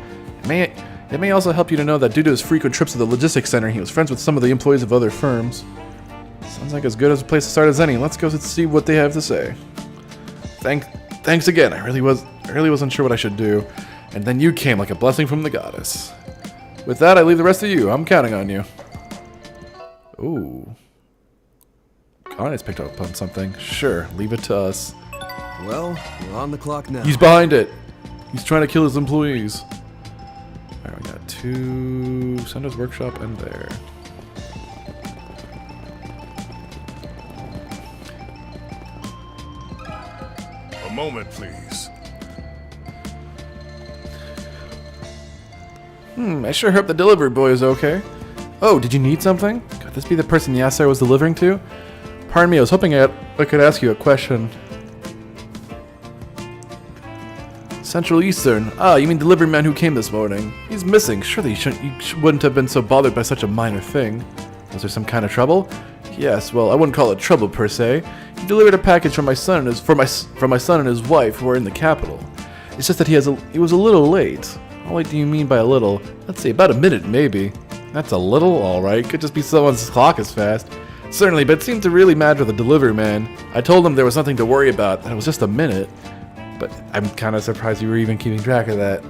It may also help you to know that due to his frequent trips to the logistics center, he was friends with some of the employees of other firms. Sounds like as good as a place to start as any. Let's go see what they have to say. Thanks again. I really wasn't sure what I should do, and then you came like a blessing from the goddess. With that, I leave the rest of you. I'm counting on you. Ooh. Connie's picked up on something. Sure, leave it to us. Well, we're on the clock now. He's behind it. He's trying to kill his employees. Alright, we got 2 Sendo's workshop and there. A moment, please. I sure hope the delivery boy is okay. Oh, did you need something? Could this be the person Yasser was delivering to? Pardon me, I was hoping I could ask you a question. Central Eastern. Ah, you mean delivery man who came this morning? He's missing. Surely you wouldn't have been so bothered by such a minor thing. Was there some kind of trouble? Yes, well, I wouldn't call it trouble per se. He delivered a package from my son and his from my son and his wife who are in the capital. It's just that he was a little late. How late do you mean by a little? Let's see, about a minute maybe. That's a little, alright. Could just be someone's clock is fast. Certainly, but it seemed to really matter to the delivery man. I told him there was nothing to worry about, that it was just a minute. But I'm kind of surprised you were even keeping track of that.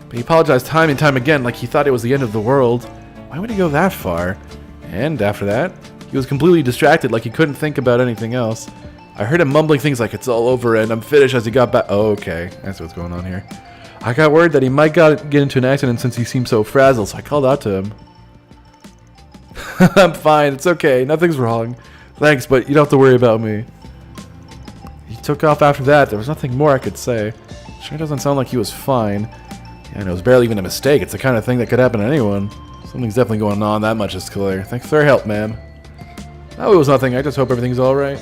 But he apologized time and time again like he thought it was the end of the world. Why would he go that far? And after that, he was completely distracted like he couldn't think about anything else. I heard him mumbling things like it's all over and I'm finished as he got back. Oh, okay. That's what's going on here. I got worried that he might get into an accident since he seemed so frazzled, so I called out to him. I'm fine. It's okay. Nothing's wrong. Thanks, but you don't have to worry about me. He took off after that. There was nothing more I could say. Sure doesn't sound like he was fine. Yeah, and it was barely even a mistake. It's the kind of thing that could happen to anyone. Something's definitely going on. That much is clear. Thanks for your help, ma'am. Oh, it was nothing. I just hope everything's alright.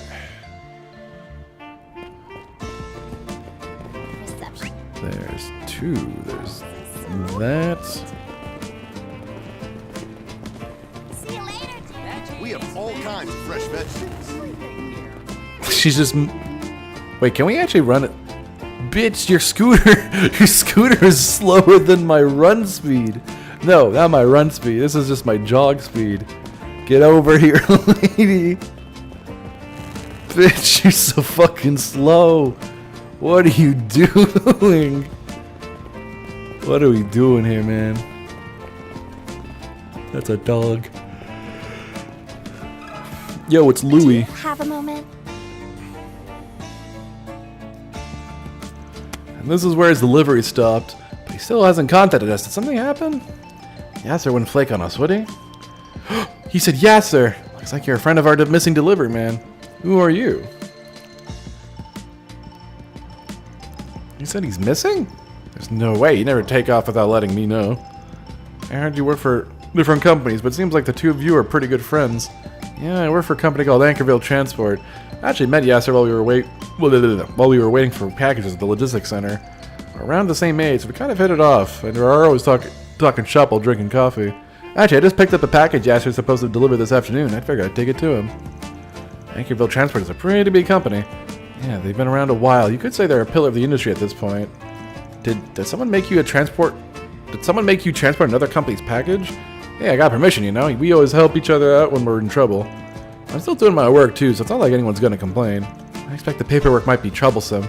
There's two. There's that. We have all kinds of fresh vegetables. She's just... Wait, can we actually run it? Bitch, your scooter is slower than my run speed. No, not my run speed. This is just my jog speed. Get over here, lady. Bitch, you're so fucking slow. What are you doing? What are we doing here, man? That's a dog. Yo, it's Louie. Have a moment. And this is where his delivery stopped. But he still hasn't contacted us. Did something happen? Yasser wouldn't flake on us, would he? He said, Yasser. Looks like you're a friend of our missing delivery man. Who are you? You said he's missing? There's no way. You never take off without letting me know. I heard you work for different companies, but it seems like the two of you are pretty good friends. Yeah, I work for a company called Anchorville Transport. I actually met Yasser while we were waiting for packages at the logistics center. We're around the same age, so we kind of hit it off, and we're always talking shop while drinking coffee. Actually, I just picked up the package Yasser's supposed to deliver this afternoon. I figured I'd take it to him. Anchorville Transport is a pretty big company. Yeah, they've been around a while. You could say they're a pillar of the industry at this point. Did someone make you transport another company's package? Yeah, I got permission, you know. We always help each other out when we're in trouble. I'm still doing my work too, so it's not like anyone's gonna complain. I expect the paperwork might be troublesome.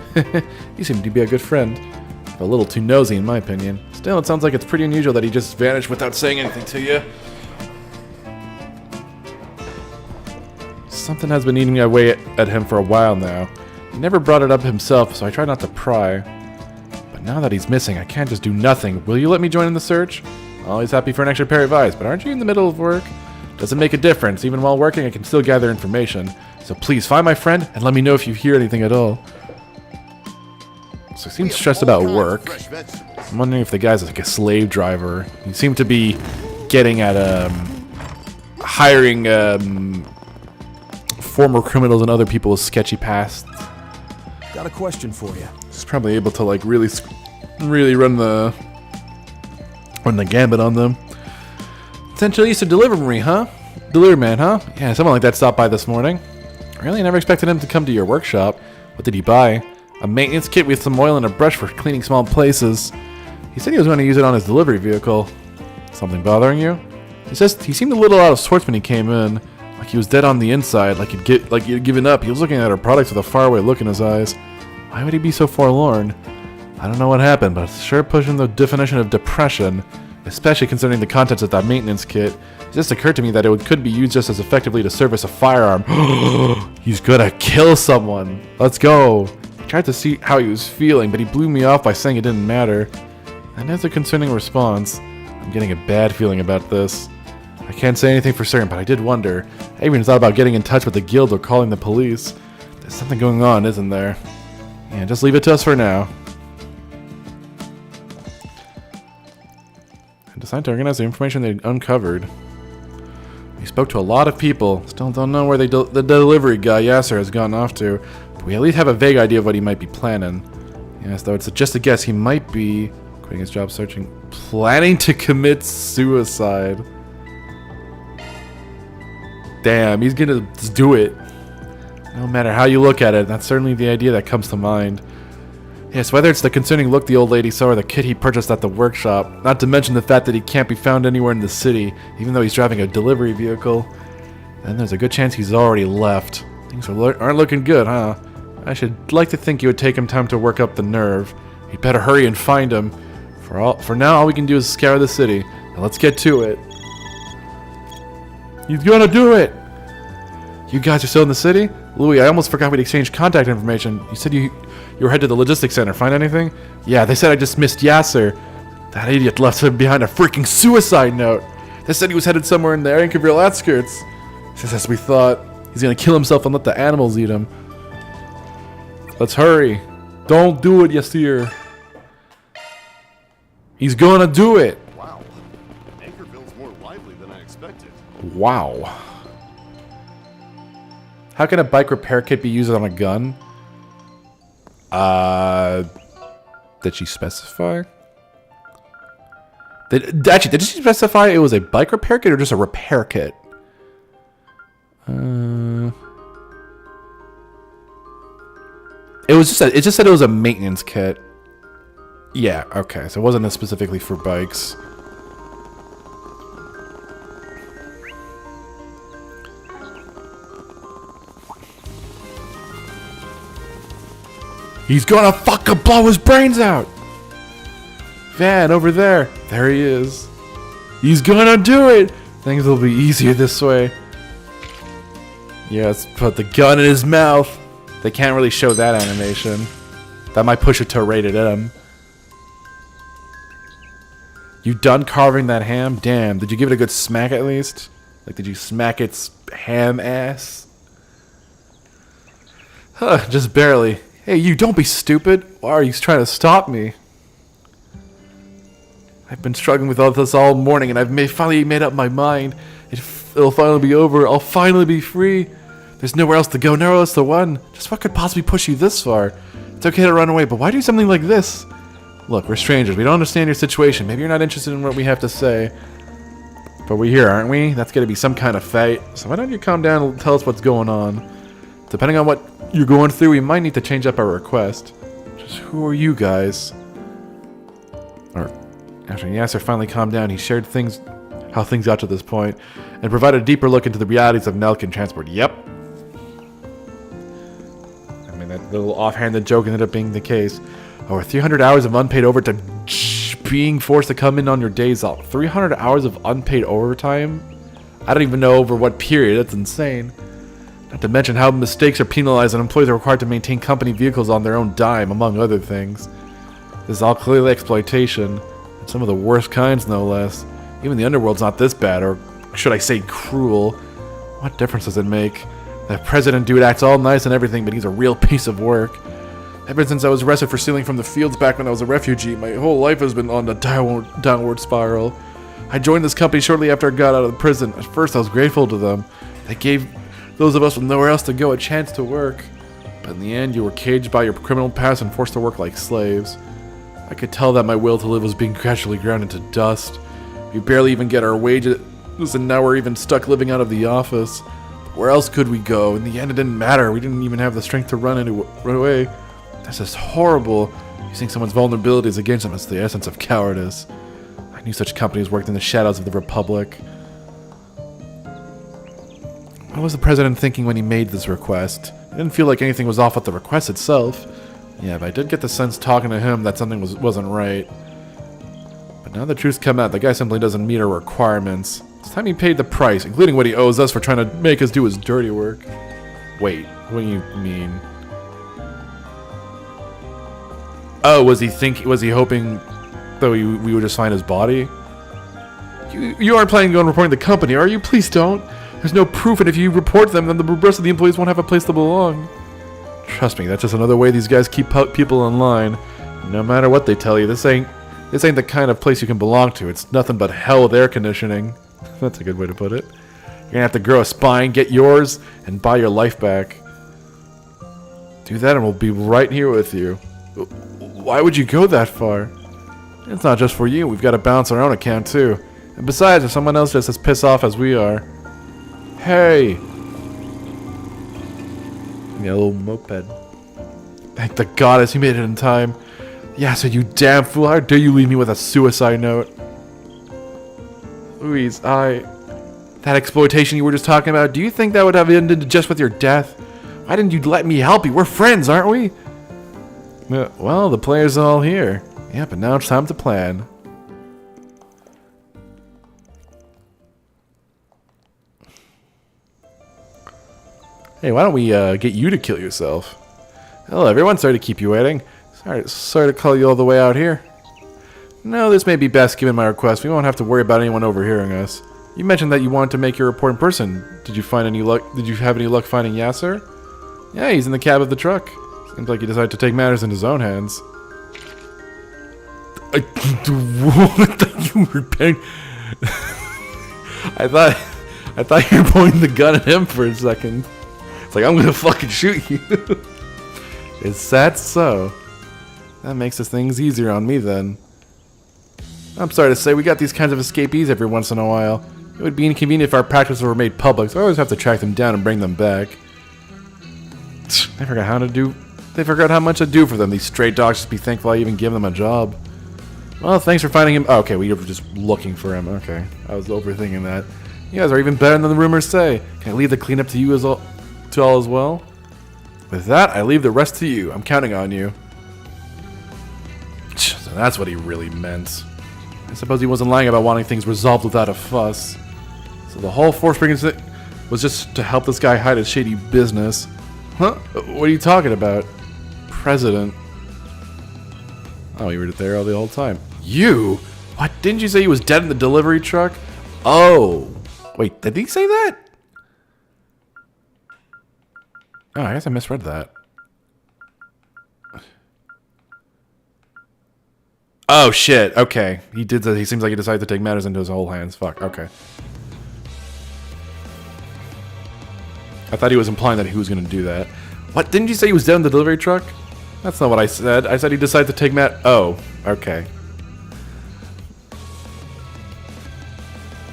You seem to be a good friend. A little too nosy in my opinion. Still, it sounds like it's pretty unusual that he just vanished without saying anything to you. Something has been eating away at him for a while now. He never brought it up himself, so I try not to pry. But now that he's missing, I can't just do nothing. Will you let me join in the search? Always happy for an extra pair of eyes, but aren't you in the middle of work? Doesn't make a difference. Even while working, I can still gather information. So please find my friend and let me know if you hear anything at all. So he seems stressed about work. I'm wondering if the guy's like a slave driver. He seemed to be getting at hiring former criminals and other people's sketchy pasts. Got a question for you. He's probably able to like really run the gambit on them. Essentially used to delivery, huh? Delivery man, huh? Yeah, someone like that stopped by this morning. Really, I never expected him to come to your workshop. What did he buy? A maintenance kit with some oil and a brush for cleaning small places. He said he was going to use it on his delivery vehicle. Something bothering you? He says he seemed a little out of sorts when he came in. Like he was dead on the inside, like he'd given up. He was looking at our products with a faraway look in his eyes. Why would he be so forlorn? I don't know what happened, but it's sure pushing the definition of depression. Especially considering the contents of that maintenance kit. It just occurred to me that it could be used just as effectively to service a firearm. He's gonna kill someone. Let's go. I tried to see how he was feeling, but he blew me off by saying it didn't matter. And that's a concerning response. I'm getting a bad feeling about this. I can't say anything for certain, but I did wonder. I even thought about getting in touch with the guild or calling the police. There's something going on, isn't there? Yeah, just leave it to us for now. designed to organize the information they uncovered. We spoke to a lot of people. Still don't know where the delivery guy, Yasser, has gone off to. But we at least have a vague idea of what he might be planning. Yes, though it's just a guess. He might be quitting his job searching, planning to commit suicide. Damn, he's gonna just do it. No matter how you look at it, that's certainly the idea that comes to mind. Yes, whether it's the concerning look the old lady saw or the kit he purchased at the workshop, not to mention the fact that he can't be found anywhere in the city, even though he's driving a delivery vehicle, then there's a good chance he's already left. Things aren't looking good, huh? I should like to think it would take him time to work up the nerve. He'd better hurry and find him. For now, all we can do is scour the city. Now let's get to it. He's gonna do it! You guys are still in the city? Louis, I almost forgot we'd exchanged contact information. You said you were headed to the logistics center. Find anything? Yeah, they said I just missed Yasser. That idiot left him behind a freaking suicide note. They said he was headed somewhere in the Anchorville outskirts. Just as we thought. He's gonna kill himself and let the animals eat him. Let's hurry. Don't do it, Yasser. He's gonna do it. Wow. Anchorville's more lively than I expected. Wow. How can a bike repair kit be used on a gun? Did she specify? Did she specify it was a bike repair kit or just a repair kit? It just said it was a maintenance kit. Yeah, okay, so it wasn't specifically for bikes. He's gonna fucking blow his brains out! Van, over there. There he is. He's gonna do it! Things will be easier this way. Yeah, let's put the gun in his mouth. They can't really show that animation. That might push it to a rated M. You done carving that ham? Damn, did you give it a good smack at least? Like, did you smack its ham ass? Huh, just barely. Hey, you, don't be stupid. Why are you trying to stop me? I've been struggling with all this all morning, and I've finally made up my mind. It'll finally be over. I'll finally be free. There's nowhere else to go, nowhere else to run. Just what could possibly push you this far? It's okay to run away, but why do something like this? Look, we're strangers. We don't understand your situation. Maybe you're not interested in what we have to say. But we're here, aren't we? That's gonna be some kind of fight. So why don't you calm down and tell us what's going on? Depending on what you're going through, we might need to change up our request. Just who are you guys? Or after Yasser finally calmed down, he shared how things got to this point, and provided a deeper look into the realities of Nelkin transport. Yep. I mean, that little offhanded joke ended up being the case. Over 300 hours of unpaid overtime, being forced to come in on your days off. 300 hours of unpaid overtime? I don't even know over what period. That's insane. Not to mention how mistakes are penalized and employees are required to maintain company vehicles on their own dime, among other things. This is all clearly exploitation. And some of the worst kinds, no less. Even the underworld's not this bad, or should I say cruel. What difference does it make? That president dude acts all nice and everything, but he's a real piece of work. Ever since I was arrested for stealing from the fields back when I was a refugee, my whole life has been on a downward spiral. I joined this company shortly after I got out of prison. At first I was grateful to them. They gave those of us with nowhere else to go a chance to work. But in the end, you were caged by your criminal past and forced to work like slaves. I could tell that my will to live was being gradually ground into dust. We barely even get our wages, and now we're even stuck living out of the office. Where else could we go? In the end, it didn't matter. We didn't even have the strength to run away. That's just horrible. Using someone's vulnerabilities against them is the essence of cowardice. I knew such companies worked in the shadows of the Republic. What was the president thinking when he made this request? It didn't feel like anything was off with the request itself. Yeah, but I did get the sense talking to him that something wasn't right. But now the truth's come out. The guy simply doesn't meet our requirements. It's time he paid the price, including what he owes us for trying to make us do his dirty work. Wait, what do you mean? Oh, was he hoping that we would just find his body? You aren't planning on reporting the company, are you? Please don't. There's no proof, and if you report them, then the rest of the employees won't have a place to belong. Trust me, that's just another way these guys keep people in line. No matter what they tell you, this ain't This ain't the kind of place you can belong to. It's nothing but hell with air conditioning. That's a good way to put it. You're gonna have to grow a spine, get yours, and buy your life back. Do that and we'll be right here with you. Why would you go that far? It's not just for you. We've got to balance our own account too. And besides, if someone else just as pissed off as we are... Hey! Yeah, a little moped. Thank the goddess you made it in time. Yeah, so you damn fool. How dare you leave me with a suicide note? Louise, that exploitation you were just talking about, do you think that would have ended just with your death? Why didn't you let me help you? We're friends, aren't we? Well, the players are all here. Yeah, but now it's time to plan. Hey, why don't we get you to kill yourself? Hello, everyone. Sorry to keep you waiting. Sorry to call you all the way out here. No, this may be best given my request. We won't have to worry about anyone overhearing us. You mentioned that you wanted to make your report in person. Did you find any luck? Did you have any luck finding Yasser? Yeah, he's in the cab of the truck. Seems like he decided to take matters in his own hands. What? You were paying? I thought you were pointing the gun at him for a second. It's like, I'm gonna fucking shoot you. Is that so? That makes things easier on me then. I'm sorry to say, we got these kinds of escapees every once in a while. It would be inconvenient if our practices were made public, so I always have to track them down and bring them back. They forgot how much I do for them. These stray dogs, just be thankful I even give them a job. Well, thanks for finding him. Oh, okay, we were just looking for him. Okay, I was overthinking that. You guys are even better than the rumors say. Can I leave the cleanup to you as all as well? With that, I leave the rest to you. I'm counting on you. So that's what he really meant. I suppose he wasn't lying about wanting things resolved without a fuss. So the whole Force-bringing thing was just to help this guy hide his shady business. Huh? What are you talking about? President. Oh, you were there all the whole time. You? What? Didn't you say he was dead in the delivery truck? Oh. Wait, did he say that? Oh, I guess I misread that. Oh, shit. Okay. He did that. He seems like he decided to take matters into his whole hands. Fuck. Okay. I thought he was implying that he was going to do that. What? Didn't you say he was dead in the delivery truck? That's not what I said. I said he decided to take Oh. Okay.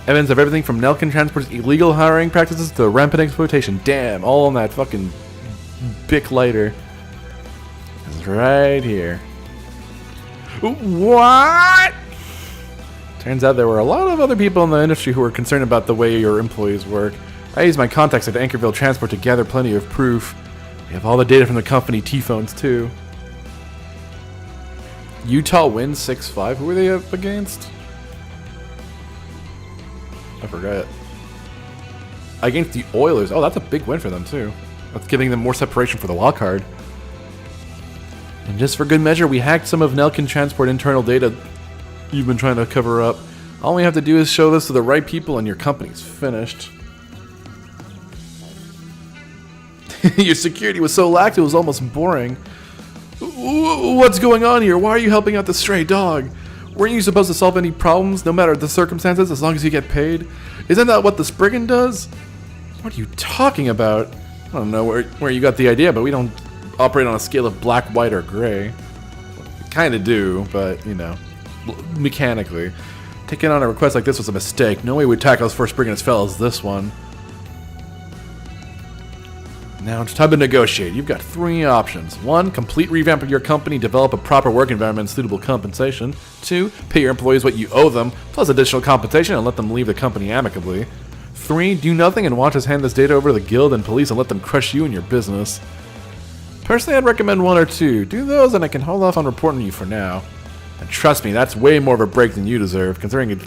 Evidence of everything from Nelkin Transport's illegal hiring practices to rampant exploitation. Damn. All on that fucking Bic lighter. It's right here. What? Turns out there were a lot of other people in the industry who were concerned about the way your employees work. I used my contacts at Anchorville Transport to gather plenty of proof. We have all the data from the company T-phones too. Utah wins 6-5. Who were they up against? I forgot. Against the Oilers. Oh, that's a big win for them too. That's giving them more separation for the wild card. And just for good measure, we hacked some of Nelkin Transport internal data you've been trying to cover up. All we have to do is show this to the right people and your company's finished. Your security was so lax it was almost boring. What's going on here? Why are you helping out the stray dog? Weren't you supposed to solve any problems, no matter the circumstances, as long as you get paid? Isn't that what the Spriggan does? What are you talking about? I don't know where you got the idea, but we don't operate on a scale of black, white, or gray. We kind of do, but, you know, mechanically. Taking on a request like this was a mistake. No way we'd tackle as first Spriggan as fell as this one. Now it's time to negotiate. You've got 3 options. 1, complete revamp of your company, develop a proper work environment and suitable compensation. 2, pay your employees what you owe them, plus additional compensation and let them leave the company amicably. 3, do nothing and watch us hand this data over to the guild and police and let them crush you and your business. Personally, I'd recommend 1 or 2. Do those and I can hold off on reporting you for now. And trust me, that's way more of a break than you deserve, consider it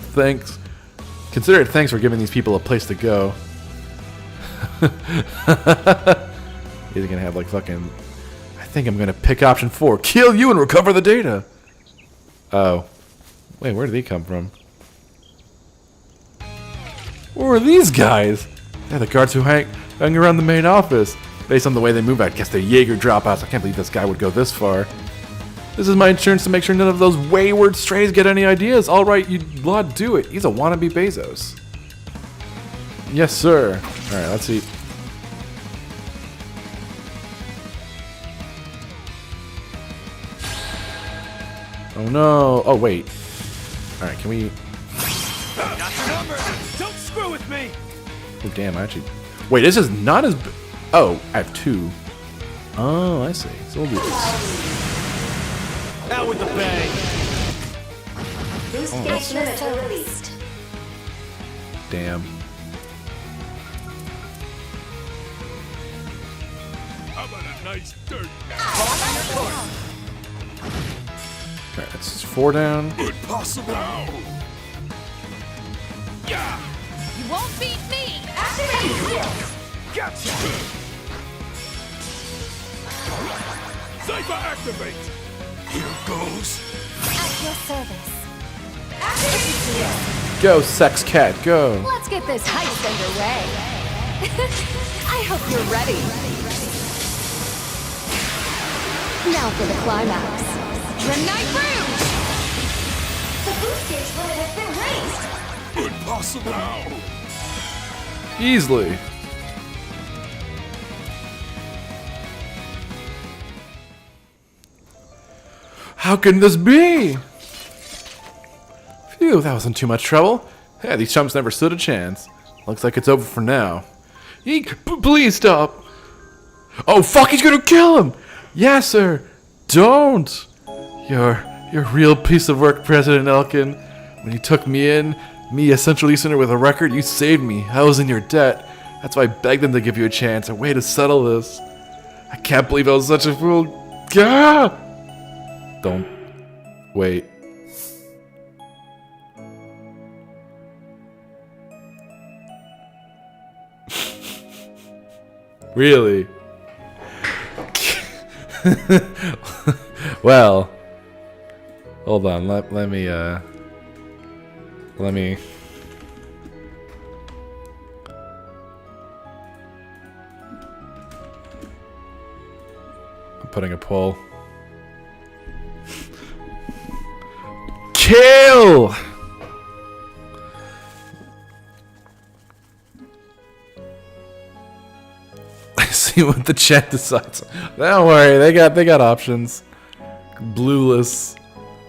thanks for giving these people a place to go. He's gonna have like fucking... I think I'm gonna pick option 4. Kill you and recover the data! Oh. Wait, where did he come from? Who are these guys? They're the guards who hang around the main office. Based on the way they move, I guess they're Jaeger dropouts. I can't believe this guy would go this far. This is my insurance to make sure none of those wayward strays get any ideas. All right, you blood, do it. He's a wannabe Bezos. Yes, sir. All right, let's see. Oh no! Oh wait. All right, can we? Got your number. Don't screw with me. Oh damn! I actually. Wait, this is not as. Oh, I have 2. Oh, I see. So we'll do this. Out with the bang. Boost Oh, gauge limiter released. Damn. How about a nice dirt? Alright, that's 4 down. Impossible. Yeah. You won't beat me! Gotcha. Cypher activate. Here goes. At your service. Go, sex cat, go. Let's get this heist underway. I hope you're ready. Now for the climax. The Night Rouge! The boost gauge limit has been raised. Impossible. Easily. How can this be? Phew, that wasn't too much trouble. Hey, these chumps never stood a chance. Looks like it's over for now. Eek, please stop. Oh fuck, he's gonna kill him! Yes, sir. Don't. You're a real piece of work, President Elkin. When you took me in, me, a Central Easterner with a record, you saved me. I was in your debt. That's why I begged them to give you a chance, a way to settle this. I can't believe I was such a fool. Gah! Don't. Wait. Really? Well. Hold on, let me I'm putting a poll. Kill! See what the chat decides. Don't worry, they got options. Blueless.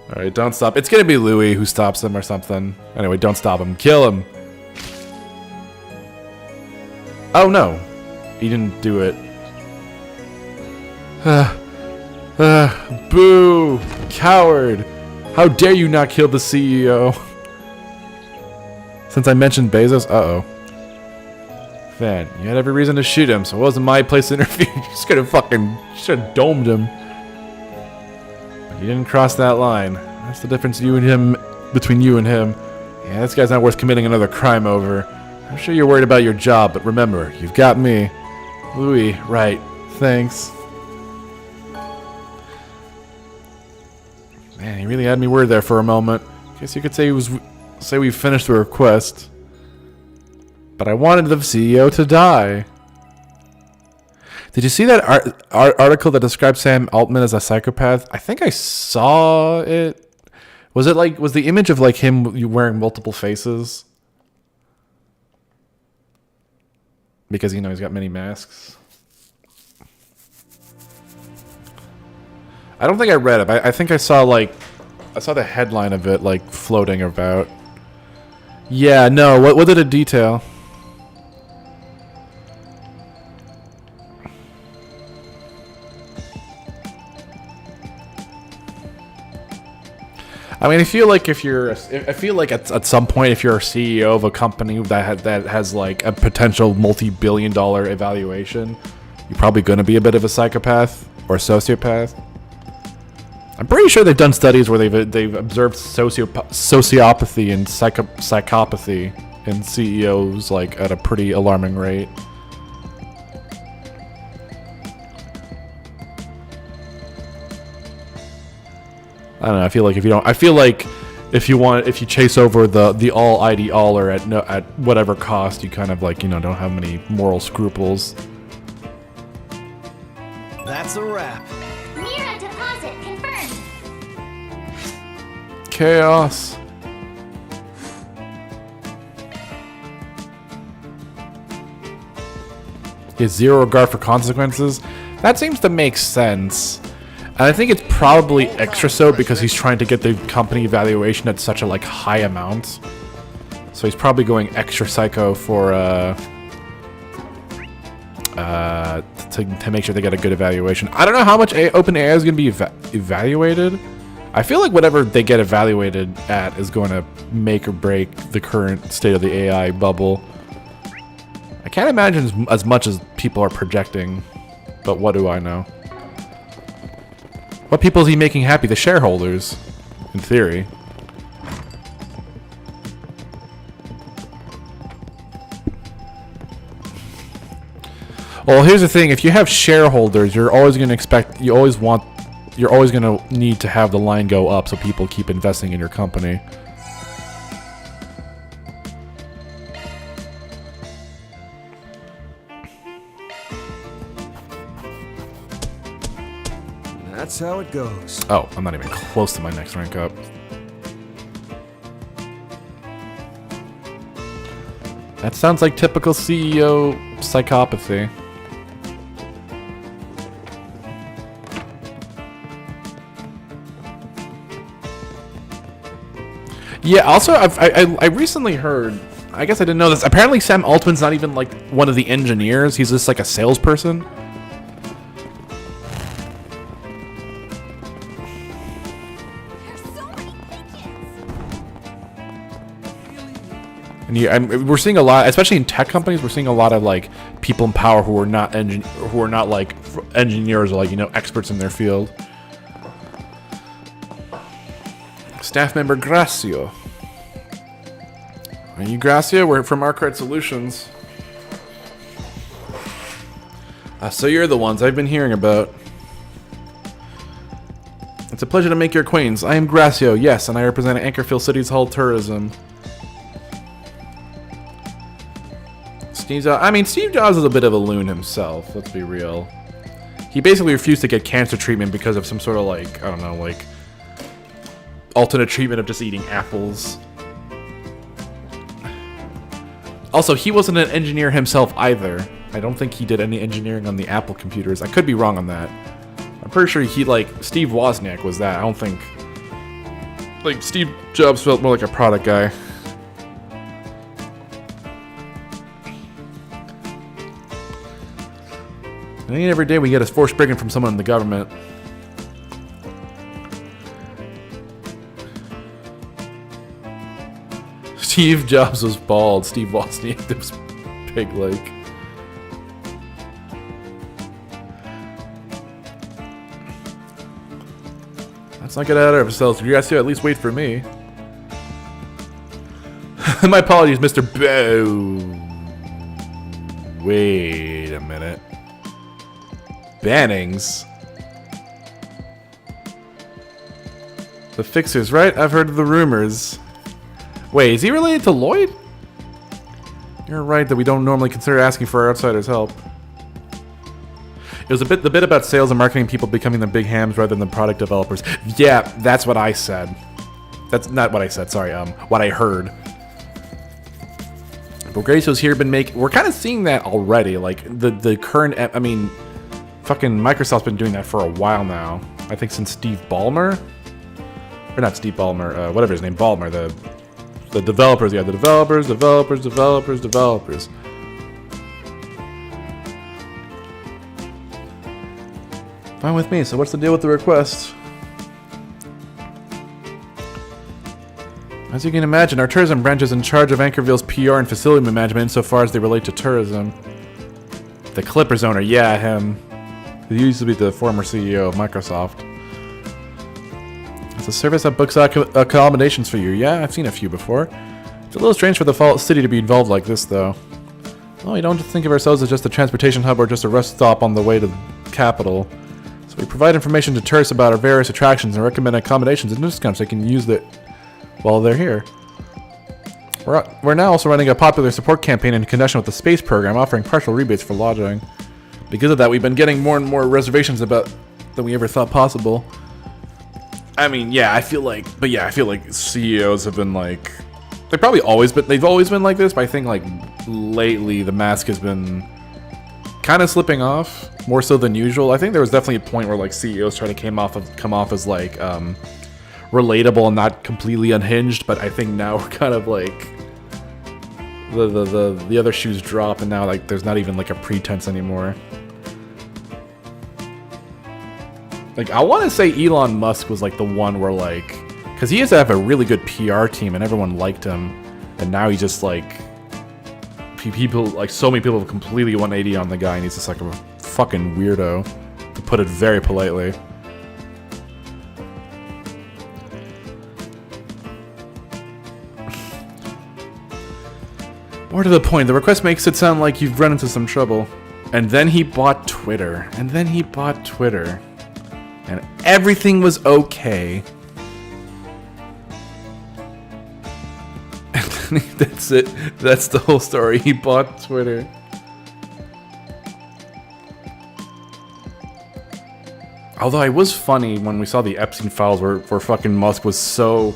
Alright, don't stop. It's gonna be Louis who stops him or something. Anyway, don't stop him. Kill him. Oh no. He didn't do it. Boo! Coward! How dare you not kill the CEO? Since I mentioned Bezos, uh-oh. Fan, you had every reason to shoot him, so it wasn't my place to interfere. You just could have should've domed him. But you didn't cross that line. That's the difference between you and him. Yeah, this guy's not worth committing another crime over. I'm sure you're worried about your job, but remember, you've got me. Louis, right. Thanks. Man, he really had me worried there for a moment. Guess you could say we finished the request. But I wanted the CEO to die. Did you see that article that described Sam Altman as a psychopath? I think I saw it. Was the image of like him wearing multiple faces? Because he's got many masks. I don't think I read it. I think I saw the headline of it like floating about. Yeah, no. What did it detail? I mean, I feel like at some point, if you're a CEO of a company that has like a potential multi-billion-dollar evaluation, you're probably going to be a bit of a psychopath or a sociopath. I'm pretty sure they've done studies where they've observed sociopathy and psychopathy in CEOs like at a pretty alarming rate. I don't know. I feel like if you chase over the all idealer at whatever cost, you kind of like don't have many moral scruples. That's a wrap. Mira deposit confirmed. chaos. He has zero regard for consequences. That seems to make sense. And I think it's probably extra so because he's trying to get the company valuation at such a like high amount. So he's probably going extra psycho for to make sure they get a good evaluation. I don't know how much OpenAI is going to be evaluated. I feel like whatever they get evaluated at is going to make or break the current state of the AI bubble. I can't imagine as much as people are projecting, but what do I know? What people is he making happy? The shareholders, in theory. Well, here's the thing. If you have shareholders, you're always going to you're always going to need to have the line go up so people keep investing in your company. That's how it goes. Oh, I'm not even close to my next rank up. That sounds like typical CEO psychopathy. Yeah, also, I recently heard, I guess I didn't know this, apparently Sam Altman's not even like one of the engineers, he's just like a salesperson. And we're seeing a lot, especially in tech companies, we're seeing a lot of like people in power who are not like engineers or like, you know, experts in their field. Staff member Gracio. Are you Gracio? We're from Arkwright Solutions. So you're the ones I've been hearing about. It's a pleasure to make your acquaintance. I am Gracio, yes, and I represent Anchorfield City's Hall Tourism. Steve Jobs is a bit of a loon himself, let's be real. He basically refused to get cancer treatment because of some sort of like, I don't know, like alternate treatment of just eating apples. Also, he wasn't an engineer himself either. I don't think he did any engineering on the Apple computers. I could be wrong on that. I'm pretty sure he, like, Steve Wozniak was that. I don't think... Like, Steve Jobs felt more like a product guy. It ain't every day we get a forced break-in from someone in the government. Steve Jobs was bald. Steve Wozniak was pig-like. Let's not get out of ourselves. You guys should at least wait for me. My apologies, Mr. Bow. Wait a minute. Bannings? The Fixers, right? I've heard of the rumors. Wait, is he related to Lloyd? You're right that we don't normally consider asking for our outsiders' help. It was the bit about sales and marketing people becoming the big hams rather than the product developers. Yeah, that's what I said. That's not what I said, sorry, what I heard. But Gracio's here we're kind of seeing that already, like the current, I mean, fucking Microsoft's been doing that for a while now. I think since Steve Ballmer? Or not Steve Ballmer, whatever his name, Ballmer, the developers, yeah, the developers. Fine with me, so what's the deal with the request? As you can imagine, our tourism branch is in charge of Anchorville's PR and facility management insofar as they relate to tourism. The Clippers owner, yeah, him. He used to be the former CEO of Microsoft. It's a service that books accommodations for you. Yeah, I've seen a few before. It's a little strange for the city to be involved like this, though. Well, we don't think of ourselves as just a transportation hub or just a rest stop on the way to the capital. So we provide information to tourists about our various attractions and recommend accommodations and discounts they can use it while they're here. We're now also running a popular support campaign in connection with the space program, offering partial rebates for lodging. Because of that, we've been getting more and more reservations than we ever thought possible. I mean, yeah, I feel like CEOs have been like, they've always been like this, but I think like lately the mask has been kind of slipping off more so than usual. I think there was definitely a point where like CEOs tried to come off as like relatable and not completely unhinged, but I think now we're kind of like the other shoes drop, and now like there's not even like a pretense anymore. Like I want to say Elon Musk was like the one where like, because he used to have a really good PR team and everyone liked him, and now he's just like, people like so many people have completely 180 on the guy, and he's just like a fucking weirdo, to put it very politely. More to the point, the request makes it sound like you've run into some trouble. And then he bought Twitter. And everything was okay. And then that's it. That's the whole story. He bought Twitter. Although it was funny when we saw the Epstein files where fucking Musk was so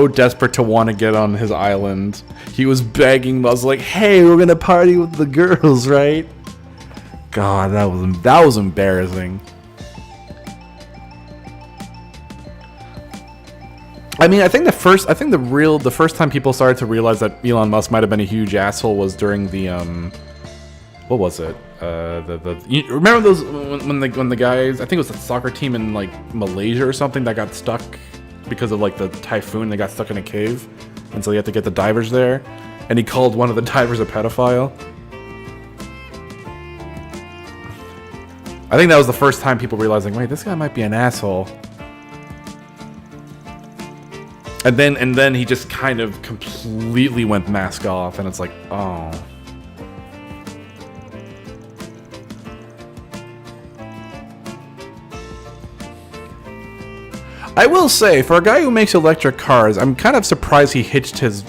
desperate to want to get on his island. He was begging Musk like, hey, we're gonna party with the girls, right? God, that was embarrassing. I mean, I think the first time people started to realize that Elon Musk might have been a huge asshole was during the what was it? You remember those when the guys, I think it was the soccer team in like Malaysia or something that got stuck because of like the typhoon. They got stuck in a cave, and so you had to get the divers there, and he called one of the divers a pedophile. I think that was the first time people realizing, wait, this guy might be an asshole. And then he just kind of completely went mask off, and it's like, oh. I will say, for a guy who makes electric cars, I'm kind of surprised he hitched his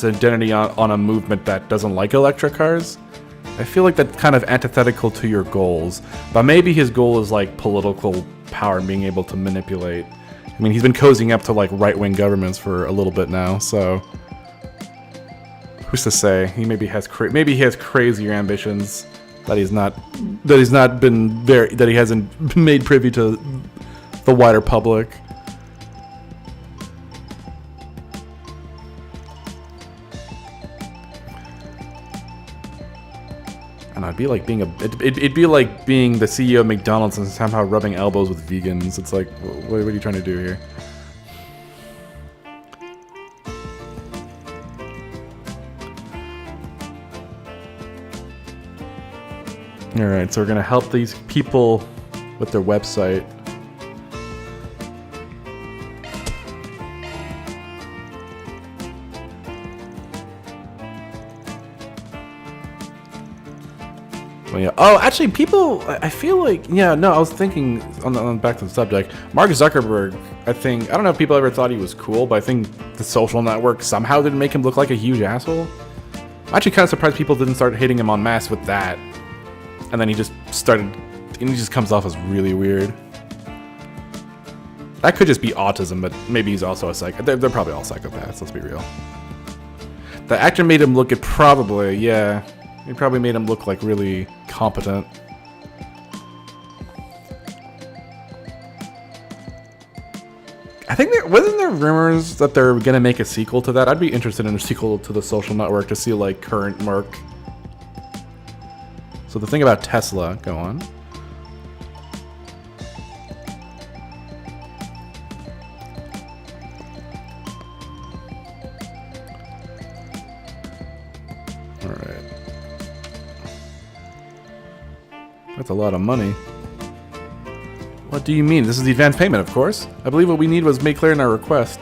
identity on a movement that doesn't like electric cars. I feel like that's kind of antithetical to your goals, but maybe his goal is like political power and being able to manipulate. I mean, he's been cozying up to like right-wing governments for a little bit now, so who's to say? He maybe has crazier ambitions that he hasn't made privy to the wider public. And it'd be like being the CEO of McDonald's and somehow rubbing elbows with vegans. It's like, what are you trying to do here? Alright, so we're gonna help these people with their website. Yeah. Oh, actually, people. I feel like, yeah. No, I was thinking on back to the subject. Mark Zuckerberg. I don't know if people ever thought he was cool, but I think the social network somehow didn't make him look like a huge asshole. I'm actually kind of surprised people didn't start hitting him en masse with that, and then he just comes off as really weird. That could just be autism, but maybe he's also a psycho. They're probably all psychopaths. Let's be real. The actor made him look it. Probably, yeah. He probably made him look like really competent. I think wasn't there rumors that they're gonna make a sequel to that? I'd be interested in a sequel to The Social Network to see like current Mark. So the thing about Tesla, go on. That's a lot of money. What do you mean? This is the advance payment, of course. I believe what we need was made clear in our request.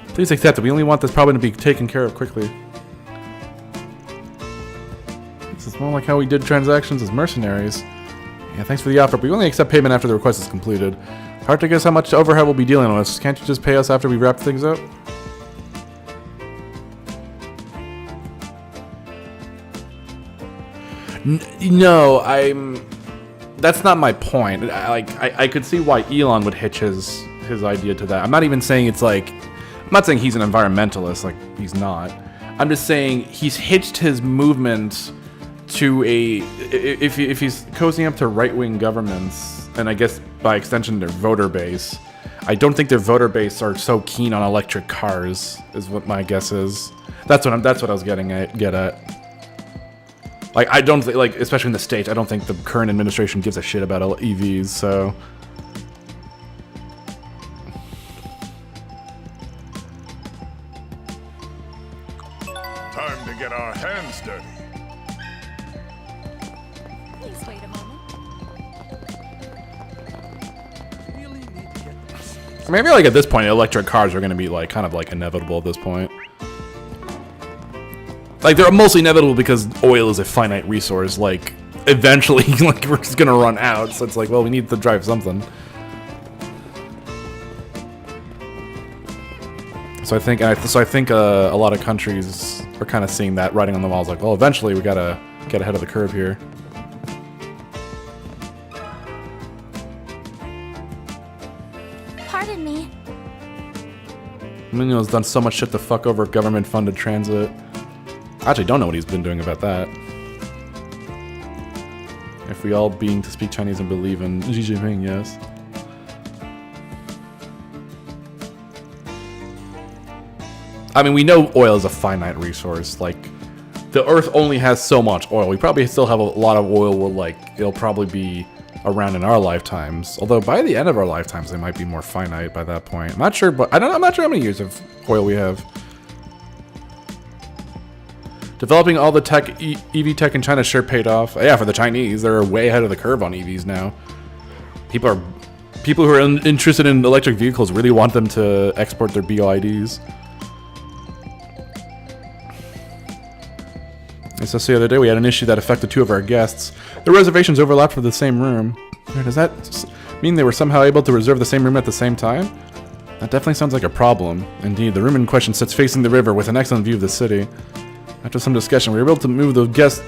Please accept it. We only want this problem to be taken care of quickly. This is more like how we did transactions as mercenaries. Yeah, thanks for the offer, but we only accept payment after the request is completed. Hard to guess how much overhead we'll be dealing with. Can't you just pay us after we wrap things up? No, that's not my point. I could see why Elon would hitch his his idea to that. I'm not even saying it's like, I'm not saying he's an environmentalist, like he's not. I'm just saying he's hitched his movement to if he's cozying up to right-wing governments, and I guess by extension their voter base. I don't think their voter base are so keen on electric cars, is what my guess is. That's what I was get at. Like, I don't think, like, especially in the States, I don't think the current administration gives a shit about EVs, so. Time to get our hands dirty. Please wait a moment. I mean, I feel like at this point, electric cars are going to be, like, kind of, like, inevitable at this point. Like, they're mostly inevitable because oil is a finite resource. Like, eventually, like, we're just gonna run out. So it's like, well, we need to drive something. So I think, a lot of countries are kind of seeing that writing on the walls. Like, well, eventually we gotta get ahead of the curve here. Pardon me. Munoz done so much shit to fuck over government-funded transit. I actually don't know what he's been doing about that. If we all being to speak Chinese and believe in Xi Jinping, yes. I mean, we know oil is a finite resource. Like, the Earth only has so much oil. We probably still have a lot of oil where, like, it'll probably be around in our lifetimes. Although by the end of our lifetimes, they might be more finite by that point. I'm not sure, but I'm not sure how many years of oil we have. Developing all the tech, EV tech in China sure paid off. Yeah, for the Chinese, they're way ahead of the curve on EVs now. People who are interested in electric vehicles really want them to export their BOIDs. As I said the other day, we had an issue that affected 2 of our guests. The reservations overlapped for the same room. Does that mean they were somehow able to reserve the same room at the same time? That definitely sounds like a problem. Indeed, the room in question sits facing the river with an excellent view of the city. After some discussion, we were able to move the guests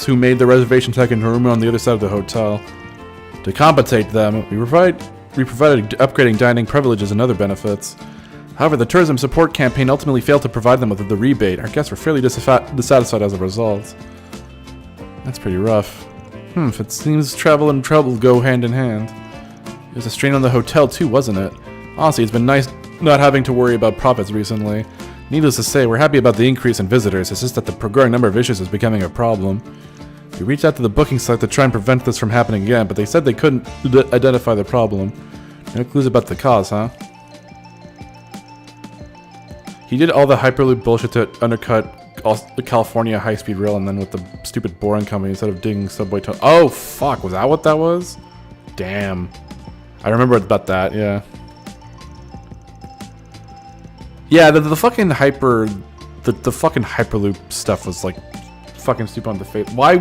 who made the reservation check into a room on the other side of the hotel. To compensate them, we provided upgrading dining privileges and other benefits. However, the tourism support campaign ultimately failed to provide them with the rebate. Our guests were fairly dissatisfied as a result. That's pretty rough. If it seems travel and trouble go hand in hand. It was a strain on the hotel too, wasn't it? Honestly, it's been nice not having to worry about profits recently. Needless to say, we're happy about the increase in visitors. It's just that the growing number of issues is becoming a problem. We reached out to the booking site to try and prevent this from happening again, but they said they couldn't identify the problem. No clues about the cause, huh? He did all the Hyperloop bullshit to undercut the California high-speed rail, and then with the stupid boring company instead of digging subway tunnel. Oh, fuck. Was that what that was? Damn. I remember about that, yeah. Yeah, the fucking the fucking Hyperloop stuff was like fucking stupid on the face. Why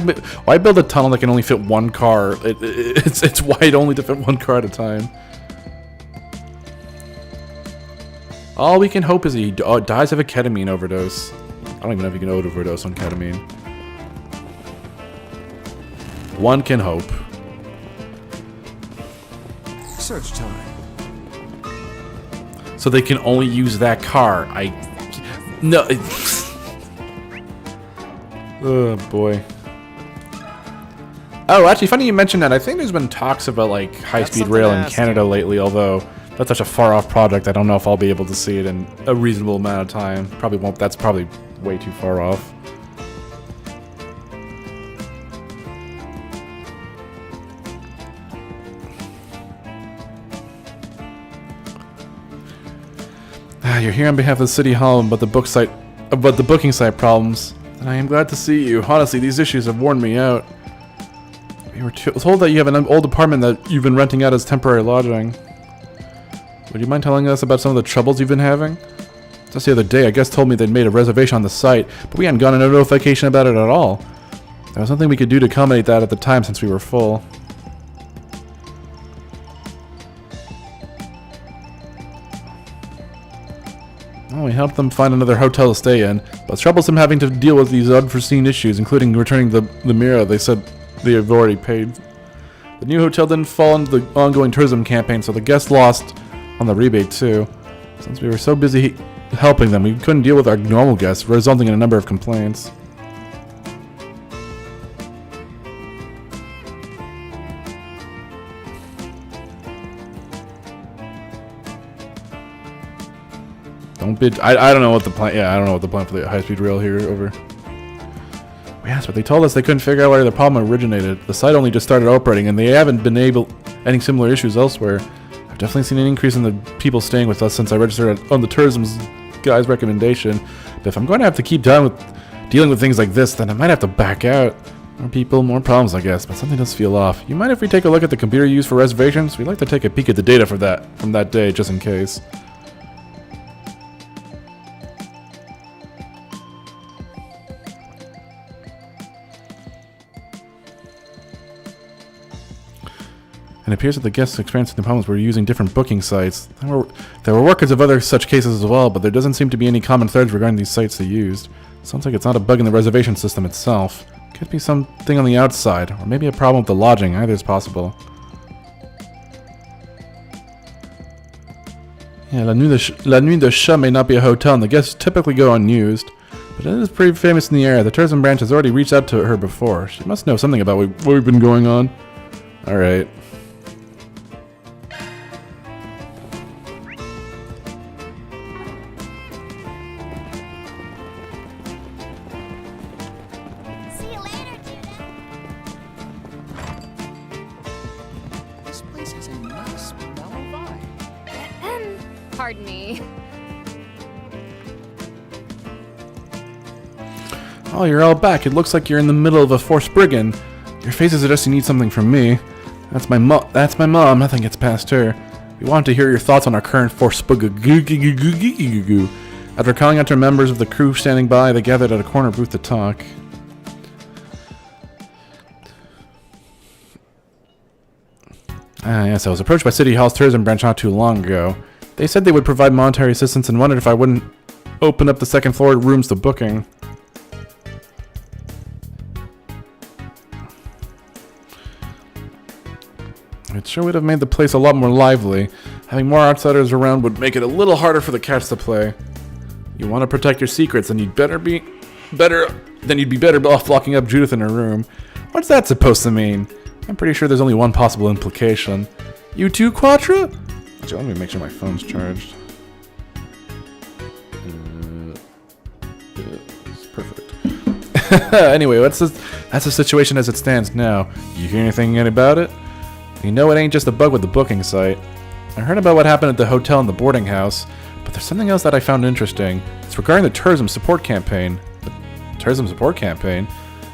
build a tunnel that can only fit one car? It's wide only to fit one car at a time. All we can hope is he dies of a ketamine overdose. I don't even know if you can overdose on ketamine. One can hope. Search time. So they can only use that car. No. Oh boy. Oh, actually, funny you mentioned that. I think there's been talks about like high-speed rail in Canada lately. Although that's such a far-off project, I don't know if I'll be able to see it in a reasonable amount of time. Probably won't. That's probably way too far off. You're here on behalf of the City Hall about the booking site problems. And I am glad to see you. Honestly, these issues have worn me out. We were told that you have an old apartment that you've been renting out as temporary lodging. Would you mind telling us about some of the troubles you've been having? Just the other day, I guess told me they'd made a reservation on the site, but we hadn't gotten a notification about it at all. There was nothing we could do to accommodate that at the time since we were full. Well, we helped them find another hotel to stay in, but it's troublesome having to deal with these unforeseen issues, including returning the mirror they said they have already paid. The new hotel didn't fall into the ongoing tourism campaign, so the guests lost on the rebate too. Since we were so busy helping them, we couldn't deal with our normal guests, resulting in a number of complaints. Don't bid. I don't know what the plan. Yeah, I don't know what the plan for the high-speed rail here over. Yes, but they told us they couldn't figure out where the problem originated. The site only just started operating, and they haven't been any similar issues elsewhere. I've definitely seen an increase in the people staying with us since I registered on the tourism guy's recommendation. But if I'm going to have to keep dealing with things like this, then I might have to back out. More people, more problems, I guess. But something does feel off. You mind if we take a look at the computer used for reservations? We'd like to take a peek at the data from that day, just in case. And it appears that the guests experiencing the problems were using different booking sites. There were records of other such cases as well, but there doesn't seem to be any common threads regarding these sites they used. Sounds like it's not a bug in the reservation system itself. Could be something on the outside, or maybe a problem with the lodging. Either is possible. Yeah, La Nuit de Chat may not be a hotel, and the guests typically go unused. But it is pretty famous in the area. The tourism branch has already reached out to her before. She must know something about what we've been going on. Alright. Pardon me. Oh, you're all back. It looks like you're in the middle of a forced brigand. Your face suggests you need something from me. That's my mom. Nothing gets past her. We want to hear your thoughts on our current forced brigand. After calling out to members of the crew standing by, they gathered at a corner booth to talk. Yes, I was approached by City Hall's tourism branch not too long ago. They said they would provide monetary assistance and wondered if I wouldn't open up the second floor rooms to booking. It sure would have made the place a lot more lively. Having more outsiders around would make it a little harder for the cats to play. You want to protect your secrets, and you'd be better off locking up Judith in her room. What's that supposed to mean? I'm pretty sure there's only one possible implication. You too, Quattro? Actually, let me make sure my phone's charged. It's perfect. Anyway, that's the situation as it stands now. You hear anything about it? You know it ain't just a bug with the booking site. I heard about what happened at the hotel and the boarding house, but there's something else that I found interesting. It's regarding the tourism support campaign. The tourism support campaign?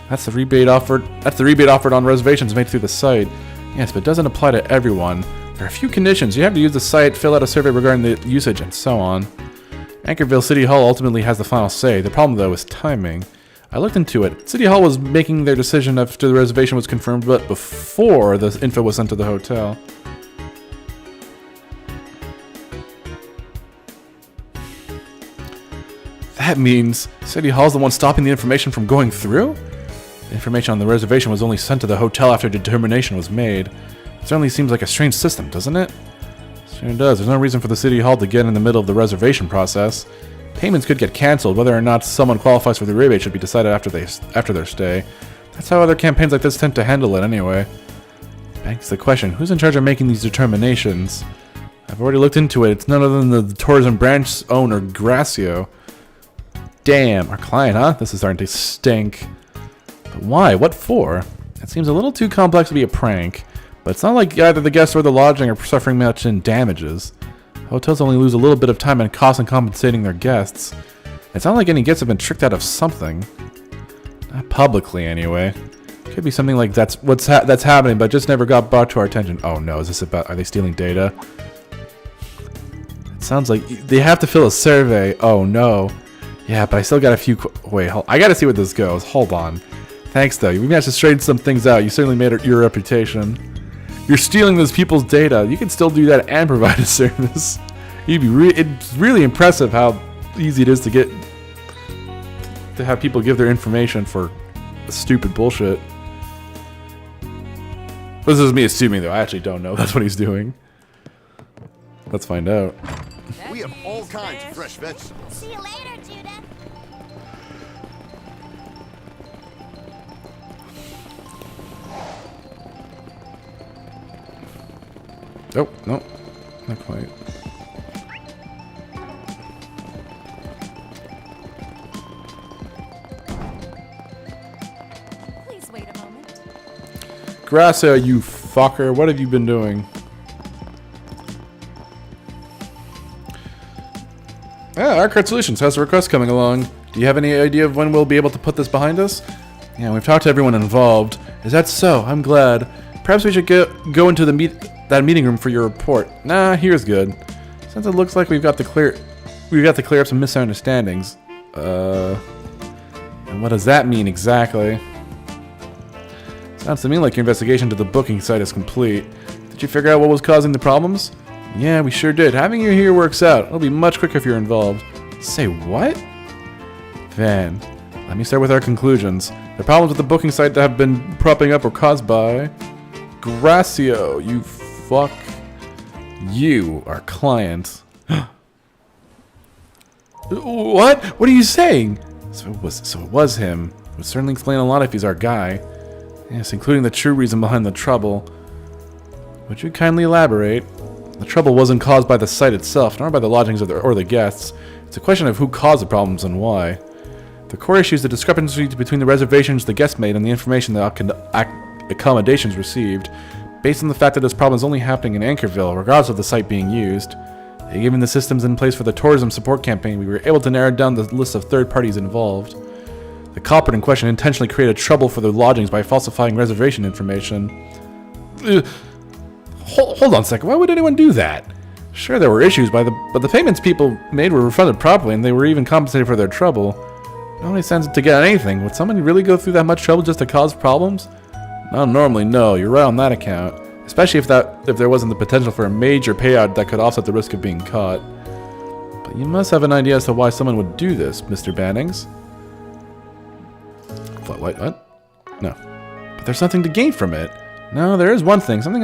That's the rebate offered on reservations made through the site. Yes, but it doesn't apply to everyone. There are a few conditions. You have to use the site, fill out a survey regarding the usage, and so on. Anchorville City Hall ultimately has the final say. The problem, though, is timing. I looked into it. City Hall was making their decision after the reservation was confirmed, but before the info was sent to the hotel. That means City Hall's the one stopping the information from going through? The information on the reservation was only sent to the hotel after determination was made. It certainly seems like a strange system, doesn't it? Sure does. There's no reason for the City Hall to get in the middle of the reservation process. Payments could get cancelled. Whether or not someone qualifies for the rebate should be decided after their stay. That's how other campaigns like this tend to handle it anyway. Begs the question, who's in charge of making these determinations? I've already looked into it. It's none other than the tourism branch owner, Gracio. Damn, our client, huh? This is starting to stink. But why? What for? It seems a little too complex to be a prank. But it's not like either the guests or the lodging are suffering much in damages. Hotels only lose a little bit of time and cost in compensating their guests. It's not like any guests have been tricked out of something. Not publicly, anyway. Could be something like that's happening, but just never got brought to our attention. Oh no, is this about? Are they stealing data? It sounds like they have to fill a survey. Oh no. Yeah, but I still got a few. Wait, I gotta see where this goes. Hold on. Thanks though. We managed to straighten some things out. You certainly made your reputation. You're stealing those people's data. You can still do that and provide a service. It's really impressive how easy it is to have people give their information for stupid bullshit. This is me assuming though. I actually don't know. That's what he's doing. Let's find out. We have all kinds of fresh vegetables. See you later, Judah. Oh, no. Not quite. Please wait a moment. Gracia, you fucker. What have you been doing? Arcade Solutions has a request coming along. Do you have any idea of when we'll be able to put this behind us? Yeah, we've talked to everyone involved. Is that so? I'm glad. Perhaps we should go into that meeting room for your report. Nah, here's good. Since it looks like we've got to clear up some misunderstandings. And what does that mean exactly? Sounds to me like your investigation to the booking site is complete. Did you figure out what was causing the problems? Yeah, we sure did. Having you here works out. It'll be much quicker if you're involved. Say what? Then, let me start with our conclusions. The problems with the booking site that have been propping up were caused by... Gracio, you fuck. You, our client. What? What are you saying? So it was him. It would certainly explain a lot if he's our guy. Yes, including the true reason behind the trouble. Would you kindly elaborate? The trouble wasn't caused by the site itself, nor by the lodgings or the guests. It's a question of who caused the problems and why. The core issue is the discrepancy between the reservations the guests made and the information the accommodations received, based on the fact that this problem is only happening in Anchorville, regardless of the site being used. Given the systems in place for the tourism support campaign, we were able to narrow down the list of third parties involved. The culprit in question intentionally created trouble for the lodgings by falsifying reservation information. Hold on a second, why would anyone do that? Sure, there were issues, but the payments people made were refunded properly, and they were even compensated for their trouble. Not only sense to get anything. Would someone really go through that much trouble just to cause problems? Not normally, no. You're right on that account. Especially if there wasn't the potential for a major payout that could offset the risk of being caught. But you must have an idea as to why someone would do this, Mr. Bannings. What? No. But there's nothing to gain from it. No, there is one thing. Something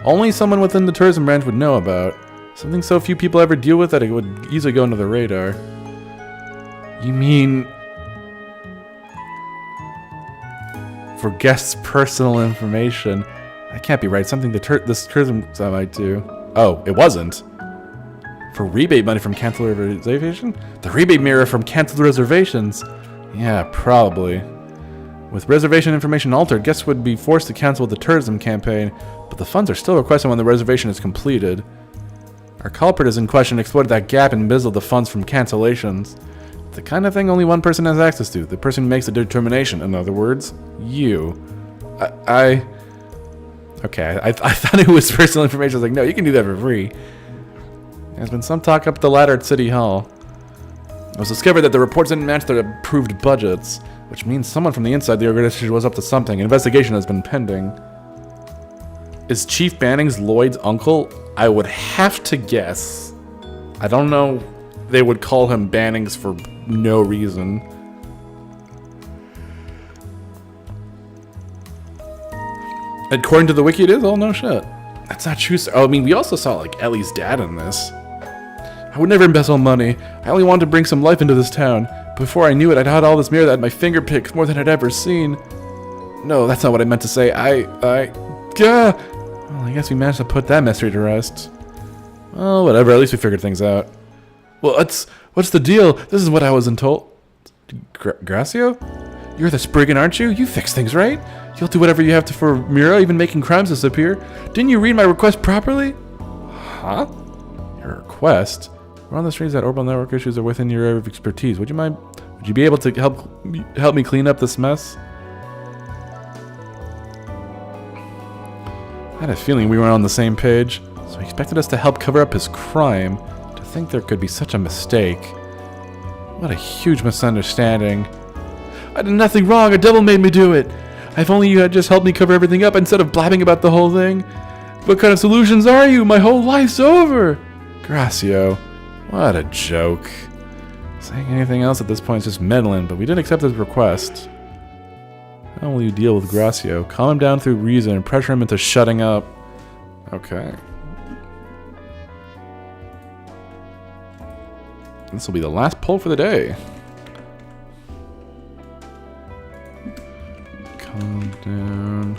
only someone within the tourism branch would know about. Something so few people ever deal with that it would easily go under the radar. You mean... for guests' personal information? That can't be right. Something this tourism site might do. Oh, it wasn't. For rebate money from canceled reservation? The rebate mirror from canceled reservations? Yeah, probably. With reservation information altered, guests would be forced to cancel the tourism campaign, but the funds are still requested when the reservation is completed. Our culprit is in question exploited that gap and embezzled the funds from cancellations. The kind of thing only one person has access to, the person who makes the determination. In other words, you. Okay, I thought it was personal information. I was like, no, you can do that for free. There's been some talk up the ladder at City Hall. It was discovered that the reports didn't match their approved budgets, which means someone from the inside the organization was up to something. An investigation has been pending. Is Chief Bannings Lloyd's uncle? I would have to guess. I don't know. They would call him Bannings for no reason. According to the wiki, it is? Oh, no shit. That's not true. Oh, I mean, we also saw, like, Ellie's dad in this. I would never embezzle money. I only wanted to bring some life into this town. Before I knew it, I'd had all this mirror that had my fingerprints more than I'd ever seen. No, that's not what I meant to say. Well, I guess we managed to put that mystery to rest. Well, whatever. At least we figured things out. Well, what's the deal? This is what I wasn't told. Gracio? You're the Spriggan, aren't you? You fix things, right? You'll do whatever you have to for Mira, even making crimes disappear. Didn't you read my request properly? Huh? Your request? We're on the streets that orbital network issues are within your area of expertise. Would you be able to help me clean up this mess? I had a feeling we were on the same page, so he expected us to help cover up his crime. To think there could be such a mistake. What a huge misunderstanding. I did nothing wrong, a devil made me do it. If only you had just helped me cover everything up instead of blabbing about the whole thing. What kind of solutions are you? My whole life's over. Gracio. What a joke. Saying anything else at this point is just meddling, but we did accept his request. How will you deal with Gracio? Calm him down through reason and pressure him into shutting up. Okay. This will be the last pull for the day. Calm down.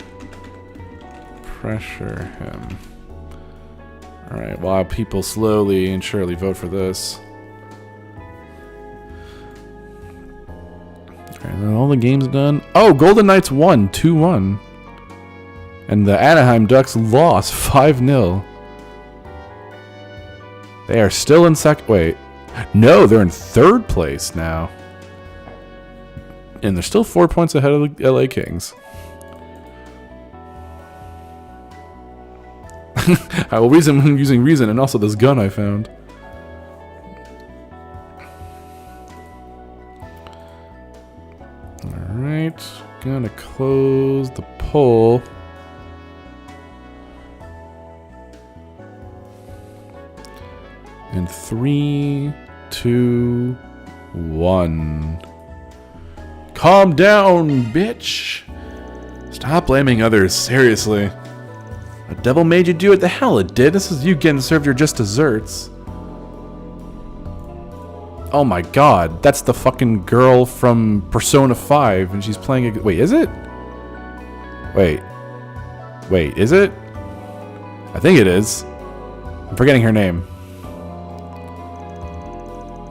Pressure him. Alright, while people slowly and surely vote for this. Alright, then all the games done. Oh, Golden Knights won 2-1. And the Anaheim Ducks lost 5-0. They are still in second. Wait. No, they're in third place now. And they're still 4 points ahead of the LA Kings. I will reason when using reason and also this gun I found. Alright. Gonna close the poll. In 3, 2, 1. Calm down, bitch. Stop blaming others, seriously. A devil made you do it, the hell it did. This is you getting served your just desserts. Oh my god, that's the fucking girl from Persona 5 and she's playing a... Wait, is it? Wait, is it? I think it is. I'm forgetting her name.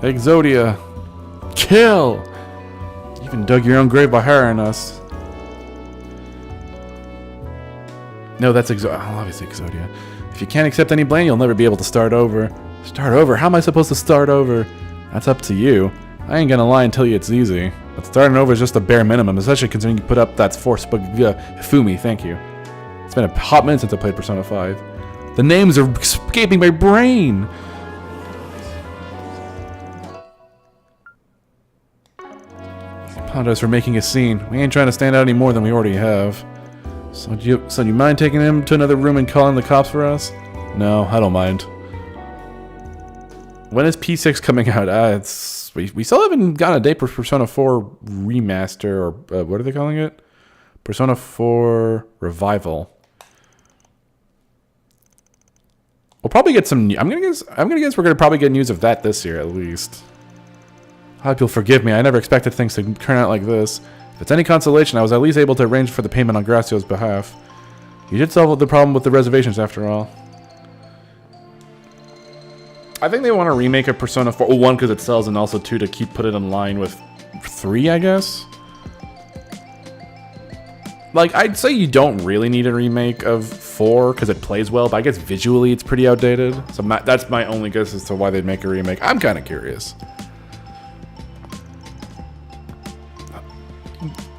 Exodia. Kill! You even dug your own grave by hiring us. No, that's obviously Exodia. If you can't accept any blame, you'll never be able to start over. Start over? How am I supposed to start over? That's up to you. I ain't gonna lie and tell you it's easy. But starting over is just the bare minimum, especially considering you put up that Fumi, thank you. It's been a hot minute since I played Persona 5. The names are escaping my brain! I apologize for making a scene. We ain't trying to stand out any more than we already have. So do you mind taking him to another room and calling the cops for us? No, I don't mind. When is P6 coming out? We still haven't gotten a date for Persona 4 Remaster, or what are they calling it? Persona 4 Revival. We'll probably get some. I'm gonna guess we're gonna probably get news of that this year at least. I hope you'll forgive me. I never expected things to turn out like this. If it's any consolation, I was at least able to arrange for the payment on Gracio's behalf. You did solve the problem with the reservations after all. I think they want to remake a Persona 4. Well, 1, because it sells, and also 2, to put it in line with 3, I guess. Like, I'd say you don't really need a remake of 4, because it plays well, but I guess visually it's pretty outdated. So that's my only guess as to why they'd make a remake. I'm kind of curious.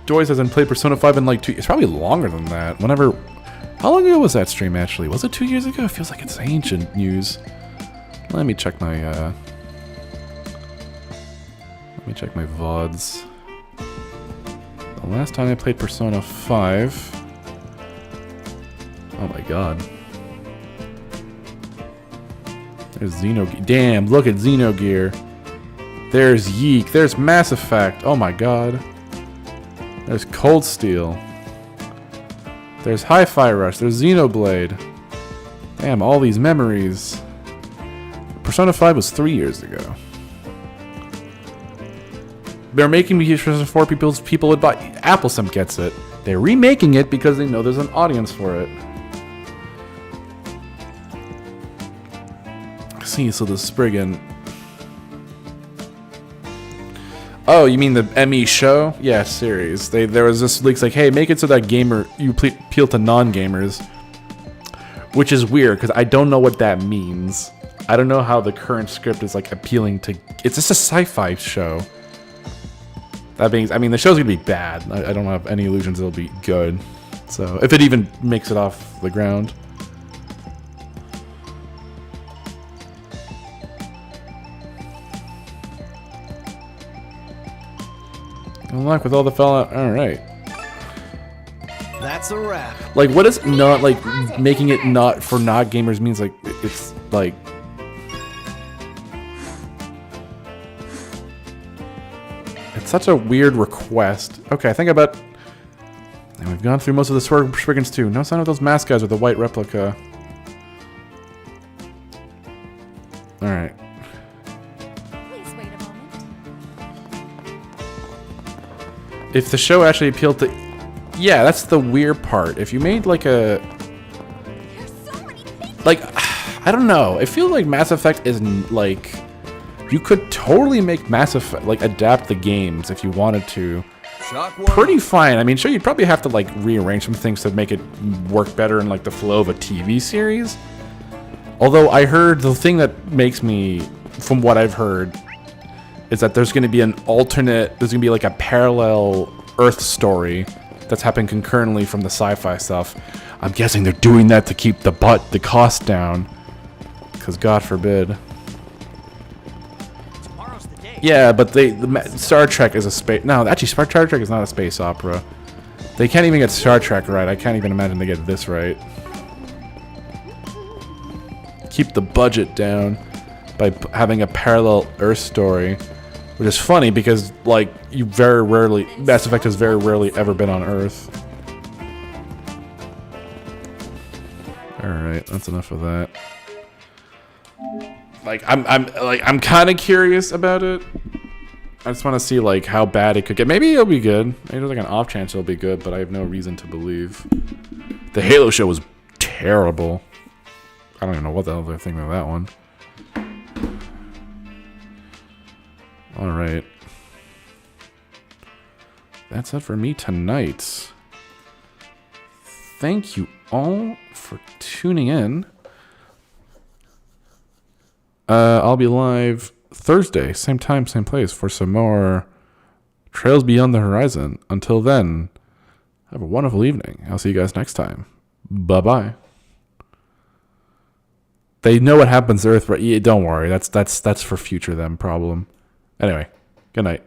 Doyes hasn't played Persona 5 in like 2... It's probably longer than that. How long ago was that stream, actually? Was it 2 years ago? It feels like it's ancient news. Let me check my, VODs. The last time I played Persona 5... Oh my god. There's Xenogear. Damn, look at Xenogear. There's Yeek. There's Mass Effect. Oh my god. There's Cold Steel. There's Hi-Fi Rush. There's Xenoblade. Damn, all these memories. Persona 5 was 3 years ago. They're making Persona 4 people would buy. Applesim gets it. They're remaking it because they know there's an audience for it. See, so the Spriggan. Oh, you mean the ME show? Yeah, series. There was this leaks like, hey, make it so that you appeal to non-gamers, which is weird because I don't know what that means. I don't know how the current script is like appealing to. It's just a sci-fi show. That means, I mean, the show's gonna be bad. I don't have any illusions it'll be good. So if it even makes it off the ground. Good luck with all the Fallout. All right. That's a wrap. Like, what is not like making it not for not gamers means? Like, it's like. It's such a weird request. Okay, I think about. And we've gone through most of the Spriggans too. No sign of those mask guys with the white replica. All right. Please if the show actually appealed to, yeah, that's the weird part. If you made like a, like, I don't know. I feel like Mass Effect is like, you could totally make Mass Effect, like adapt the games if you wanted to. Pretty fine. I mean, sure, you'd probably have to like rearrange some things to make it work better in like the flow of a TV series. Although I heard the thing that makes me, from what I've heard, is that there's going to be an alternate, there's going to be like a parallel Earth story that's happening concurrently from the sci-fi stuff. I'm guessing they're doing that to keep the cost down, because God forbid. Yeah, but Star Trek is a space. No, actually, Star Trek is not a space opera. They can't even get Star Trek right. I can't even imagine they get this right. Keep the budget down by having a parallel Earth story, which is funny because, like, you very rarely, Mass Effect has very rarely ever been on Earth. All right, that's enough of that. Like, I'm kind of curious about it. I just want to see like how bad it could get. Maybe it'll be good. Maybe there's like an off chance it'll be good, but I have no reason to believe. The Halo show was terrible. I don't even know what the hell they're thinking of that one. All right. That's it for me tonight. Thank you all for tuning in. I'll be live Thursday, same time, same place, for some more Trails Beyond the Horizon. Until then, have a wonderful evening. I'll see you guys next time. Bye-bye. They know what happens to Earth, right? Yeah, don't worry. That's for future them problem. Anyway, good night.